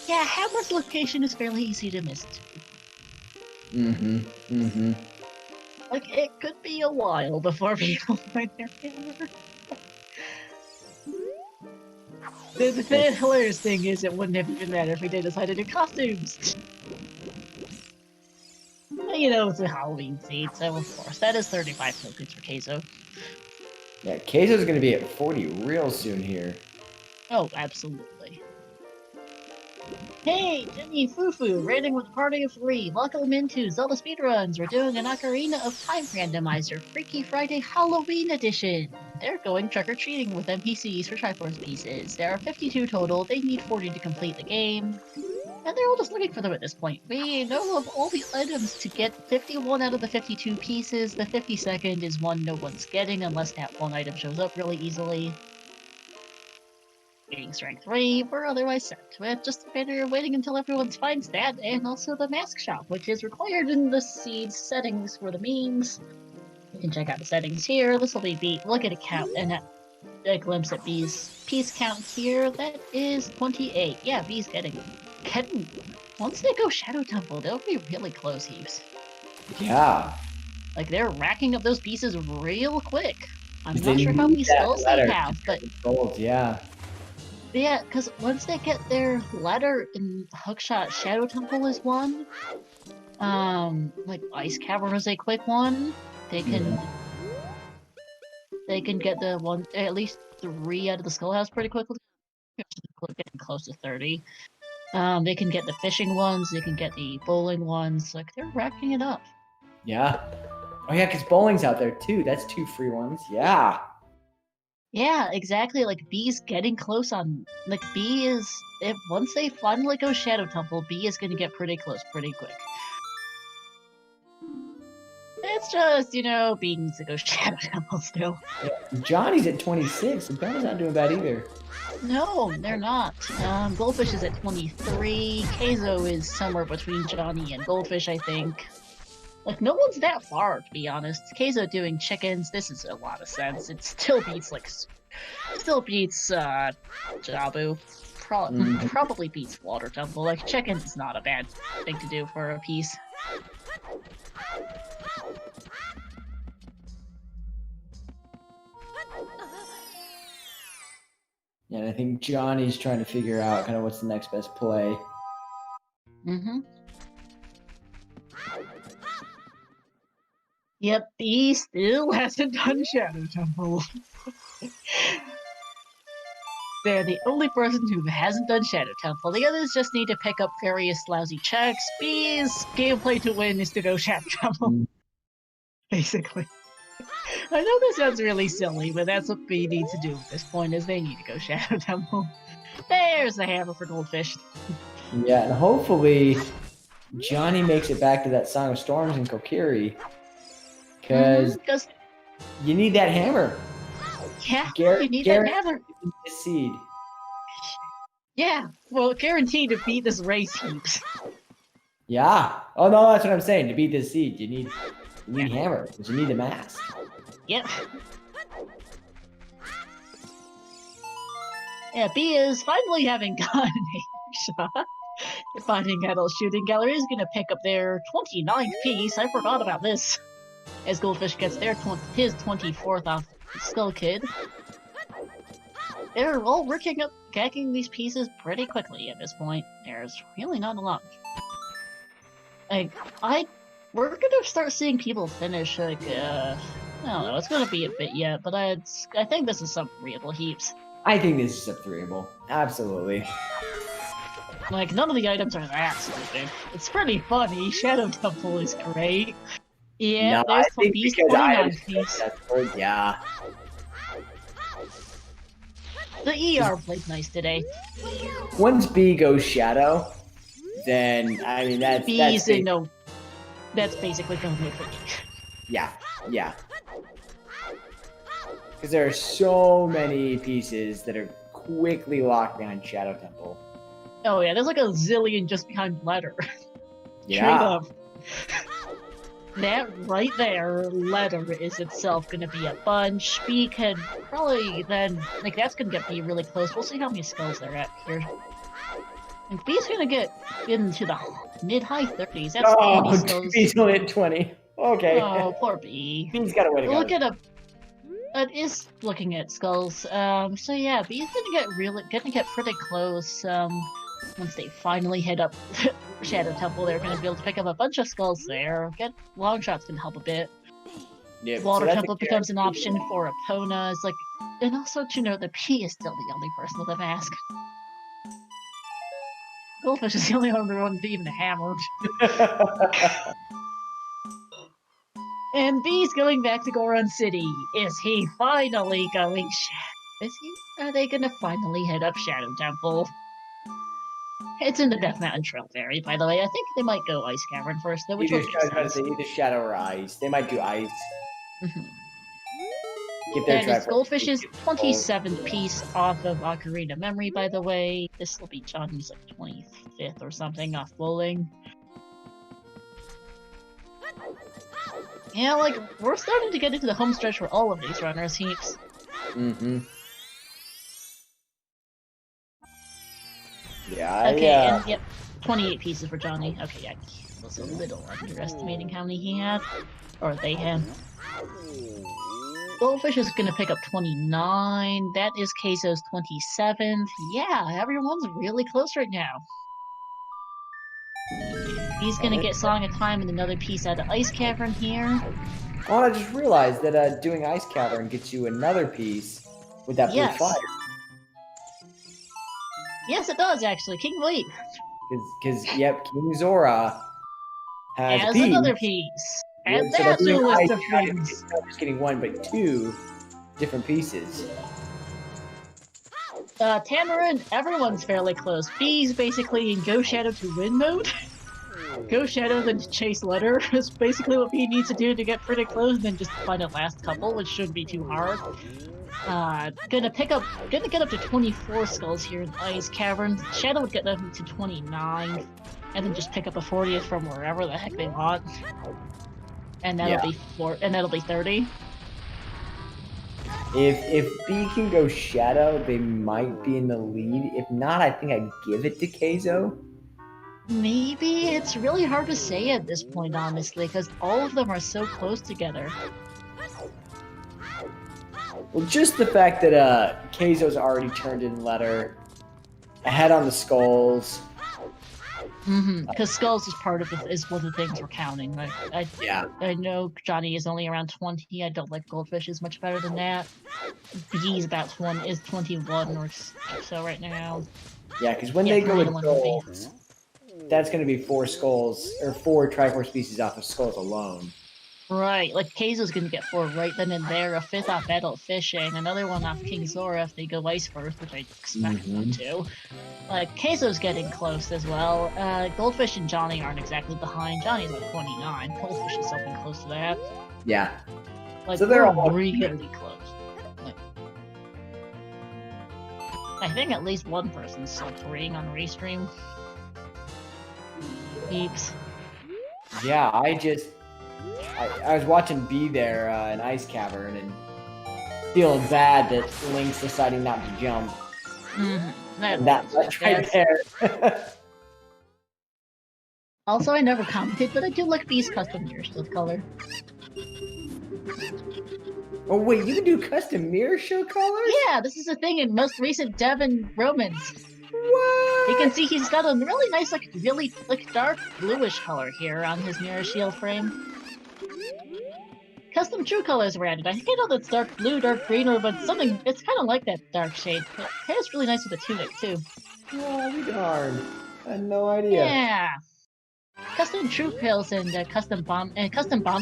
Yeah, Hammer's location is fairly easy to miss too. Like, it could be a while before people find their hammer. The hilarious thing is it wouldn't have even mattered if we did decide to do costumes. You know, it's a Halloween scene, so of course, that is 35 tokens for Queso. Yeah, Queso's gonna be at 40 real soon here. Oh, absolutely. Hey, Jimmy Fufu, raiding with a party of 3. Welcome into ZeldaSpeedRuns. We're doing an Ocarina of Time Randomizer Freaky Friday Halloween edition. They're going trick-or-treating with NPCs for Triforce pieces. There are 52 total. They need 40 to complete the game. And they're all just looking for them at this point. We know of all the items to get 51 out of the 52 pieces. The 52nd is one no one's getting unless that one item shows up really easily. Being strength 3, we're otherwise set. With just a matter of waiting until everyone's finds that, and also the mask shop, which is required in the seed settings for the memes. You can check out the settings here. This will be B. Look at a count and a glimpse at B's piece count here. That is 28. Yeah, B's getting. Once they go Shadow Temple, they'll be really close, Heaps. Yeah. Like, they're racking up those pieces real quick. I'm not sure how many skulls they have, but. Gold, yeah. Yeah, because once they get their ladder in Hookshot, Shadow Temple is one. Like Ice Cavern is a quick one. They can get the one at least 3 out of the Skull House pretty quickly. Getting close to 30. They can get the fishing ones. They can get the bowling ones. Like they're racking it up. Yeah. Oh yeah, because bowling's out there too. That's 2 free ones. Yeah. Yeah, exactly. Like B's getting close on. Like B is if once they finally go Shadow Temple, B is gonna get pretty close pretty quick. It's just, B needs to go Shadow Temple still. Yeah. Johnny's at 26, and Johnny's not doing bad either. No, they're not. Goldfish is at 23. Keizo is somewhere between Johnny and Goldfish, I think. Like, no one's that far, to be honest. Keizo doing chickens, this is a lot of sense. It still beats, Jabu. Probably beats Water Temple. Like, chickens is not a bad thing to do for a piece. Yeah, and I think Johnny's trying to figure out kind of what's the next best play. Mm-hmm. Yep, B still hasn't done Shadow Temple. They're the only person who hasn't done Shadow Temple. The others just need to pick up various lousy checks. B's gameplay to win is to go Shadow Temple. Basically. I know this sounds really silly, but that's what B needs to do at this point, is they need to go Shadow Temple. There's the hammer for Goldfish. Yeah, and hopefully Johnny makes it back to that Song of Storms in Kokiri. Because you need that hammer. Yeah, you need that hammer. Seed. Yeah, well, guaranteed to beat this race heaps. Yeah. Oh no, that's what I'm saying. To beat this seed, you need hammer, because you need the mask. Yep. Yeah, B is finally having gotten a shot. Finding Adult Shooting Gallery is going to pick up their 29th piece. I forgot about this. As Goldfish gets his 24th off Skull Kid. They're all working up, getting these pieces pretty quickly at this point. There's really not a lot. We're gonna start seeing people finish, I don't know, it's gonna be a bit yet, but I think this is some real heaps. I think this is sub-3able. Absolutely. Like, none of the items are that stupid. It's pretty funny. Shadow Temple is great. Yeah, no, there's I think piece because 29 piece. Yeah. The ER played nice today. Once B goes Shadow, then, I mean, that's basically going to for me. Yeah. Because there are so many pieces that are quickly locked behind Shadow Temple. Oh yeah, there's like a zillion just behind Letter. Yeah. Straight up. That right there, Letter, is itself gonna be a bunch. B can probably then, like, that's gonna get B really close. We'll see how many skulls they're at here. And B's gonna get into the mid-high 30s. That's 20 skulls. B's only at 20. Okay. Oh, poor B. B's got a way to go. Look at a. It is looking at skulls. So yeah, B's gonna get pretty close. Once they finally hit up Shadow Temple, they're gonna be able to pick up a bunch of skulls there. Long shots can help a bit. Yeah, Water Temple becomes an option for Epona. It's like, and also to note that P is still the only person with a mask. Goldfish is the only one with even a hammer. And B's going back to Goron City. Is he finally going? Is he? Are they gonna finally head up Shadow Temple? It's in the Death Mountain Trail Ferry, by the way. I think they might go Ice Cavern first, though. Either Shadow or Ice. They might do Ice. That is Goldfish's 27th piece off of Ocarina Memory, by the way. This will be Johnny's like 25th or something off bowling. Yeah, like, we're starting to get into the home stretch for all of these runners heaps. Yeah, okay, and yep, 28 pieces for Johnny. Okay, yeah, I was a little underestimating how many he had. Or they had. Goldfish is gonna pick up 29. That is Keizo's 27th. Yeah, everyone's really close right now. He's gonna get Song of Time and another piece out of Ice Cavern here. Oh, I just realized that doing Ice Cavern gets you another piece with that blue fire. Yes, it does, actually. King Wait. Because King Zora has another piece. And that's a list of things. Not just getting one, but two different pieces. Tamarin, everyone's fairly close. B's basically in Go Shadow to win mode. Go Shadow then chase Letter is basically what B needs to do to get pretty close, and then just find a last couple, which shouldn't be too hard. Gonna get up to 24 skulls here in Ice Cavern. Shadow would get them to 29, and then just pick up a 40th from wherever the heck they want. And that'll be 30. If B can go Shadow, they might be in the lead. If not, I think I'd give it to Keizo. Maybe. It's really hard to say at this point, honestly, because all of them are so close together. Well, just the fact that Keizo's already turned in Letter, ahead on the skulls. Because skulls is part of is one of the things we're counting. I know Johnny is only around 20. I don't like Goldfish is much better than that. B's about 21 or so right now. Yeah, because when they go with skulls, that's going to be 4 skulls or 4 Triforce species off of skulls alone. Right, like Keizo's gonna get 4 right then and there, a 5th off Battle Fishing, another one off King Zora if they go Ice first, which I expect them to. Like, Keizo's getting close as well. Goldfish and Johnny aren't exactly behind. Johnny's like 29. Goldfish is something close to that. Yeah. Like, so they're all really close. Like, I think at least one person's self-reading on Restream. Peeps. Yeah, I was watching B there in Ice Cavern and feeling bad that Link's deciding not to jump. That's right there. Also, I never commented, but I do like B's custom mirror shield color. Oh wait, you can do custom mirror shield colors? Yeah, this is a thing in most recent Dev and Romans. What? You can see he's got a really nice, really dark bluish color here on his mirror shield frame. Custom true colors were added. I think I know that's dark blue, dark green, but something. It's kind of like that dark shade. It pairs really nice with the tunic too. Oh, we darn! I had no idea. Yeah. Custom true trails and custom bomb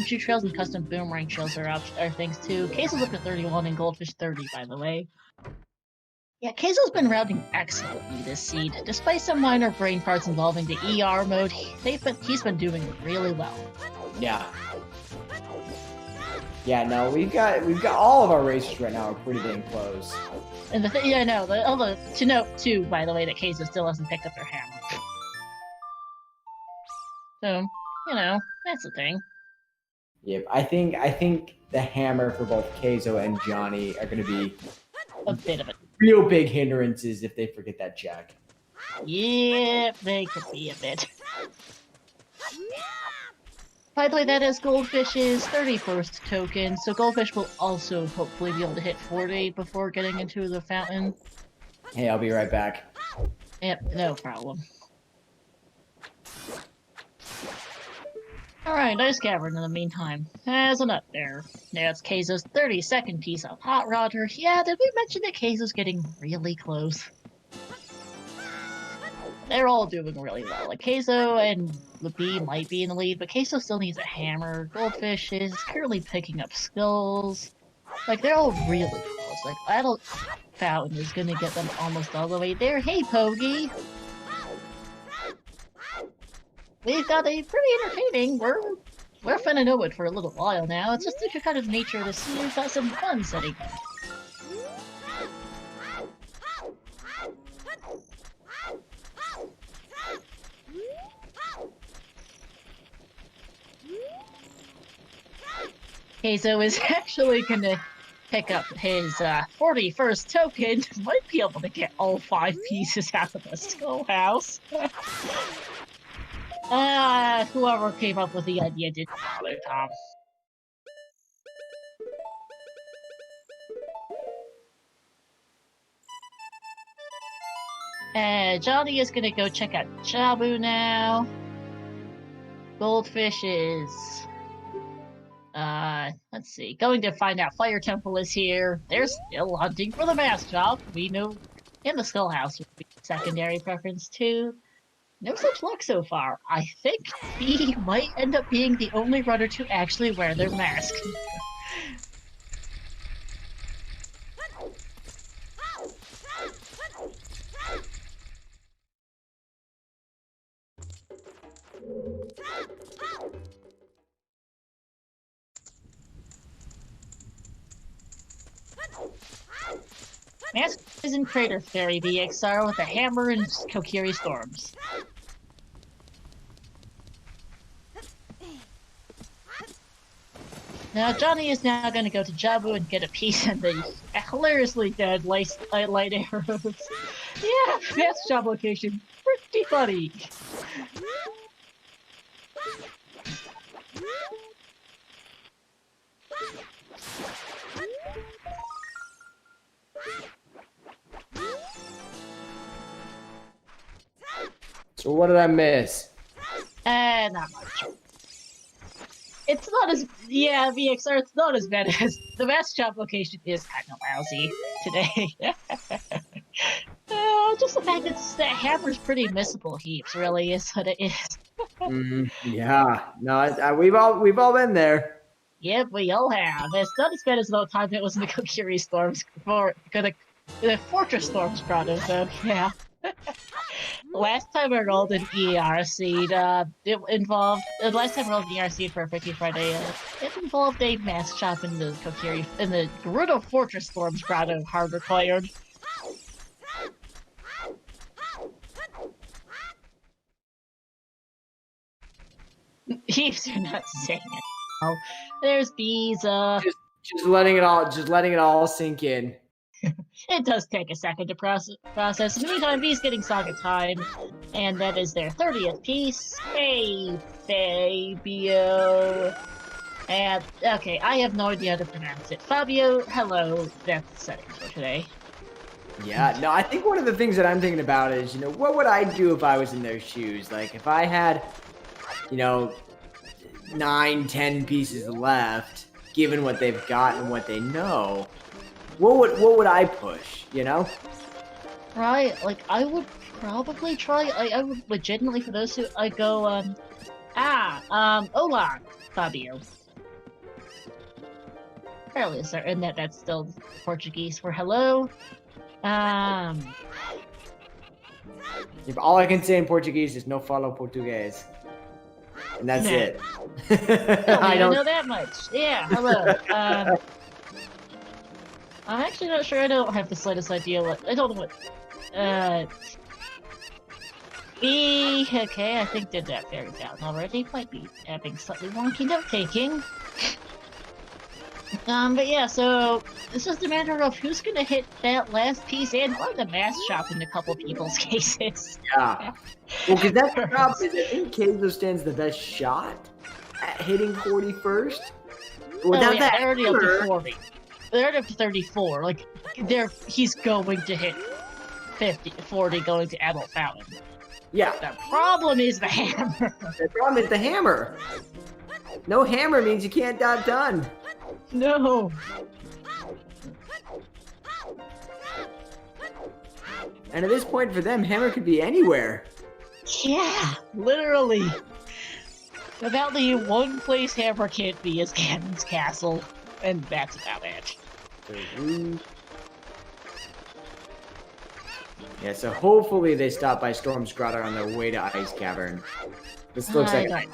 shoe trails and custom boomerang trails are things too. Keizo's up to 31 and Goldfish 30, by the way. Yeah, Keizo's been routing excellently this seed. Despite some minor brain farts involving the ER mode, he's been doing really well. Yeah. Yeah, no, we've got all of our racers right now are pretty dang close. And to note too, by the way, that Keizo still hasn't picked up their hammer. So, that's the thing. Yep, I think the hammer for both Keizo and Johnny are going to be a bit of it. Real big hindrances if they forget that check. Yep, they could be a bit. By the way, that is Goldfish's 31st token, so Goldfish will also hopefully be able to hit 40 before getting into the fountain. Hey, I'll be right back. Yep, no problem. Alright, Ice Cavern in the meantime. Has an up there. That's Keizo's 32nd piece of Hot Rodder. Yeah, did we mention that Keizo's getting really close? They're all doing really well. Like, Keizo and B might be in the lead, but Keizo still needs a hammer. Goldfish is currently picking up skulls. Like, they're all really close. Like, Battle Fountain is gonna get them almost all the way there. Hey, Pogi! We've got a pretty entertaining. We're finna know it for a little while now. It's just the kind of nature of the scene. We've got some fun setting. Keizo is actually gonna pick up his 41st token. Might be able to get all 5 pieces out of the skull house. Whoever came up with the idea didn't bother, Tom. Johnny is gonna go check out Jabu now. Goldfish is... let's see. Going to find out Fire Temple is here. They're still hunting for the mask job. We know in the Skull House would be secondary preference too. No such luck so far. I think he might end up being the only runner to actually wear their mask. Mask is in Crater Fairy VXR with a hammer and Kokiri Storms. Now Johnny is now going to go to Jabu and get a piece of the hilariously dead light arrows. Yeah, mask shop location. Pretty funny. So what did I miss? Not much. It's not as VXR. It's not as bad as the mask shop location is kind of lousy today. Just the fact that hammer's pretty missable heaps really is what it is. Yeah, no, we've all been there. Yep, we all have. It's not as bad as the time it was in the Kokiri Storms for the Fortress Storms brought us up. Yeah. Last time I rolled an ERC, it involved. Last time I rolled an ERC for Freaky Friday, it involved a mask shop in the Kokiri, in the Gerudo Fortress Storms Grotto hard required. Heaps are not saying it. Oh, there's bees. Just letting it all sink in. It does take a second to process. In the meantime, Bee's getting Saga time, and that is their 30th piece. Hey, Fabio. And, okay, I have no idea how to pronounce it. Fabio, hello. That's the setting for today. Yeah, no, I think one of the things that I'm thinking about is, what would I do if I was in their shoes? Like, if I had, 9-10 pieces left, given what they've got and what they know, what would I push, Right, like, I would probably try, I would legitimately, for those who, I go, hola, Fabio. Fairly certain that that's still Portuguese for hello. If all I can say in Portuguese is no falo português. And that's it. I don't know that much. Yeah, hello. I'm actually not sure. I don't have the slightest idea what. I don't know what. Okay, I think did that very down already. Might be having slightly wonky note taking. But yeah, so it's just a matter of who's gonna hit that last piece and or the mask shop in a couple people's cases. Yeah. Well, because that's the problem is I think Keizo stands the best shot at hitting 40 first. Without that, they're already up to 40. They're already up to 34. Like, he's going to hit 40 going to Adult Fountain. Yeah. The problem is the hammer. The problem is the hammer. No hammer means you can't dot done. No. And at this point for them, hammer could be anywhere. Yeah, literally. About the one place hammer can't be is Ganon's Castle, and that's about it. Yeah, so hopefully they stop by Storm's Grotto on their way to Ice Cavern. This looks like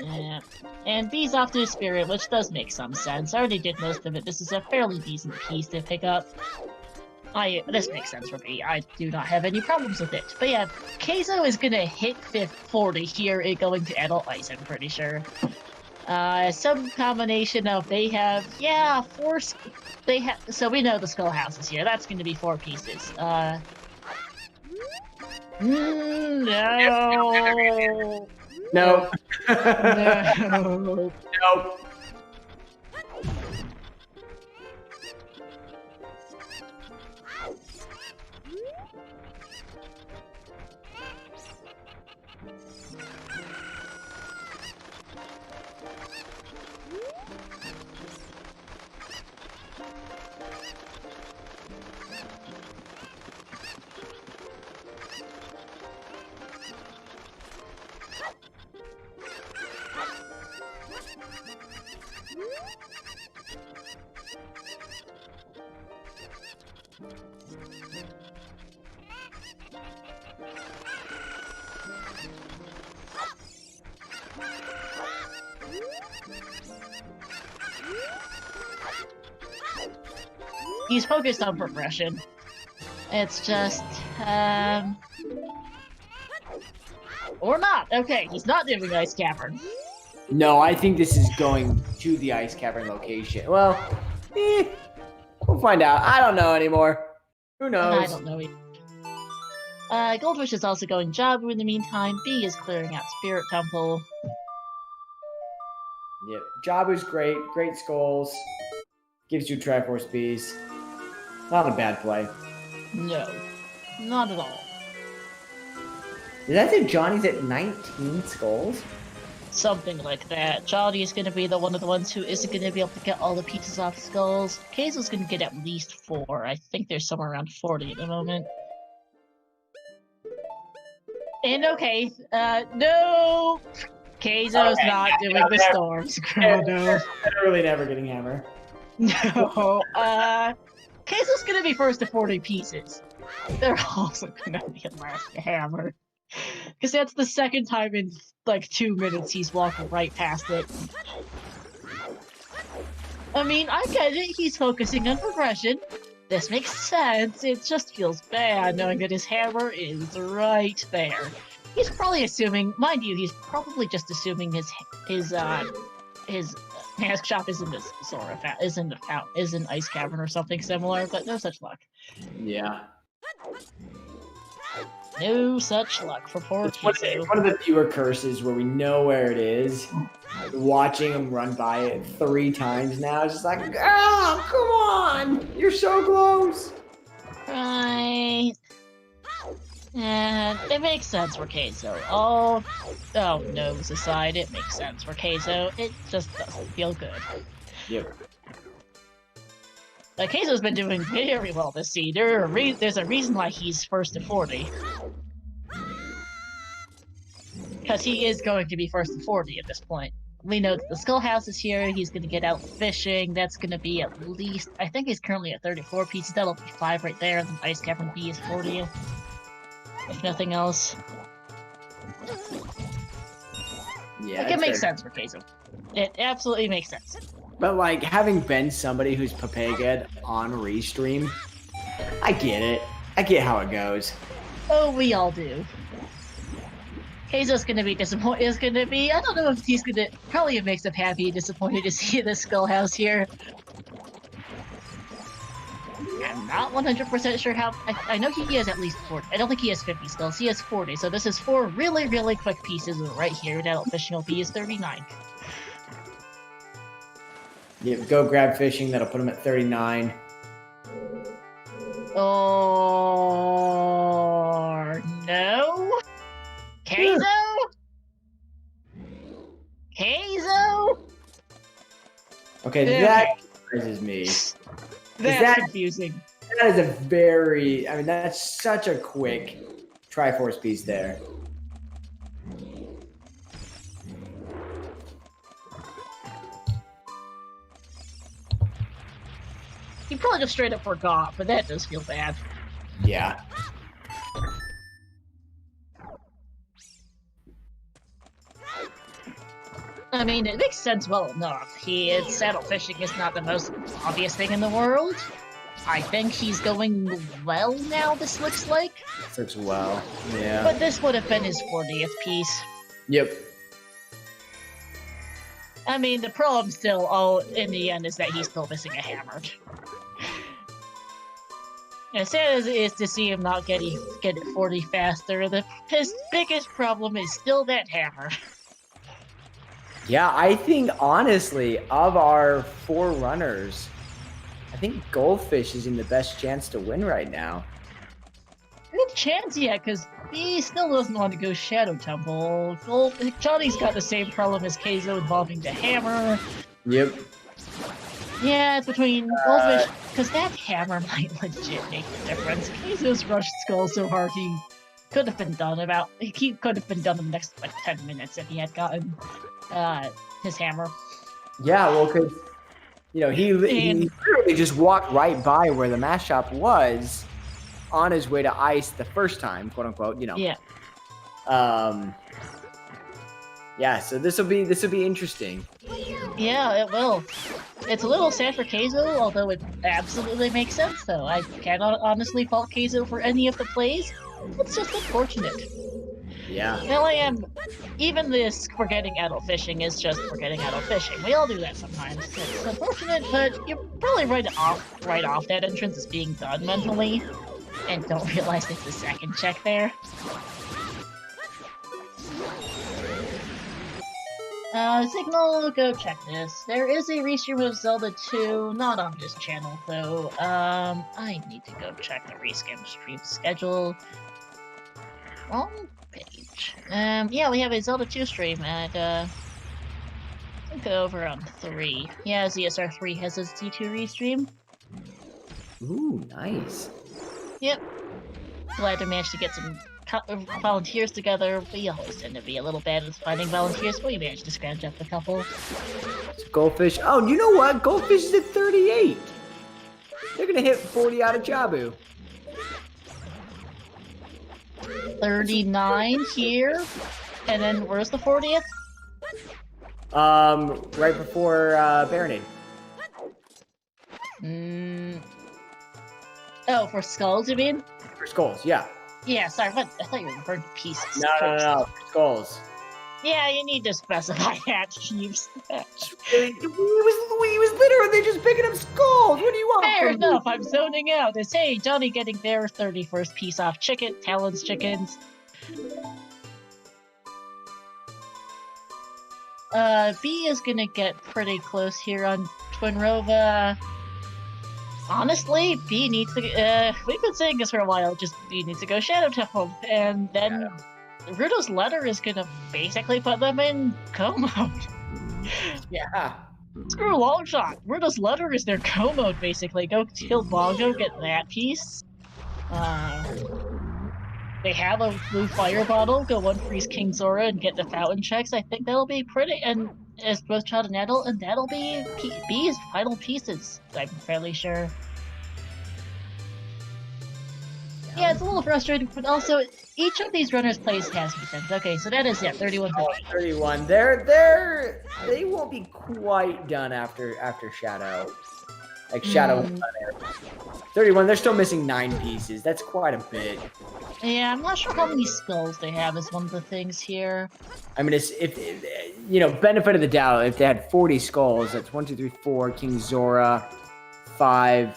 yeah. And B's off to Spirit, which does make some sense. I already did most of it. This is a fairly decent piece to pick up. This makes sense for me. I do not have any problems with it. But yeah, Keizo is gonna hit 40 here, going to Adult Ice, I'm pretty sure. Some combination of they have, so we know the Skull House is here. That's gonna be 4 pieces. No. No. No. Nope. He's focused on progression. It's just, or not. Okay, he's not doing Ice Cavern. No, I think this is going to the Ice Cavern location. Well, we'll find out. I don't know anymore. Who knows? I don't know either. Goldfish is also going Jabu in the meantime. B is clearing out Spirit Temple. Yep, Jabu's great. Great skulls. Gives you Triforce Bees. Not a bad play. No, not at all. Did that say Johnny's at 19 skulls? Something like that. Johnny is going to be one of the ones who isn't going to be able to get all the pieces off skulls. Keizo's going to get at least 4. I think there's somewhere around 40 at the moment. And okay, no! Keizo's not doing the storms. Oh, no. Literally never getting hammer. No, Keizo's gonna be first to 40 pieces. They're also gonna be last to hammer. Because that's the second time in, like, 2 minutes he's walking right past it. I mean, I get it, he's focusing on progression. This makes sense, it just feels bad knowing that his hammer is right there. He's probably assuming, mind you, he's probably just assuming his mask shop isn't this sort of isn't Ice Cavern or something similar, but no such luck. Yeah. No such luck for poor Keizo. One of the fewer curses where we know where it is. Watching him run by it 3 times now, it's just like, oh, come on! You're so close! Right. And it makes sense for Keizo. Oh, nose aside, it makes sense for Keizo. It just doesn't feel good. Yep. Keizo's been doing very well this season. There's a reason why he's first to 40. Because he is going to be first to 40 at this point. We know that the Skull House is here, he's going to get out fishing, that's going to be at least, I think he's currently at 34 pieces, that'll be 5 right there, and then Ice Cavern B is 40. If nothing else. Yeah, it makes sense for Keizo. It absolutely makes sense. But like, having been somebody who's Papegad on Restream, I get it. I get how it goes. Oh, we all do. Keizo's gonna be disappointed. Is gonna be. I don't know if he's gonna. Probably it makes him happy, disappointed to see the Skull House here. I'm not 100% sure how. I know he has at least 40. I don't think he has 50 skulls. He has 40. So this is 4 really, really quick pieces right here. That fishing will be is 39. Yeah, go grab fishing. That'll put him at 39. Or no? Keizo? Keizo? Okay, that surprises me. That's confusing. That is a very, I mean, that's such a quick Triforce piece there. He probably just straight up forgot, but that does feel bad. Yeah. I mean, it makes sense well enough. Saddle fishing is not the most obvious thing in the world. I think he's going well now, this looks like. This looks well, yeah. But this would have been his 40th piece. Yep. I mean, the problem still, in the end, is that he's still missing a hammer. As sad as it is to see him not get it 40 faster, his biggest problem is still that hammer. Yeah, I think, honestly, of our 4 runners, I think Goldfish is in the best chance to win right now. Good chance yet, because he still doesn't want to go Shadow Temple. Johnny's got the same problem as Keizo involving the hammer. Yep. Yeah, it's between Goldfish, because that hammer might legit make the difference. Keizo's rushed Skull so hard he could have been done in the next, like, 10 minutes if he had gotten his hammer. Yeah, well, because, you know, he literally just walked right by where the mask shop was on his way to ice the first time, quote unquote, you know. Yeah. Yeah, so this will be interesting. Yeah, it will. It's a little sad for Keizo, although it absolutely makes sense, though. I cannot honestly fault Keizo for any of the plays. It's just unfortunate. Yeah. Well, I am. Even this forgetting adult fishing is just forgetting adult fishing. We all do that sometimes. It's unfortunate, but you probably write off that entrance as being done mentally, and don't realize there's a second check there. Signal, go check this. There is a restream of Zelda 2, not on this channel, though. I need to go check the reskin stream schedule. Wrong page. Yeah, we have a Zelda 2 stream at, I think over on 3. Yeah, ZSR 3 has its Z2 restream. Ooh, nice. Yep. Glad to manage to get some volunteers together. We always tend to be a little bad at finding volunteers, but we managed to scrounge up a couple. Goldfish. Oh, you know what? Goldfish is at 38. They're gonna hit 40 out of Jabu. 39 here, and then where's the 40th? Right before Baronade. Oh, for skulls, you mean? For skulls, yeah. Yeah, sorry, I thought you were referring to pieces. No, skulls. Yeah, you need to specify that, Chiefs. He was literally just picking up skulls. What do you want? Fair enough, I'm zoning out. It's, hey, Johnny getting their 31st piece off Talon's chickens. B is gonna get pretty close here on Twinrova. Honestly, B needs to, we've been saying this for a while, just B needs to go Shadow Temple, and then Ruto's letter is gonna basically put them in Go mode. Yeah. Screw Longshot. Ruto's letter is their Go mode, basically. Go kill Bongo, get that piece. They have a blue fire bottle, go one freeze King Zora and get the fountain checks. I think that'll be pretty, and as both child and adult, and that'll be B's final pieces, I'm fairly sure. Yeah, it's a little frustrating, but also each of these runners plays has defense. Okay, so that is 31. 31. They won't be quite done after Shadow. Like Shadow 31, they're still missing 9 pieces. That's quite a bit. Yeah, I'm not sure how many skulls they have is one of the things here. I mean, if you know, benefit of the doubt, if they had 40 skulls, that's 1, 2, 3, 4, King Zora, 5,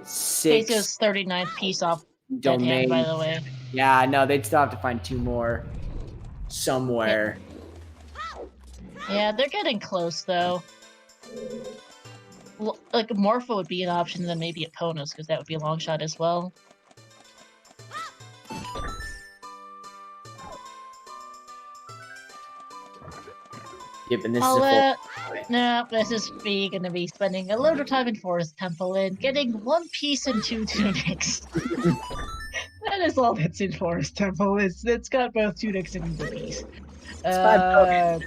6. Keizo's 39th piece off Dead Hand, by the way. Yeah, no, they'd still have to find 2 more somewhere. Yeah, they're getting close, though. Like, Morpho would be an option, then maybe Eponos, because that would be a long shot as well. Yep, and this is a full... No, this is B gonna be spending a load of time in Forest Temple and getting 1 piece and 2 tunics. That is all that's in Forest Temple. It's got both tunics and the piece. It's 5 tokens.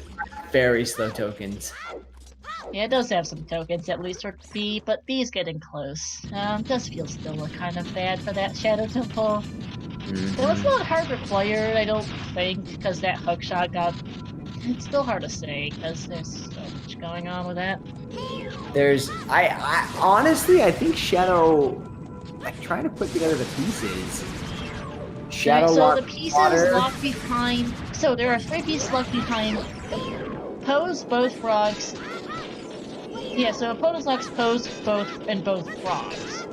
Very slow tokens. Yeah, it does have some tokens, at least for B, but B is getting close. Does feel still kind of bad for that Shadow Temple. So it's not hard required, I don't think, because that hookshot got... It's still hard to say, because there's so much going on with that. I honestly, I think Shadow, like, trying to put together the pieces. Shadow so the pieces locked behind... So there are 3 pieces locked behind Pose, both frogs. Yeah, so Eponos locks Pose, both frogs.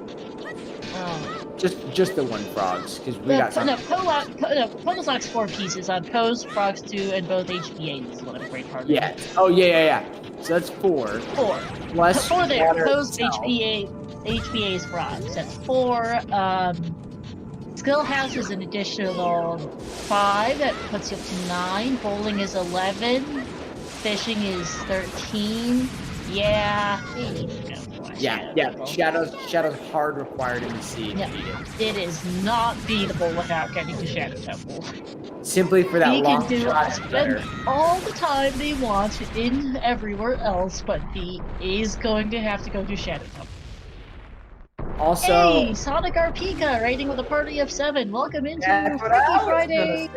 Just the 1 frogs, because we got some. Eponos locks 4 pieces on Pose, frogs 2, and both HBA. This is what I'm great part of. Yeah. Oh yeah. So that's 4. 4. Plus 4 there. Pose, HBA's frogs. That's 4. Skill House is an additional 5. That puts you up to 9. Bowling is 11. Fishing is 13. Yeah, they need to go for it. Yeah. Shadow's hard required in the seed. Yeah, it is not beatable without getting to Shadow Temple. Simply for that long shot. Spend all the time they want in everywhere else, but he is going to have to go to Shadow Temple. Also, hey, Sonic Arpika, raiding with a party of 7. Welcome into Freaky Friday,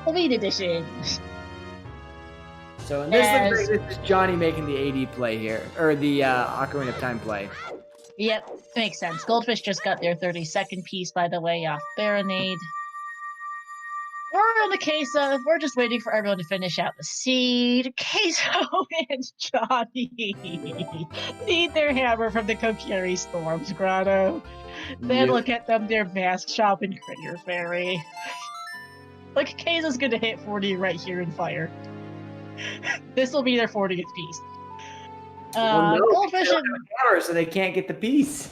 Halloween edition. So in this is Johnny making the AD play here, or the Ocarina of Time play. Yep, makes sense. Goldfish just got their 32nd piece, by the way, off Baronade. We're in the case of, we're just waiting for everyone to finish out the seed. Queso and Johnny need their hammer from the Kokiri Storms Grotto. That'll get them their Mask Shop and Critter Fairy. Like, Queso's gonna hit 40 right here in fire. This will be their 40th piece. Goldfish and... hammer, so they can't get the piece.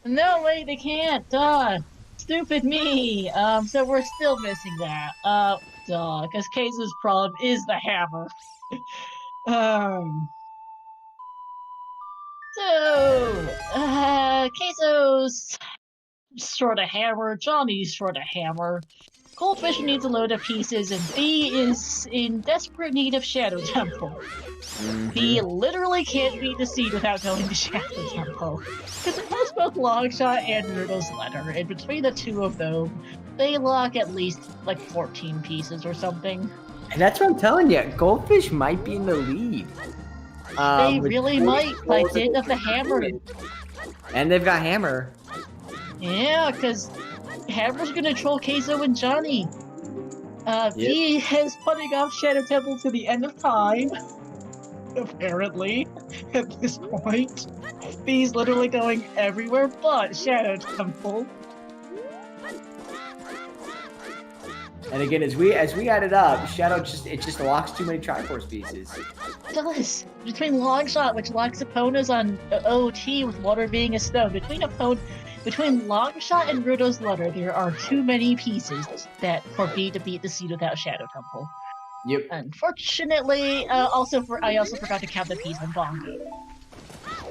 No, wait, they can't. Duh. Stupid me. So we're still missing that. Duh. Because Queso's problem is the hammer. Queso's short a hammer. Johnny's short a hammer. Goldfish needs a load of pieces, and B is in desperate need of Shadow Temple. B literally can't beat the seed without going to Shadow Temple. Because it has both Longshot and Riddle's Letter, and between the two of them, they lock at least like 14 pieces or something. And that's what I'm telling you, Goldfish might be in the lead. They really might, by dint of the hammer. And they've got hammer. Yeah, because Hammer's gonna troll Queso and Johnny. V is putting off Shadow Temple to the end of time. Apparently, at this point. V's literally going everywhere but Shadow Temple. And again, as we add it up, Shadow just locks too many Triforce pieces. It does. Between Longshot, which locks opponents on OT with water being a stone, between Longshot and Rudo's Letter, there are too many pieces that for B to beat the seed without Shadow Temple. Yep. Unfortunately, I also forgot to count the piece on Bongo.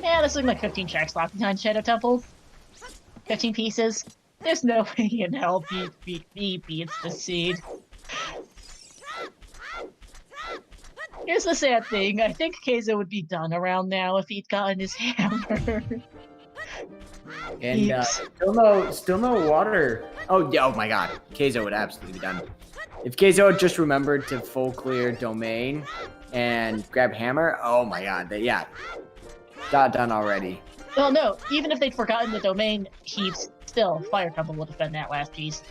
Yeah, there's like 15 tracks locked behind Shadow Temple. 15 pieces. There's no way in hell B beats the seed. Here's the sad thing. I think Queso would be done around now if he'd gotten his hammer. And still no water. Oh yeah! Oh my God, Queso would absolutely be done. If Queso had just remembered to full clear domain and grab hammer, oh my God, got done already. Well, no, even if they'd forgotten the domain heaps, still Fire Temple would have been that last piece.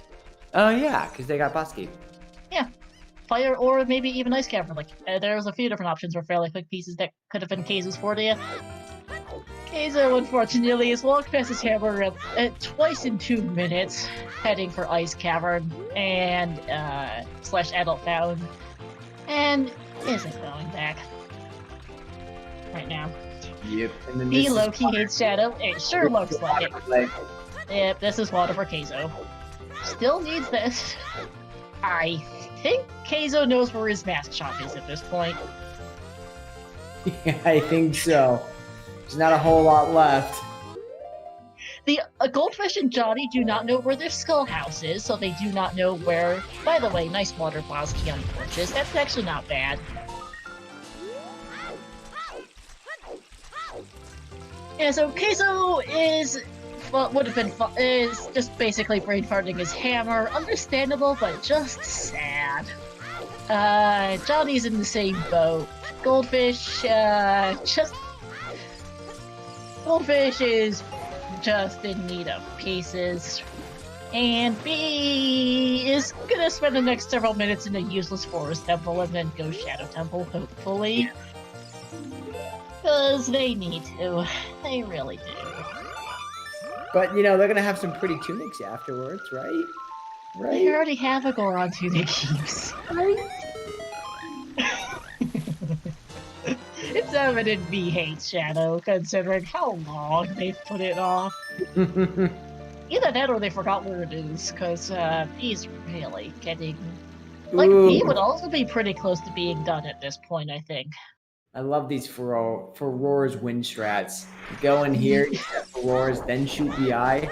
Oh yeah, because they got Bosky. Yeah, Fire or maybe even Ice Cavern. Like there was a few different options for fairly quick pieces that could have been Queso's 40th. Queso, unfortunately, is walked past his hammer twice in 2 minutes, heading for Ice Cavern and / Adult Fountain, and isn't going back right now. Yep. And then he low-key hates Shadow. It sure looks like it. Yep, this is water for Queso. Still needs this. I think Queso knows where his mask shop is at this point. Yeah, I think so. There's not a whole lot left. The Goldfish and Johnny do not know where their skull house is, so they do not know where. By the way, nice water Bosky on torches. That's actually not bad. Yeah, so Queso is just basically brain farting his hammer. Understandable, but just sad. Johnny's in the same boat. Goldfish is just in need of pieces. And B is gonna spend the next several minutes in a useless forest temple and then go Shadow Temple, hopefully. Because they need to. They really do. But, you know, they're gonna have some pretty tunics afterwards, right? Right? They already have a Goron tunic heaps. Right? It's evident V hates Shadow, considering how long they've put it off. Either that or they forgot where it is, because V's really getting... Like, V would also be pretty close to being done at this point, I think. I love these Roar's win strats. Go in here, you set Roar's, then shoot VI.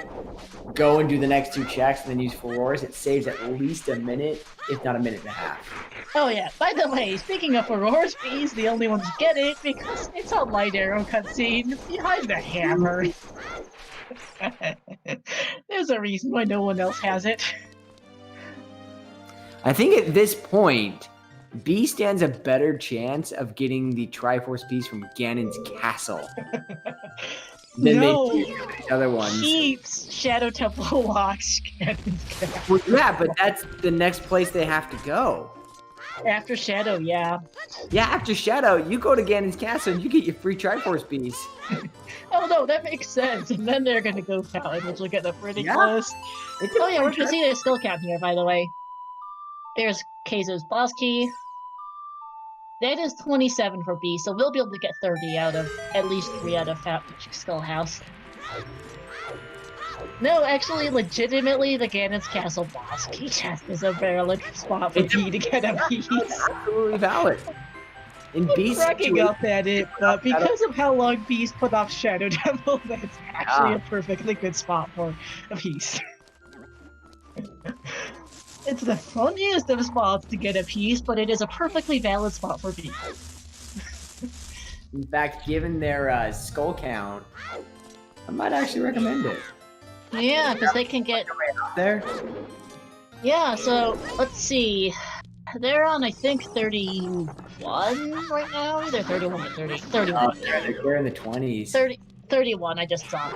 Go and do the next 2 checks, and then use Roar's. It saves at least a minute, if not a minute and a half. Oh yeah, by the way, speaking of Aurora's, V's the only one to get it because it's a light arrow cutscene behind the hammer. There's a reason why no one else has it. I think at this point, B stands a better chance of getting the Triforce piece from Ganon's castle than they do the other ones. Keeps Shadow Temple locks Ganon's castle. Well, yeah, but that's the next place they have to go. After Shadow, yeah. Yeah, after Shadow, you go to Ganon's castle and you get your free Triforce piece. Oh no, that makes sense. And then they're gonna go Fountain, which will get up pretty Yeah. close. Oh yeah, we're gonna Tri- see their skill count here, by the way. There's Keizo's boss key. That is 27 for B, so we'll be able to get 30 out of at least 3 out of Skull House. No, actually, legitimately, the Ganon's Castle boss key chest is a valid spot for B to get a piece. Absolutely valid. In B's Cracking up at it, but because of how long B's put off Shadow Temple, that's actually a perfectly good spot for a piece. It's the funniest of spots to get a piece, but it is a perfectly valid spot for B. In fact, given their skull count, I might actually recommend it. Yeah, because they can get there. Yeah, so let's see. They're on, I think, 31 right now. Either 31 or 30. 31. Oh, they're in the 20s. 31, I just saw.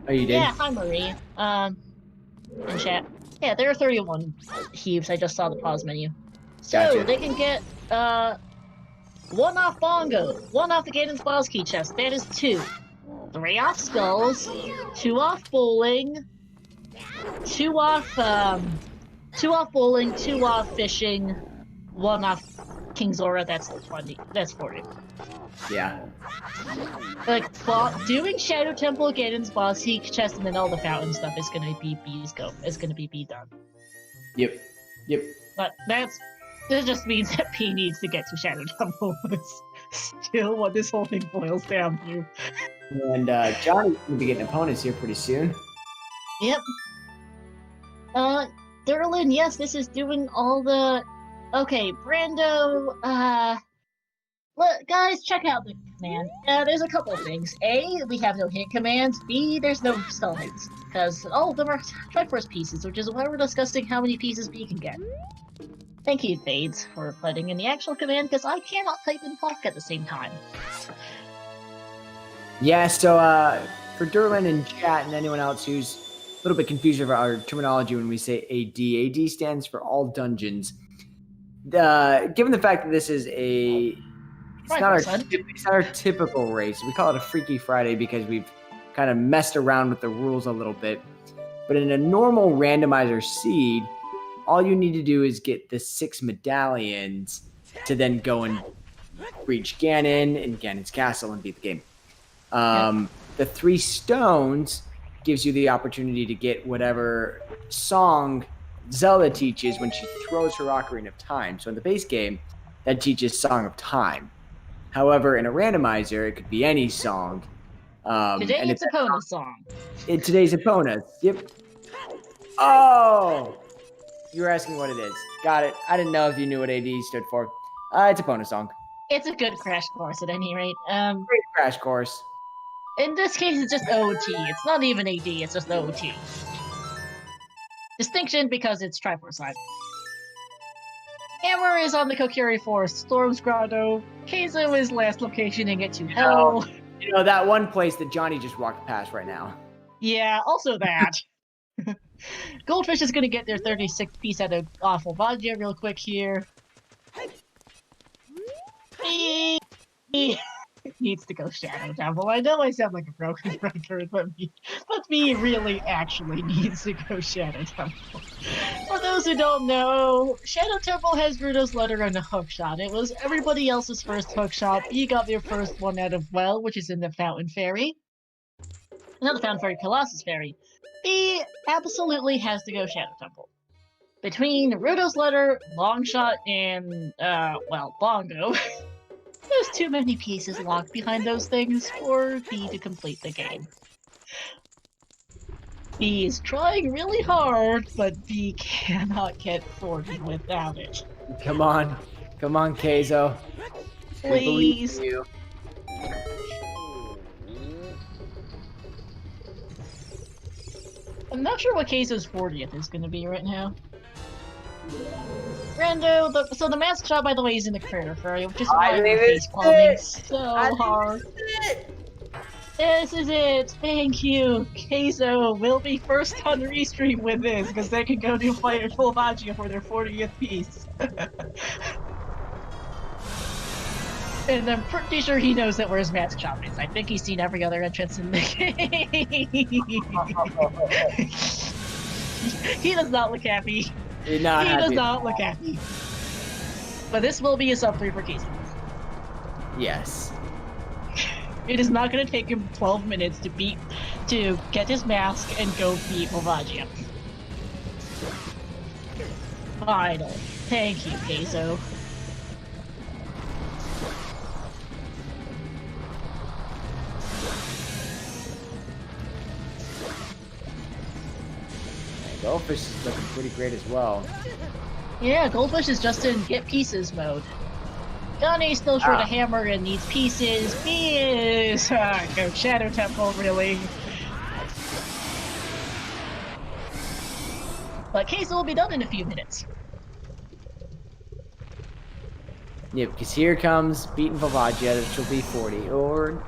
Oh, you did? Yeah, hi Marie. In chat. Yeah, there are 31 heaps. I just saw the pause menu. So Gotcha. they can get 1 off Bongo, 1 off the Ganon's boss key chest. That is 2. 3 off Skulls, 2 off Bowling, 2 off Bowling, 2 off Fishing, 1 off King Zora. That's 20. That's 40. Yeah. Like, doing Shadow Temple, Ganon's boss key chest, and then all the fountain stuff is gonna be B's go. Is gonna be B done. Yep. But that just means that P needs to get to Shadow Temple. Is still what this whole thing boils down to. And Johnny's gonna be getting opponents here pretty soon. Yep. Derlin, yes, this is doing all the. Okay, Brando. Look, guys, check out the command. There's a couple of things. A, we have no hint commands. B, there's no stall hints. Because all of them are Triforce pieces, which is why we're discussing how many pieces B can get. Thank you, Fades, for putting in the actual command, because I cannot type and talk at the same time. Yeah, so for Derlin in chat and anyone else who's a little bit confused about our terminology when we say AD, AD stands for all dungeons. Given the fact that this is it's not our typical race. We call it a Freaky Friday because we've kind of messed around with the rules a little bit. But in a normal randomizer seed, all you need to do is get the 6 medallions to then go and reach Ganon and Ganon's castle and beat the game. The 3 stones gives you the opportunity to get whatever song Zelda teaches when she throws her Ocarina of Time. So in the base game, that teaches Song of Time. However, in a randomizer, it could be any song. Today it's Epona's song. Today's Epona's. Yep. Oh! You were asking what it is. Got it. I didn't know if you knew what AD stood for. It's Epona's song. It's a good crash course at any rate. Great crash course. In this case, it's just OT. It's not even AD, it's just OT. Distinction because it's Triforce side. Hammer is on the Kokiri Forest, Storm's Grotto. Keizo is last location and get to hell. You know, that one place that Johnny just walked past right now. Yeah, also that. Goldfish is going to get their 36th piece out of Awful Vodja real quick here. Needs to go Shadow Temple. I know I sound like a broken record, but me really actually needs to go Shadow Temple. For those who don't know, Shadow Temple has Rudo's letter and a hookshot. It was everybody else's first hookshot. You got their first one out of Well, which is in the Fountain Fairy. Not the Fountain Fairy, Colossus Fairy. He absolutely has to go Shadow Temple. Between Rudo's letter, Longshot, and, Bongo, there's too many pieces locked behind those things for B to complete the game. B is trying really hard, but B cannot get 40 without it. Come on, Keizo. Please. You. I'm not sure what Keizo's 40th is going to be right now. Rando, so the mask shot, by the way, is in the crater for you, which is I why think we're this is facepalming it. so hard. This is it. Thank you. Keizo will be first on restream with this, because they can go to fight full Vaggia for their 40th piece. And I'm pretty sure he knows that where his mask shop is. I think he's seen every other entrance in the game. He does not look happy. He does not look happy. But this will be a sub 3 for Keizo. Yes. It is not going to take him 12 minutes to get his mask and go beat Vaggia. Finally. Thank you, Keizo. Goldfish is looking pretty great as well. Yeah, Goldfish is just in get pieces mode. Johnny's still short a hammer and needs pieces. He is go Shadow Temple, really. But Keizo will be done in a few minutes. Yeah, because here comes beating Vaggia, that she'll be 40, or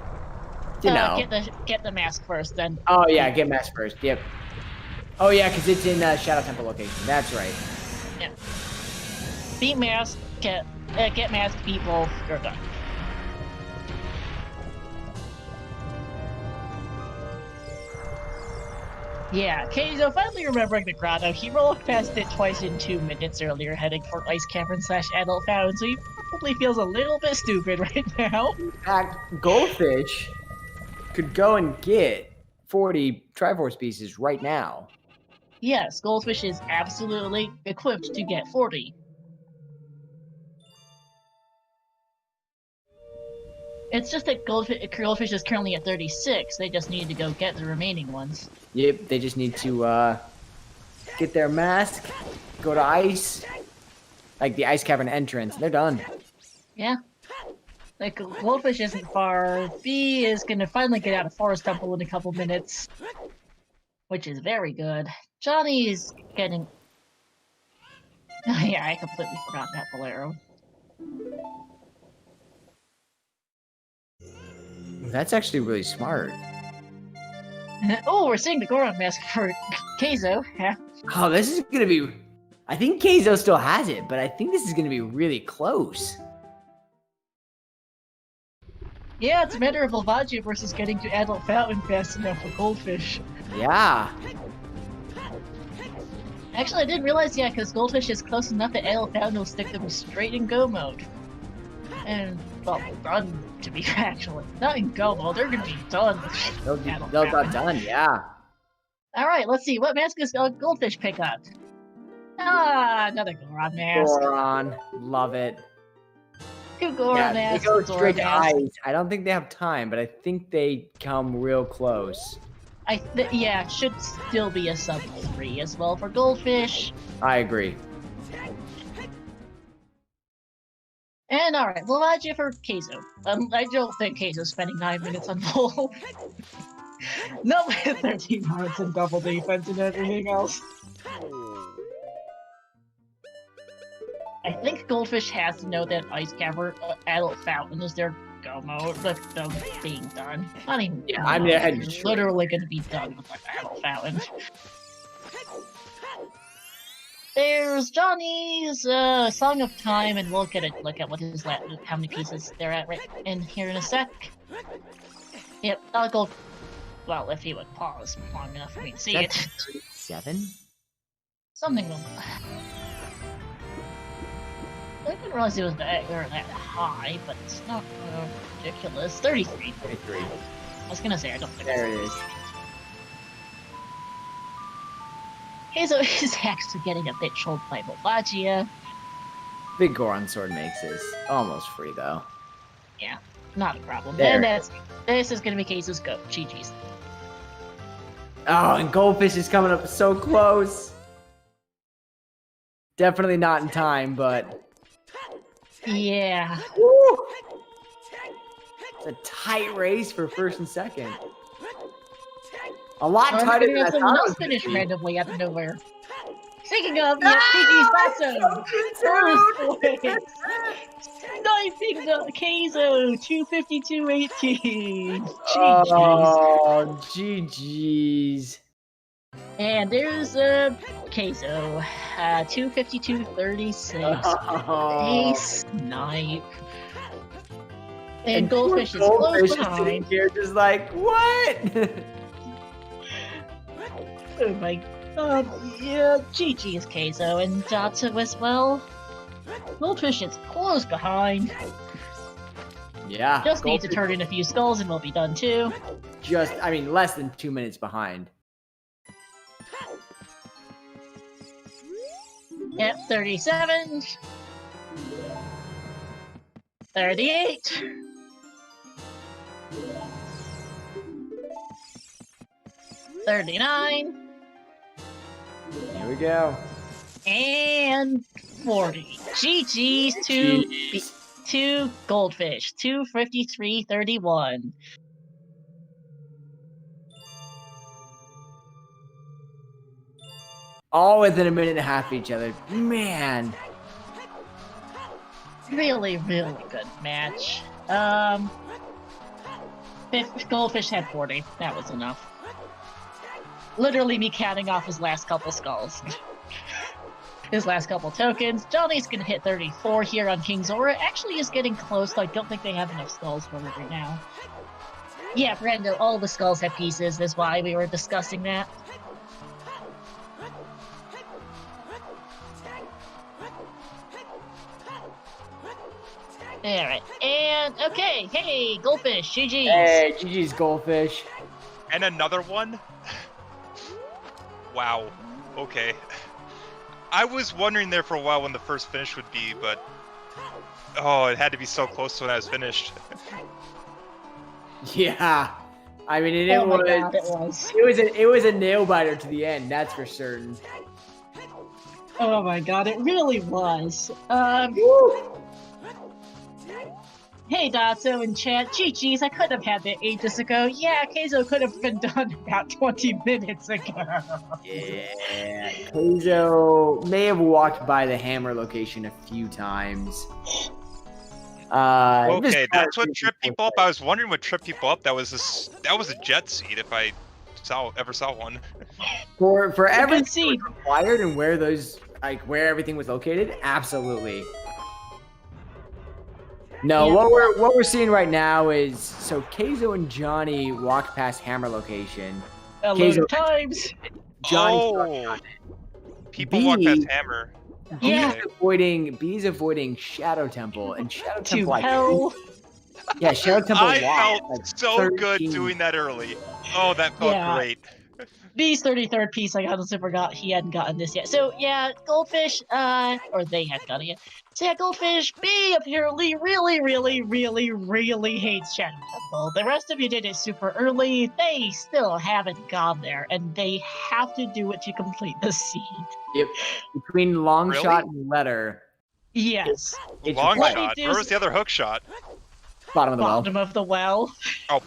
you know. Get the mask first, then. Oh yeah, get mask first. Yep. Oh yeah, because it's in Shadow Temple location. That's right. Yeah. Beat mask, get mask, beat both. You're done. Yeah, Keizo finally remembering the grotto. He rolled past it twice in 2 minutes earlier, heading for Ice Cavern / Adult Fountain, so he probably feels a little bit stupid right now. In fact, Goldfish could go and get 40 Triforce pieces right now. Yes, Goldfish is absolutely equipped to get 40. It's just that Goldfish is currently at 36. They just need to go get the remaining ones. Yep, they just need to get their mask, go to ice, like the Ice Cavern entrance. They're done. Yeah. Like, Goldfish isn't far. B is gonna finally get out of Forest Temple in a couple minutes, which is very good. Johnny is getting... Yeah, I completely forgot that Bolero. That's actually really smart. Oh, we're seeing the Goron mask for Keizo. Yeah. Oh, this is gonna be... I think Keizo still has it, but I think this is gonna be really close. Yeah, it's a matter of Vaggia versus getting to Adult Fountain fast enough for Goldfish. Yeah. Actually, I didn't realize yet, because Goldfish is close enough that Adult Fountain will stick them straight in Go mode. And, well, done, to be actually. Not in Go mode, they're gonna be done. They'll be done, yeah. Alright, let's see, what mask does Goldfish pick up? Ah, another Goron mask. Goron, love it. Two Goron masks. They go straight to ice. I don't think they have time, but I think they come real close. Yeah, it should still be a sub 3 as well for Goldfish. I agree. And alright, Vaggia for Keizo. I don't think Keizo's spending 9 minutes on both. No, 13 hearts and double defense and everything else. I think Goldfish has to know that Ice Cavern Adult Fountain is their Go mode, but being done. Not even. Yeah, I'm literally going to be done with Adult Fountain. There's Johnny's Song of Time, and we'll get a look at what his how many pieces they're at right in here in a sec. Yep, I'll go. Well, if he would pause long enough for me to see it. 7? Something. I didn't realize it was that high, but it's not ridiculous. 33. 33. I was gonna say, I don't think there it is. Keizo is actually getting a bit trolled by Vaggia. Big Goron sword makes this almost free, though. Yeah, not a problem. There. And this is gonna be Keizo's go. GG's. Oh, and Goldfish is coming up so close. Definitely not in time, but... Yeah. Woo! It's a tight race for first and second. A lot tighter than I thought it was finish randomly out of nowhere. Speaking of, yeah, PG's awesome. First place. Sniping the Keizo, 252.18. GG's. Oh, GG's. And there's Keizo, 252.36. Oh. Snipe. And Goldfish is close behind. Here, just like, what? Oh my god, yeah, GG's Keizo and Datsu as well. Goldfish is close behind. Yeah. Just need to turn in a few skulls and we'll be done too. I mean, less than 2 minutes behind. Yep, 37. 38. 39. Here we go. And 40. GG's to Goldfish. 253.31. All within a minute and a half of each other. Man. Really, really good match. Goldfish had 40. That was enough. Literally me counting off his last couple skulls. His last couple tokens. Johnny's gonna hit 34 here on King Zora. Actually is getting close, so I don't think they have enough skulls for it right now. Yeah, Brando, all the skulls have pieces. That's why we were discussing that. Alright, and okay, hey, Goldfish, GG's. Hey, GG's Goldfish. And another one? Wow. Okay. I was wondering there for a while when the first finish would be, but... Oh, it had to be so close to when I was finished. Yeah. I mean, it was a nail biter to the end, that's for certain. Oh my god, it really was. Hey Datsu in chat, GG's, I could have had that ages ago. Yeah, Keizo could have been done about 20 minutes ago. Yeah, Keizo may have walked by the hammer location a few times. Okay, that's what tripped people up. I was wondering what tripped people up. That was a jet seed if I ever saw one. For everything required and where everything was located, absolutely. No, Yeah. what we're seeing right now is so Keizo and Johnny walk past hammer location. A lot of times. Johnny People walk past hammer. Yeah. B's avoiding Shadow Temple and Shadow Temple. Hell. Yeah, Shadow Temple. I felt like so 13. good doing that early. Oh, that felt great. B's 33rd piece, I honestly forgot he hadn't gotten this yet. So yeah, Goldfish, or they hadn't gotten it yet. So yeah, Goldfish, B apparently really hates Shadow Temple. The rest of you did it super early. They still haven't gone there, and they have to do it to complete the seed. Yep. Between Longshot and Letter. Yes. Long shot? Where was the other hook shot? Bottom of the well. Bottom of the well. Oh,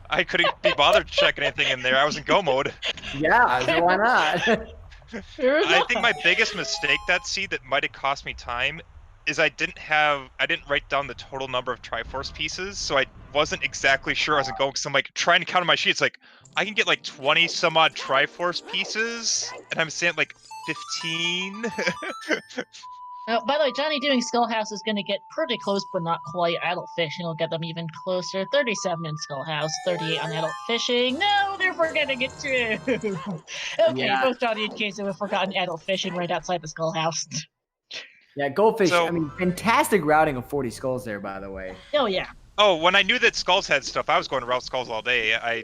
I couldn't be bothered checking anything in there. I was in go mode. Yeah, so why not? I think my biggest mistake that seed that might have cost me time is I didn't write down the total number of Triforce pieces, so I wasn't exactly sure I was going, because I'm like trying to count on my sheets, like I can get like 20 some odd Triforce pieces, and I'm saying like 15. Oh, by the way, Johnny doing Skullhouse is going to get pretty close, but not quite. Adult Fishing will get them even closer. 37 in Skullhouse, 38 on Adult Fishing. No, they're forgetting it too. Okay, Yeah. both Johnny and Casey have forgotten Adult Fishing right outside the Skullhouse. Yeah, Goldfish, So- I mean, fantastic routing of 40 skulls there, by the way. Oh, yeah. Oh, when I knew that Skulls had stuff, I was going to route Skulls all day. I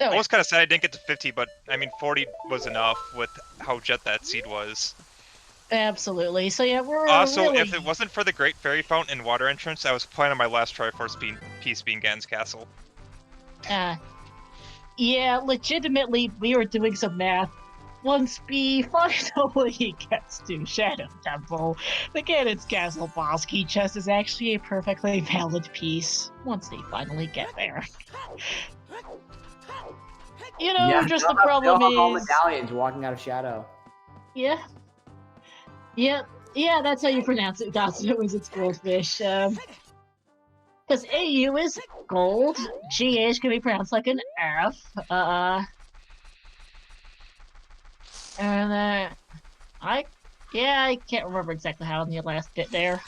Oh, was kind of sad I didn't get to 50, but I mean 40 was enough with how jet that seed was. absolutely. So yeah, we're Also, really... if it wasn't for the Great Fairy Fountain and Water Entrance, I was planning on my last Triforce piece being Gan's Castle. Yeah, legitimately, we were doing some math. Once B finally gets to Shadow Temple, the Ganon's Castle boss key chest is actually a perfectly valid piece once they finally get there. You know, Yeah, just the they'll have all problem is... medallions walking out of Shadow. Yeah. Yep. Yeah, that's how you pronounce it. Dotso is its goldfish. Because AU is gold, GH can be pronounced like an F. And I can't remember exactly how in the last bit there.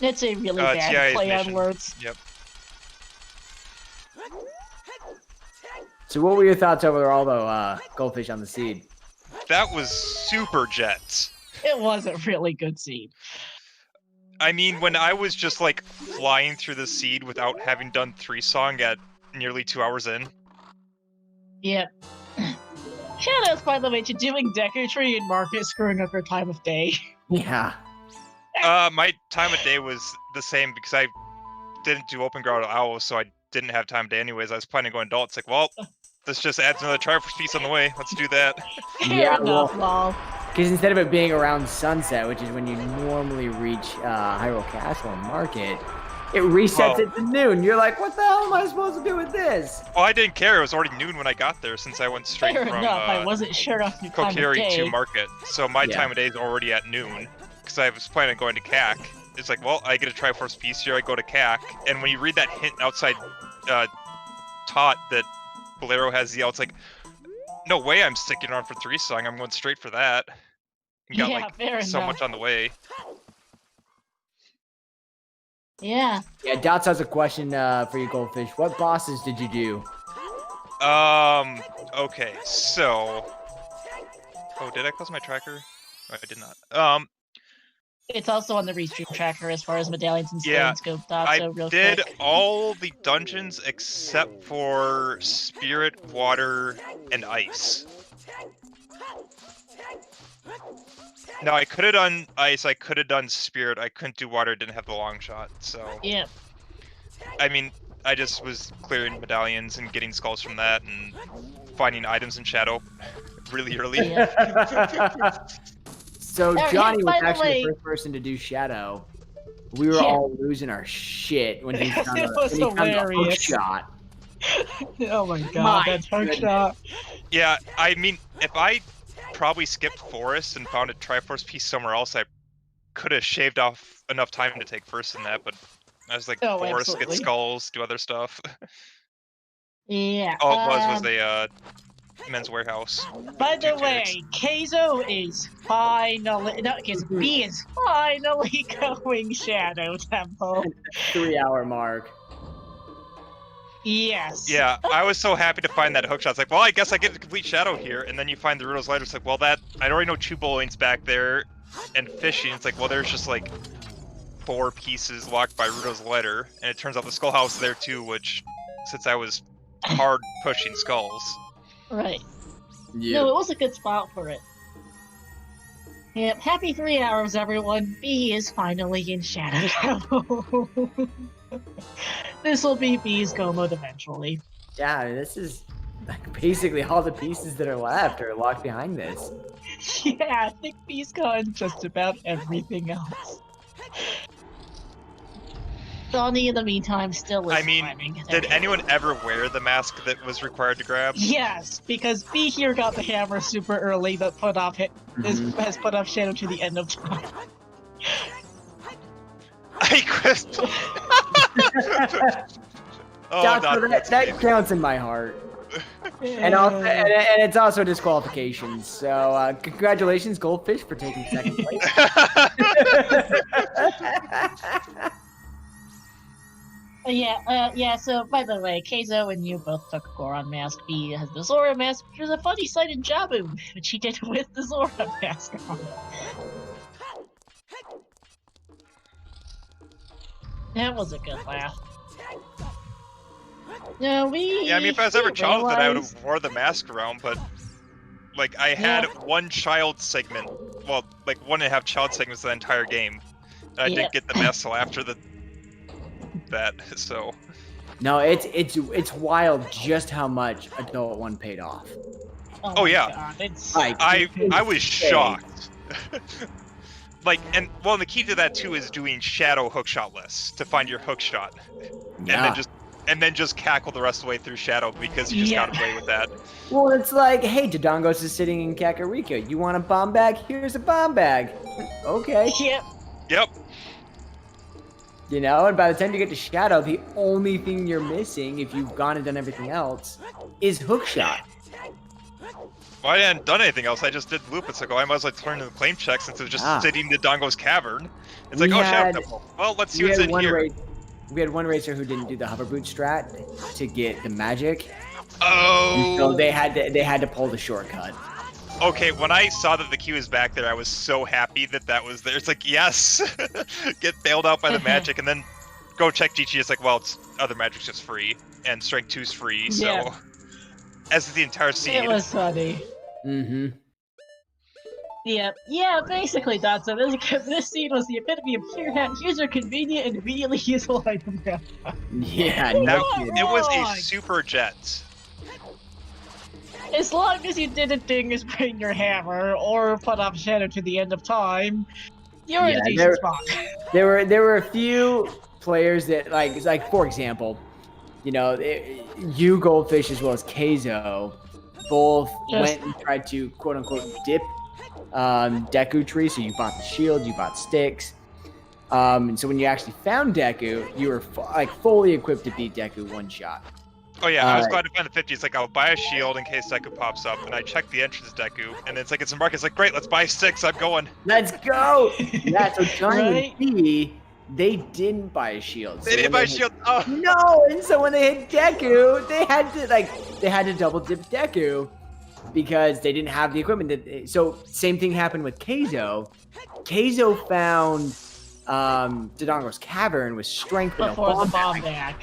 It's a really bad play on words. Yep. So what were your thoughts overall, though, Goldfish on the seed? That was super jets. It was a really good seed. I mean, when I was just like flying through the seed without having done 3-song at nearly 2 hours in. Yep. Shoutouts, by the way, to doing Decatry and Market screwing up your time of day. Yeah. My time of day was the same because I didn't do Open Ground Owl, so I didn't have time of day anyways. I was planning to go adult. It's like, well, this just adds another Triforce piece on the way. Let's do that. Fair enough, lol. Because instead of it being around sunset, which is when you normally reach Hyrule Castle and Market, it resets it to noon. You're like, what the hell am I supposed to do with this? Well, I didn't care. It was already noon when I got there since I went straight Fair from enough. I wasn't sure of the time of Kokiri day. to Market. So my time of day is already at noon because I was planning on going to CAC. It's like, well, I get a Triforce piece here. I go to CAC. And when you read that hint outside Tot that Bolero has ZL, it's like, no way I'm sticking around for 3-song. I'm going straight for that. You got like so much on the way. Yeah. Yeah, Dots has a question for you, Goldfish. What bosses did you do? Okay, so... Oh, did I close my tracker? Oh, I did not. It's also on the restream tracker as far as medallions and stones go. I did all the dungeons except for Spirit, Water, and Ice. No, I could have done Ice, I could have done Spirit, I couldn't do Water, didn't have the long shot, so... Yeah. I mean, I just was clearing medallions and getting skulls from that, and finding items in Shadow really early. Yeah. So Johnny was actually the first person to do Shadow. We were all losing our shit when he found the hook shot. Oh my god, that hook shot. Yeah, I mean, if I probably skipped Forest and found a Triforce piece somewhere else, I could have shaved off enough time to take first in that, but I was like, Forest, absolutely. get skulls, do other stuff. Yeah. All it was a Men's Warehouse. By the way, Keizo is finally, B is finally going Shadow Temple. 3-hour mark. Yes. Yeah, I was so happy to find that hookshot. It's like, well, I guess I get to complete Shadow here, and then you find the Rudo's Lighter. It's like, well, I already know Chuboline's back there, and Fishing. It's like, well, there's just like 4 pieces locked by Rudo's Lighter, and it turns out the Skull House is there too, which, since I was hard pushing skulls. Right. Yeah. No, it was a good spot for it. Yep, happy 3 hours, everyone. B is finally in Shadow Temple. This will be B's go mode eventually. Yeah, this is basically all the pieces that are left are locked behind this. Yeah, I think B's gone just about everything else. Donnie, in the meantime, still is climbing. Did anyone ever wear the mask that was required to grab? Yes, because B here got the hammer super early, but has put off Shadow to the end of time. Hey, Crystal! That counts in my heart. And it's also disqualification. So congratulations, Goldfish, for taking second place. Yeah, so by the way, Keizo and you both took Goron mask. B has the Zora mask, which was a funny sight in Jabu, which he did with the Zora mask on. That was a good laugh. No, Yeah, I mean, if I was ever child, then I would have wore the mask around, but like I had one child segment, well, like 1.5 child segments the entire game, and I didn't get the mask till after that. So. No, it's wild just how much Adult One paid off. Oh yeah, God, it's I was shocked. Like, and well, the key to that too is doing shadow hookshot lists to find your hookshot, and then just and then just cackle the rest of the way through Shadow because you just got away with that. Well, it's like, hey, Dodongos is sitting in Kakariko. You want a bomb bag? Here's a bomb bag. Okay. Yep. You know, and by the time you get to Shadow, the only thing you're missing, if you've gone and done everything else, is Hookshot. Well, I hadn't done anything else. I just did loop. It's like, oh, I might as well turn in the claim check since it was just sitting in Dodongo's cavern. It's like, Shadow Temple. Well, let's see what's in here. We had one racer who didn't do the hover boot strat to get the magic. Oh. So they had to pull the shortcut. Okay, when I saw that the queue was back there, I was so happy that was there. It's like, yes, get bailed out by the magic, and then go check GG. It's like, well, other magic's just free, and Strength 2's free, so as is the entire seed. It was funny. Mm-hmm. Yeah, basically that's it. This scene was the epitome of here's a convenient and immediately useful item. Yeah, it was a super jet. As long as you didn't ding as bring your hammer or put off Shadow to the end of time, you're in a decent spot. There were a few players that like for example, you know, you Goldfish as well as Keizo both went and tried to quote unquote dip Deku tree. So you bought the shield, you bought sticks. And so when you actually found Deku, you were fully equipped to beat Deku one shot. Oh yeah, I was glad to find the 50. It's like, I'll buy a shield in case Deku pops up, and I check the entrance Deku, and it's like, it's a market. It's like, great, let's buy sticks, I'm going. Let's go! Yeah, so Johnny and P, they didn't buy a shield. They didn't buy a shield? Oh. No, and so when they hit Deku, they had to double dip Deku because they didn't have the equipment. So same thing happened with Keizo. Keizo found Dodongo's cavern with strength with before a the bomb bag.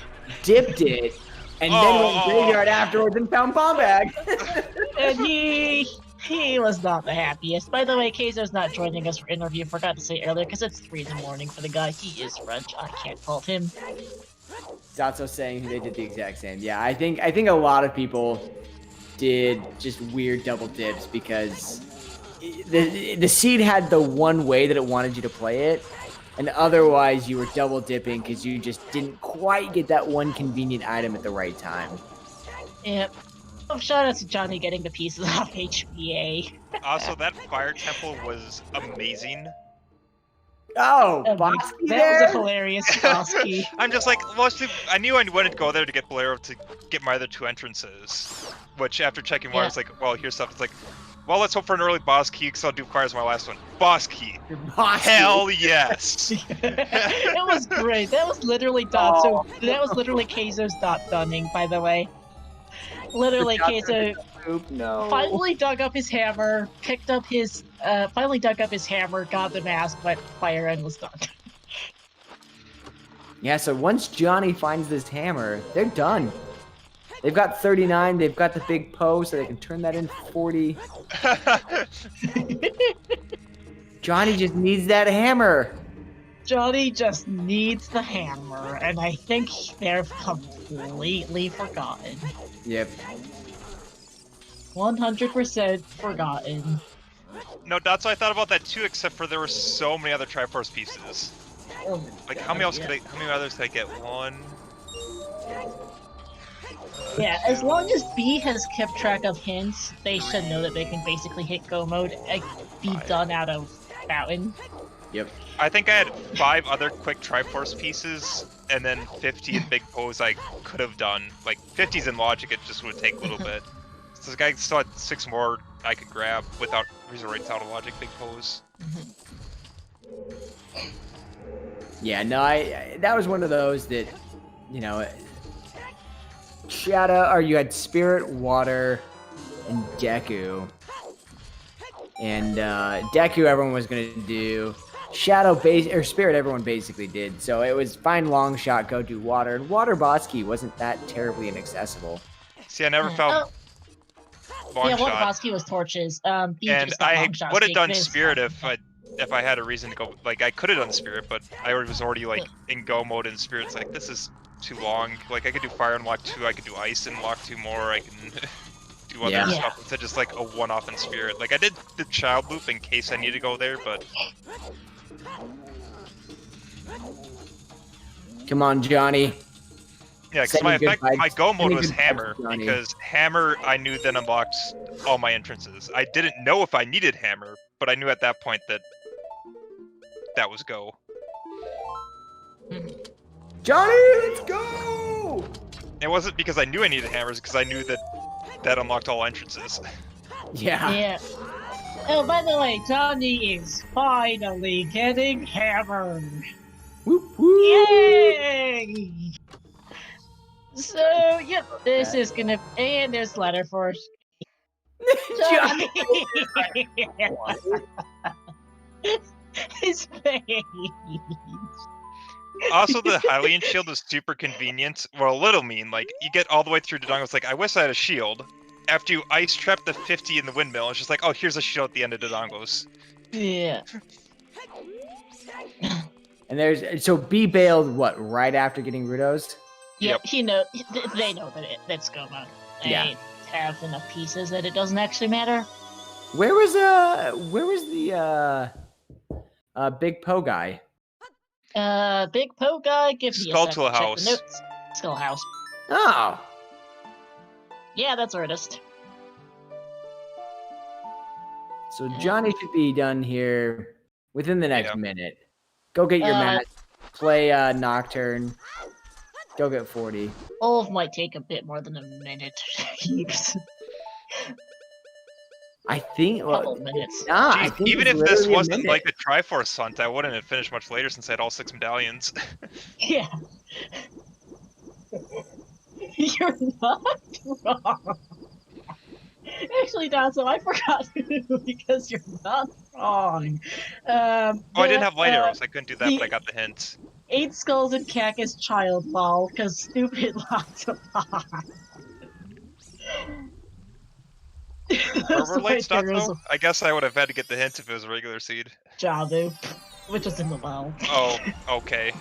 Dipped it. And then went graveyard afterwards and found bomb bag. And he was not the happiest. By the way, Keizo's not joining us for interview. Forgot to say earlier because it's 3 in the morning for the guy. He is French. I can't fault him. Zatsu saying they did the exact same. Yeah, I think a lot of people did just weird double dips because the seed had the one way that it wanted you to play it. And otherwise, you were double dipping because you just didn't quite get that one convenient item at the right time. Yep. Oh, shout out to Johnny getting the pieces off HBA. Also, that fire temple was amazing. Oh, Bosky there? That was a hilarious Bosky. I'm just like, I knew I wanted to go there to get Bolero to get my other 2 entrances. Which, after checking one, I was like, well, here's stuff. It's like, well, let's hope for an early boss key, because I'll do fire as my last one. Boss key. Hell yes. It was great. That was literally that was literally Keizo's dot dunning, by the way. Literally, Keizo finally dug up his hammer, finally dug up his hammer, got the mask, went fire, and was done. Yeah, so once Johnny finds this hammer, they're done. They've got 39, they've got the big Poe, so they can turn that into 40. Johnny just needs that hammer. Johnny just needs the hammer, and I think they're completely forgotten. Yep. 100% forgotten. No, that's what I thought about that too, except for there were so many other Triforce pieces. Oh, like, how many others could I get? 1... Yeah, as long as B has kept track of hints, they should know that they can basically hit go mode and be done out of Fountain. Yep. I think I had 5 other quick Triforce pieces, and then 50 in Big Pose I could have done. Like, 50's in Logic, it just would take a little bit. So the guy still had 6 more I could grab without resorting out of Logic Big Pose. Yeah, no, that was one of those that, you know, Shadow, or you had Spirit, Water, and Deku. And Deku everyone was gonna do. Shadow Spirit everyone basically did. So it was find long shot, go do water. And water boss key wasn't that terribly inaccessible. See, I never felt long shot. Water boss key was torches. And I would have done Spirit if I had a reason to go. Like, I could have done Spirit, but I was already like in go mode, and Spirit's like, this is too long. Like, I could do fire and lock 2, I could do ice and lock 2 more, I can do other stuff instead just like a one-off in Spirit. Like, I did the child loop in case I need to go there, but come on, Johnny. Yeah, because my go mode was hammer, because hammer I knew then unlocked all my entrances. I didn't know if I needed hammer, but I knew at that point that that was go. Johnny, let's go! It wasn't because I knew I needed hammers, because I knew that that unlocked all entrances. Yeah. Yeah. Oh, by the way, Johnny is finally getting hammered. Whoop, whoop. Yay! So, yep, this is gonna, and there's letter for Johnny. His face. Also, the Hylian shield is super convenient. Well, a little mean. Like, you get all the way through Dodongo, it's like, I wish I had a shield. After you ice trap the 50 in the windmill, it's just like, oh, here's a shield at the end of Dodongos. Yeah. And there's, so B bailed, what, right after getting Rudos? Yep. They know that that's going on. Yeah. They have enough pieces that it doesn't actually matter. Where was the Big Po guy? Big Po guy, give me a second. Skull House. Check the notes. Skull House. Oh. Yeah, that's where it is. So Johnny should be done here within the next minute. Go get your mask. Play Nocturne. Go get 40. All might take a bit more than a minute. I think. Couple minutes. Nah, Jeez, even if this wasn't like a Triforce hunt, I wouldn't have finished much later since I had all 6 medallions. Yeah. You're not wrong. Actually, Donzo, I forgot because you're not wrong. I didn't have light arrows. I couldn't do that, but I got the hint. 8 skulls and Cactus child lol, because stupid lots of Were light stuff though? I guess I would have had to get the hint if it was a regular seed. Jabu, which was in the well. Oh, okay.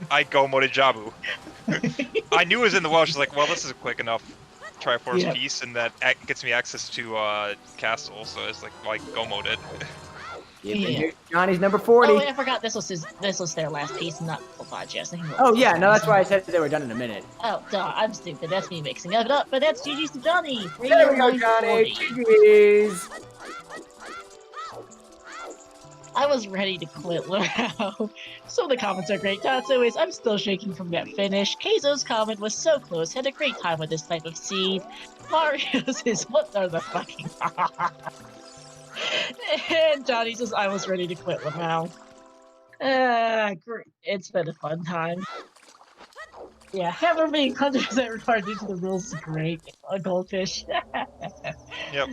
I go moded Jabu. I knew it was in the well. She's like, well, this is a quick enough Triforce piece, and that gets me access to Castle, so it's like, well, I go moded. Yeah. Johnny's number 40. Oh, wait, I forgot this was their last piece, not full podcast. Oh yeah, no, that's why I said they were done in a minute. Oh, duh, I'm stupid. That's me mixing it up. But that's GG's to Johnny. There we go, Johnny. GG's. I was ready to quit Wow. So the comments are great. Tatsu is, I'm still shaking from that finish. Keizo's comment was so close. Had a great time with this type of seed. Mario's is, what are the fucking... And Johnny says, I was ready to quit Wow. Great. It's been a fun time. Yeah, hammer being 100% required due to the rules is great. A goldfish. Yep.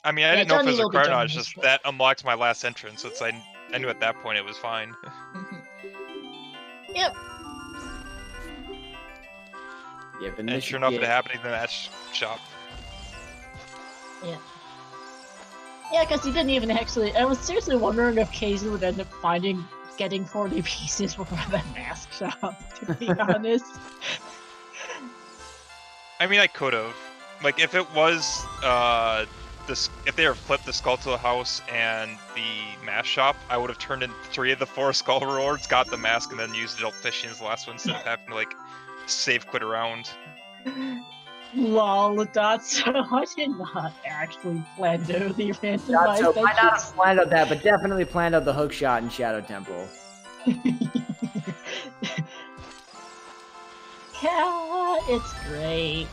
I mean, I didn't know if it was required or not, it's just that unlocked my last entrance, so it's I knew at that point it was fine. Yep. Yep, and sure enough, it happened in the match shop. Yeah. Yeah, because he didn't even actually... I was seriously wondering if Casey would end up getting 40 pieces before that mask shop, to be honest. I mean, I could have. Like, if it was, if they were flipped the Skull to the House and the mask shop, I would have turned in 3 of the 4 skull rewards, got the mask, and then used adult fishing as the last one instead of having to, like, save quit around. Lol, Dotso, I did not actually plan to the randomized. Dotso might not have planned out that, but definitely planned out the hook shot in Shadow Temple. Yeah, it's great.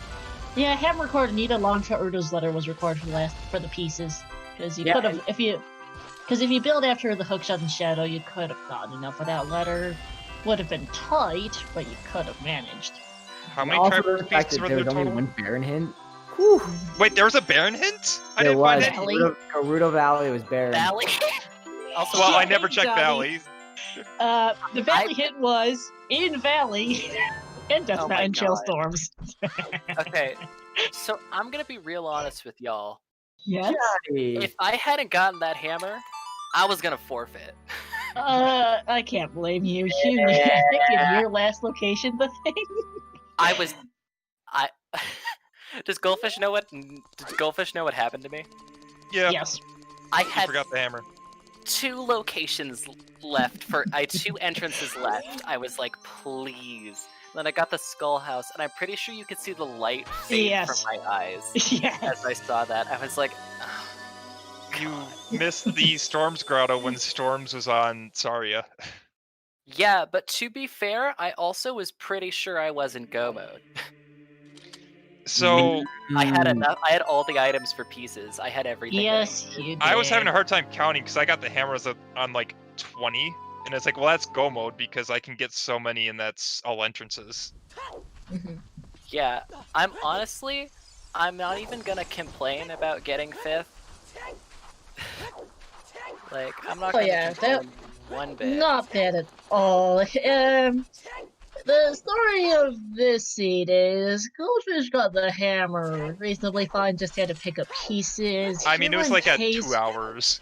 Yeah, hammer record Nita Longshot Urdo's letter was recorded for the pieces. Because you could have, if you build after the hookshot and Shadow, you could have gotten enough of that letter. Would have been tight, but you could have managed. How many Triforce pieces were there total? Only one Baron hint. Whew. Wait, there was a Baron hint? I didn't find it. Gerudo Valley was Baron. Valley? Also, well, I never checked Valley. The Valley hint was in Valley and Death Mountain Trailstorms. Okay, so I'm gonna be real honest with y'all. Yes? If I hadn't gotten that hammer, I was gonna forfeit. I can't blame you. I think in your last location, the thing. Does Goldfish know what happened to me? Yeah. Yes. I forgot the hammer. 2 locations left for I had 2 entrances left. I was like, please. Then I got the skull house, and I'm pretty sure you could see the light fade from my eyes Yes. as I saw that. I was like, oh, You missed the Storms grotto when Storms was on Saria. yeah, but to be fair, I also was pretty sure I was in go mode. So I had enough. I had all the items for pieces. I had everything. Yes, you did. I was having a hard time counting because I got the hammers on like 20, and it's like, well, that's go mode because I can get so many, and that's all entrances. Yeah, I'm not even gonna complain about getting 5th. Like, I'm not gonna complain one bit. Not bad at all. The story of this seed is Goldfish got the hammer reasonably fine, just had to pick up pieces. I mean, it was like at Case... 2 hours.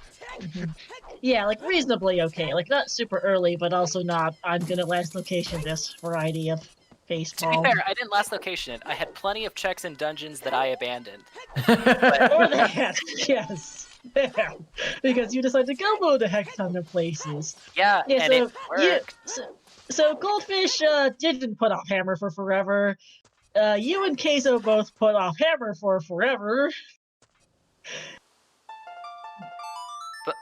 Yeah, like reasonably okay. Like not super early, but also not I'm gonna last location this variety of baseball. To be fair, I didn't last location it. I had plenty of checks in dungeons that I abandoned. Or that, yes. Yeah, because you decided to go mode a heck ton of places. Yeah, and so it worked. So Goldfish didn't put off Hammer for forever. You and Queso both put off Hammer for forever. But,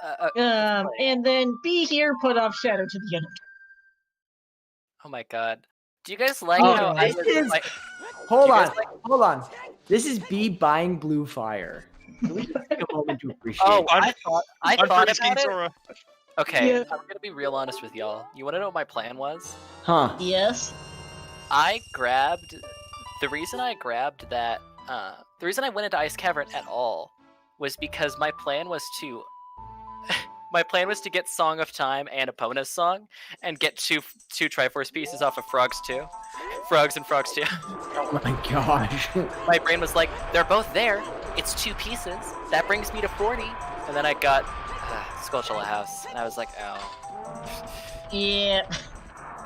and then B here put off Shadow to the end. Oh my god. Do you guys like Oh, how I this was is- like... Hold Do you on, guys like- hold on. This is B buying Blue Fire. Can we just take a moment to appreciate Oh, it? I thought Unfreeze King about it. Sora. Okay, Yeah. I'm gonna be real honest with y'all. You wanna know what my plan was? Huh. Yes. The reason I grabbed that, the reason I went into Ice Cavern at all was because my plan was to get Song of Time and Epona's song and get two Triforce pieces off of Frogs 2. Frogs and Frogs 2. Oh my gosh. My brain was like, they're both there. It's 2 pieces. That brings me to 40. And then I got Skulltula House, and I was like, oh. Yeah.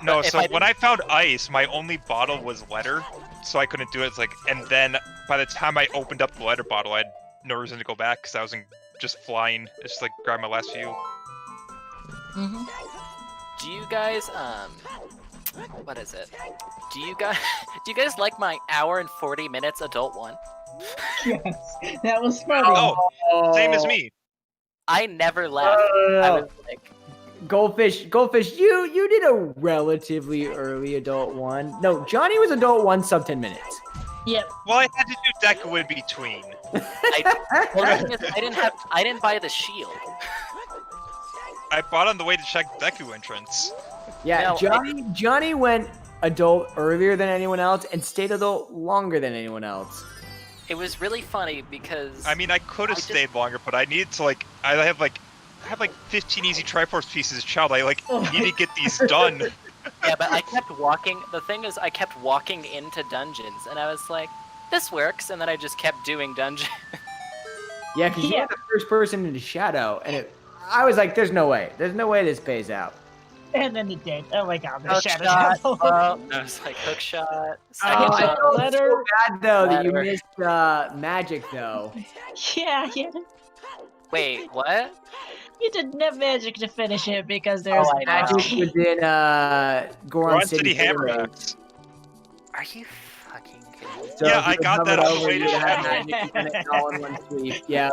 No, But if so I when I found ice, my only bottle was letter, so I couldn't do it. It's like, and then by the time I opened up the letter bottle, I had no reason to go back because I was just flying. It's just like grab my last few. Mm-hmm. Do you guys, what is it? Do you guys like my hour and 40 minutes adult one? Yes. That was funny. Oh, same as me. I never left. I was like, Goldfish, you did a relatively early adult one. No, Johnny was adult one sub 10 minutes. Yep. Well, I had to do Deku in between. well, the thing is, I didn't buy the shield. I bought on the way to check Deku entrance. Yeah, No, Johnny went adult earlier than anyone else and stayed adult longer than anyone else. It was really funny because I mean, I could have stayed longer, but I needed to I have like 15 easy Triforce pieces as a child. I need to get these done. yeah, but I kept walking. The thing is, I kept walking into dungeons, and I was like, this works, and then I just kept doing dungeons. Yeah, because you were the first person into Shadow, and I was like, there's no way this pays out. And then it did. Oh my god, the Hook Shadow. shot. I was like, hook shot. Second I shot. felt so letter. bad though that you Letter. missed magic though. Yeah. Wait, what? You didn't have magic to finish it because there's I know. Magic was in Goron City Hammernacks. Are you fucking kidding me? So Yeah, if you I got hovered that on the over, way to you'd have Shadow. magic and it's all in one sweep. Yeah.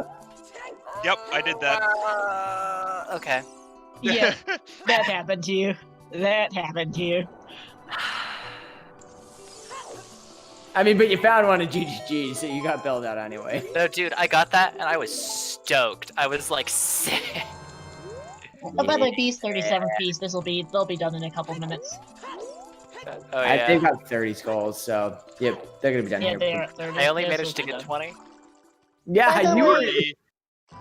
Yep, I did that. Okay. Yeah, that happened to you. That happened to you. I mean, but you found one at GGG, so you got bailed out anyway. No, dude, I got that, and I was stoked. I was like, sick. Oh, by the way, B's 37th piece. They'll be done in a couple minutes. Oh yeah. They've got 30 skulls, so yep, they're gonna be done Yeah, here. they are at 30. I only They're managed to supposed get be 20. By Yeah, the you were. way-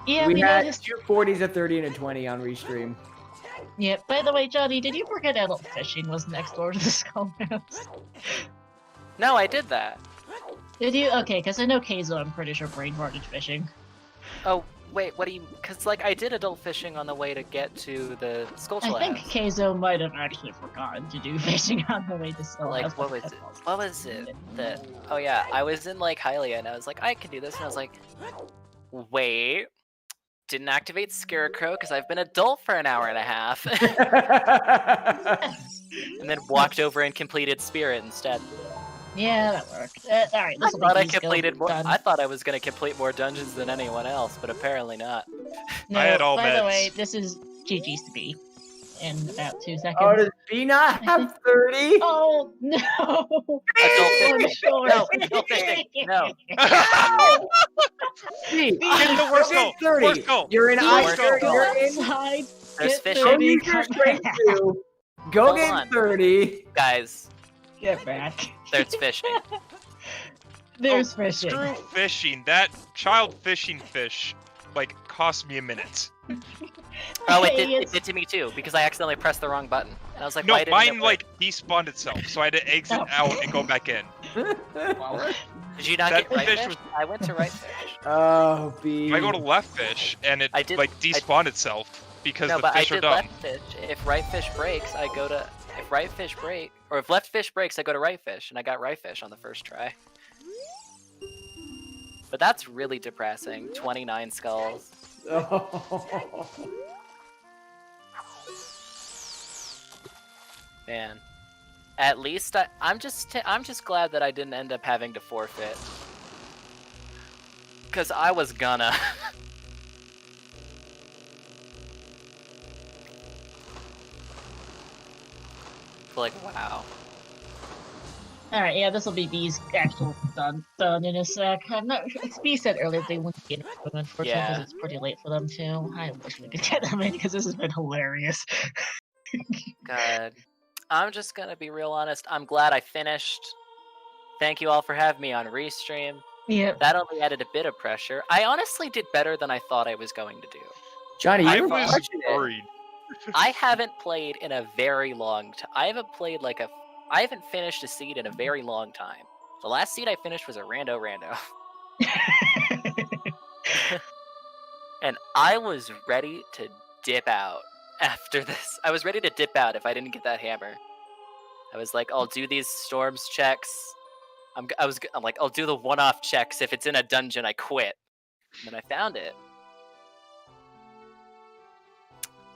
Yeah, We had noticed. 2 40s, a 30, and a 20 on restream. Yeah. By the way, Johnny, did you forget adult fishing was next door to the skull house? No, I did that. Did you? Okay, because I know Keizo, I'm pretty sure brain-farted fishing. Oh, wait, what do you... Because, like, I did adult fishing on the way to get to the Skulltula I think house. Keizo might have actually forgotten to do fishing on the way to Skull Like, House. what was it? What was it? That... Oh, yeah, I was in, like, Hylia, and I was like, I can do this, and I was like, wait... didn't activate Scarecrow because I've been adult for an hour and a half. And then walked over and completed Spirit instead. Yeah, that worked. All right, this will be I thought I was going to complete more dungeons than anyone else, but apparently not. No, I had all by meds. the way, this is GG's to be in about 2 seconds. Oh, does B not have 30? Oh, no! Adult Sure. No, adult fishing. No. B, Get the worst goal. 30. Worst goal. You're in Worst Icer. goal. You're in. Outside. There's Get fishing. 30, Use your come strength back. too. Go Hold get on. 30. Guys, Get back. there's fishing. There's fishing. Screw fishing. That child fishing fish, cost me a minute. Oh, Hey, it did to me too, because I accidentally pressed the wrong button. And I was like, No, why didn't mine it work? despawned itself, so I had to exit out and go back in. Did you not that get right fish fish? was- I went to right fish. Oh, B. If I go to left fish and it I did- despawned itself because No, the but I fish are did dumb. left fish. If right fish breaks, I go to... If right fish break... Or if left fish breaks, I go to right fish, and I got right fish on the first try. But that's really depressing. 29 skulls. Oh. Man. At least I'm just glad that I didn't end up having to forfeit. Cause I was gonna. Like, wow. Alright, yeah, this will be B's actual done in a sec. I'm not sure. B said earlier they wouldn't get it, but unfortunately, Yeah. because it's pretty late for them too. I wish we could get them in because this has been hilarious. God. I'm just gonna be real honest. I'm glad I finished. Thank you all for having me on Restream. Yep. That only added a bit of pressure. I honestly did better than I thought I was going to do. Johnny, I you were was watching it. worried. I haven't played in a very long time. I haven't finished a seed in a very long time. The last seed I finished was a rando. And I was ready to dip out after this. I was ready to dip out if I didn't get that hammer. I was like, I'll do these storms checks. I'm like, I'll do the one-off checks. If it's in a dungeon, I quit. And then I found it.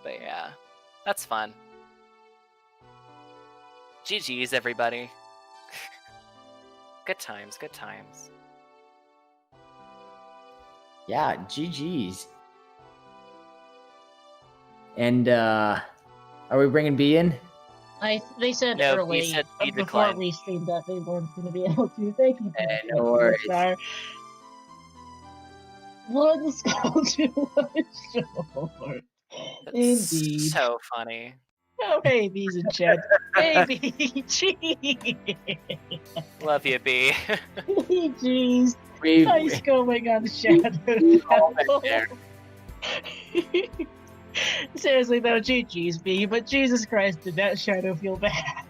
But yeah, that's fun. GG's, everybody. Good times, good times. Yeah, GG's. And are we bringing B in? They said No, early he said he before declined. we streamed that they weren't going to be able to. Thank you. No worries. Sorry. One skull to one short. That's Indeed. so funny. Oh, hey, B's in chat. Baby, jeez. Love you, B. Jeez. We've, Nice going on Shadow. we've all been there. Seriously though, GG's B, but Jesus Christ, did that Shadow feel bad?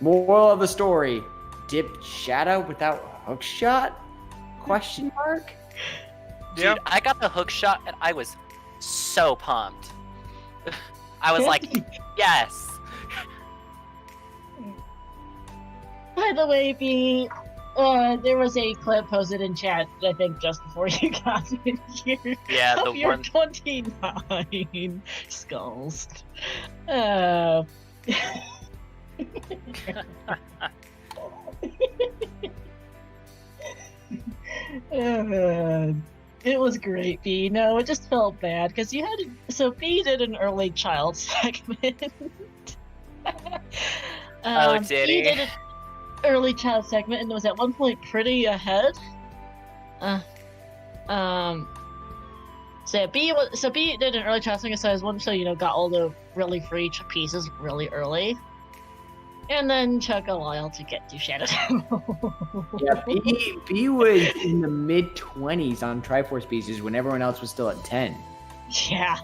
Moral of the story: dipped Shadow without hook shot? Question mark. Dude, Yeah. I got the hook shot and I was so pumped. I was like, yes. By the way, B, there was a clip posted in chat, I think, just before you got in here. Yeah, the of your one. 29 skulls. It was great, B. No, it just felt bad because you had so B did an early child segment. Oh, did he? did an early child segment and was at one point pretty ahead. So B did an early child segment, so I was one, so got all the really free pieces really early. And then took a while to get to Shadow. Yeah, B was in the mid 20s on Triforce pieces when everyone else was still at 10. Yeah.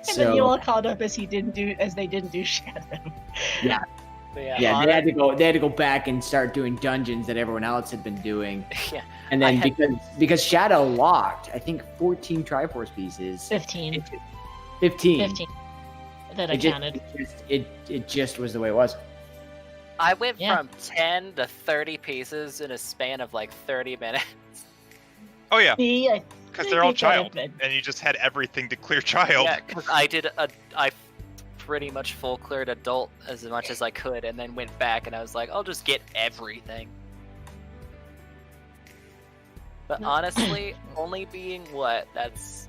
And then you all caught up as they didn't do Shadow. Yeah. But yeah, Yeah, they had to go back and start doing dungeons that everyone else had been doing. Yeah. And then because Shadow locked, I think 14 Triforce pieces. 15. 15. 15. That I counted. It just was the way it was. I went Yeah. from 10 to 30 pieces in a span of like 30 minutes. Oh yeah, Me, I because think they're all it could have child, been. and you just had everything to clear child. Yeah, because I pretty much full cleared adult as much as I could, and then went back and I was like, I'll just get everything. But honestly, only being that's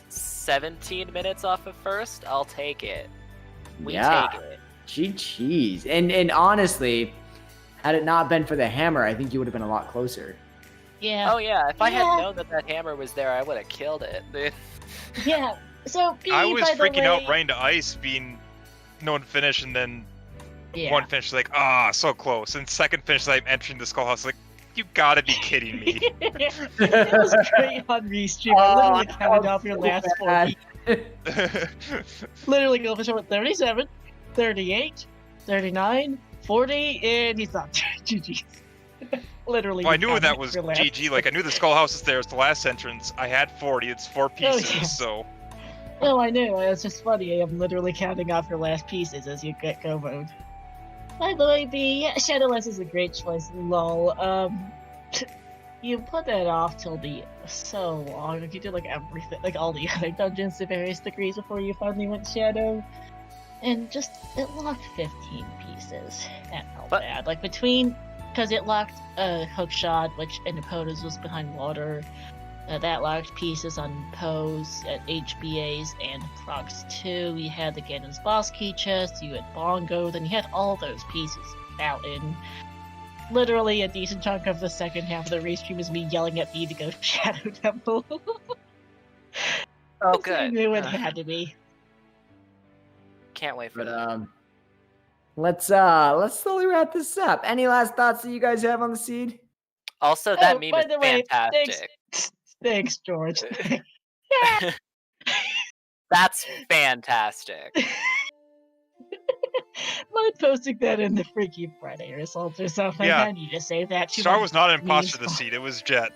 17 minutes off of first, I'll take it. We take it. Jeez. And honestly, had it not been for the hammer, I think you would have been a lot closer. Yeah. Oh yeah, if I had known that hammer was there, I would have killed it. Yeah. So I was by the freaking out way- Rain to Ice being no one finish, and then Yeah. one finish like, so close. And second finish, like entering the Skullhouse, like, you gotta be kidding me. It was great on restream. I literally counted off your last 40. Literally go for 37, 38, 39, 40, and he stopped. GG. Literally. Well, I knew counted that was your last GG. Like, I knew the Skullhouse is there. It's the last entrance. I had 40. It's 4 pieces, yeah. so. No, I knew. It's just funny. I'm literally counting off your last pieces as you get go mode. By the way, B, Shadowless is a great choice. Lol. You put that off till the so long. Like you did like everything, like all the other dungeons to various degrees before you finally went Shadow, and just it locked 15 pieces. That felt bad. Like between, because it locked Hookshot, which in the POTUS was behind water. That locked pieces on Pose at HBAs and Prox 2. You had the Ganon's boss key chest, you had Bongo, then you had all those pieces out in. Literally a decent chunk of the second half of the restream is me yelling at B to go Shadow Temple. Oh, I good. knew it had to be. Can't wait for But that. let's slowly wrap this up. Any last thoughts that you guys have on the seed? Also, that meme by is the way, fantastic. Thanks, George. That's fantastic. Mind posting that in the Freaky Friday results or something. Yeah. I need to save that. Star was not an imposter memes. this seed. It was Jet.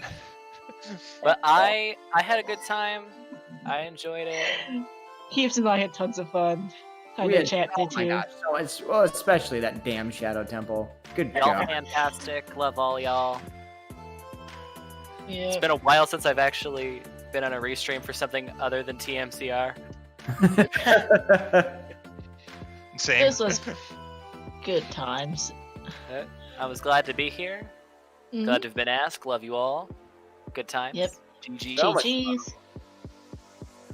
But I had a good time. I enjoyed it. Keeps and I had tons of fun. I We know had- chat oh did my too. gosh, so it's especially that damn Shadow Temple. Good Y'all job. fantastic. Love all y'all. Yeah. It's been a while since I've actually been on a restream for something other than TMCR. Same. This was good times. I was glad to be here. Mhm. Glad to have been asked. Love you all. Good times. Yep. GG. So much GG's.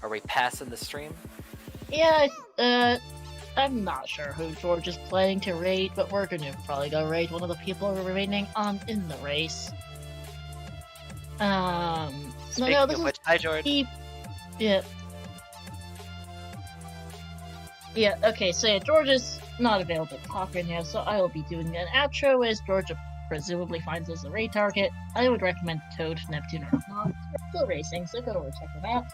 Are we passing the stream? Yeah, I'm not sure who George is planning to raid, but we're gonna probably go raid one of the people who are remaining in the race. Speaking no, this of is which, hi George. Yeah. Yeah, okay, so yeah, George is not available to talk right now, so I will be doing an outro as George presumably finds us a raid target. I would recommend Toad, Neptune, or not. We're still racing, so go over and check it out.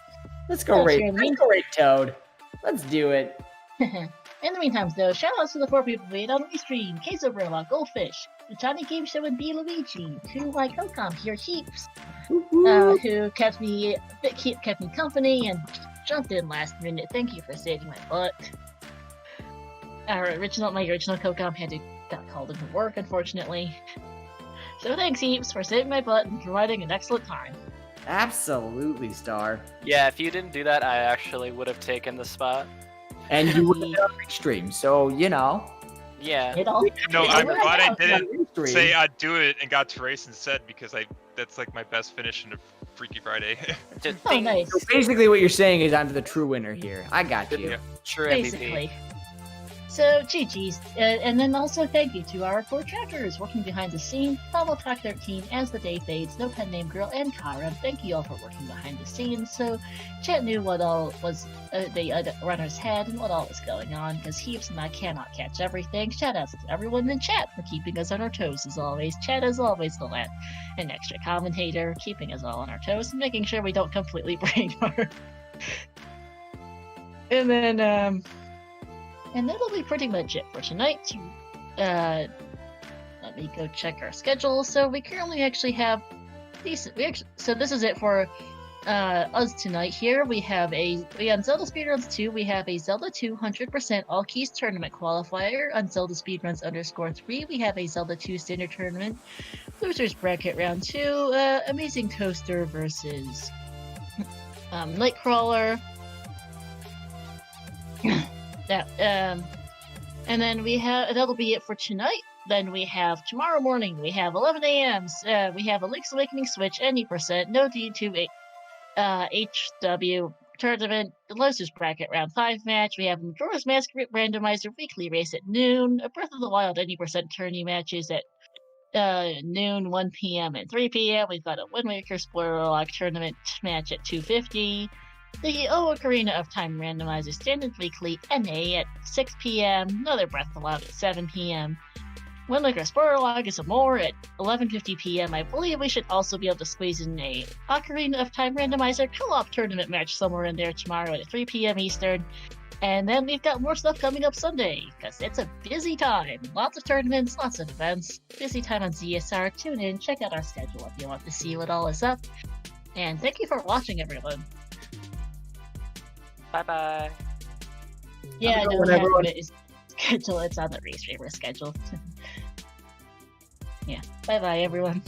Let's go That's raid. your Let's link. go raid Toad. Let's do it. In the meantime, though, shoutouts to the 4 people we had on the stream: Queso Burlock, Goldfish, the Johnny Game Show, and B. Luigi, to my co-com here, Heaps, who kept me company and jumped in last minute. Thank you for saving my butt. My original co-com got called into work, unfortunately. So thanks, Heaps, for saving my butt and providing an excellent time. Absolutely, Star. Yeah, if you didn't do that, I actually would have taken the spot. And you would have done stream, so you know. Yeah. It all. No, it's I'm all glad I out. didn't Stream. say I'd do it and got to race instead, because that's like my best finish in a Freaky Friday. Just Oh, nice. So basically, what you're saying is I'm the true winner here. I got you. Yeah. True Basically. So, GG's. And then also thank you to our 4 trackers working behind the scenes, Talk 13, As the Day Fades, No Pen Name Girl, and Kara. Thank you all for working behind the scenes. So, chat knew what all was the other runners had and what all was going on, because Heaps and I cannot catch everything. Shout outs to everyone in chat for keeping us on our toes as always. Chat is always an extra commentator, keeping us all on our toes and making sure we don't completely brain fart. And that'll be pretty much it for tonight. Let me go check our schedule. So we currently actually have decent. So this is it for us tonight here, on Zelda Speedruns 2, we have a Zelda 2 100% All Keys Tournament Qualifier. On Zelda Speedruns _3, we have a Zelda 2 Standard Tournament Losers Bracket Round 2, Amazing Toaster versus Nightcrawler. And then that'll be it for tonight. Then we have tomorrow morning, we have 11 a.m. We have a Link's Awakening Switch, any percent, no D2 HW tournament, the Losers Bracket Round 5 match. We have Majora's Mask Randomizer weekly race at noon, a Breath of the Wild any percent tourney matches at noon, 1 p.m. and 3 p.m. We've got a Wind Waker Spoiler Lock tournament match at 2:50. The Ocarina of Time Randomizer Standard Weekly NA at 6 p.m. Another Breath of the Wild at 7 p.m. Wind Waker Spoiler Log is more at 11:50 p.m. I believe we should also be able to squeeze in a Ocarina of Time Randomizer co-op tournament match somewhere in there tomorrow at 3 p.m. Eastern. And then we've got more stuff coming up Sunday, because it's a busy time. Lots of tournaments, lots of events. Busy time on ZSR. Tune in, check out our schedule if you want to see what all is up. And thank you for watching, everyone. Bye-bye. Yeah, I don't have it schedule. It's on the Race Raver schedule. Yeah. Bye-bye, everyone.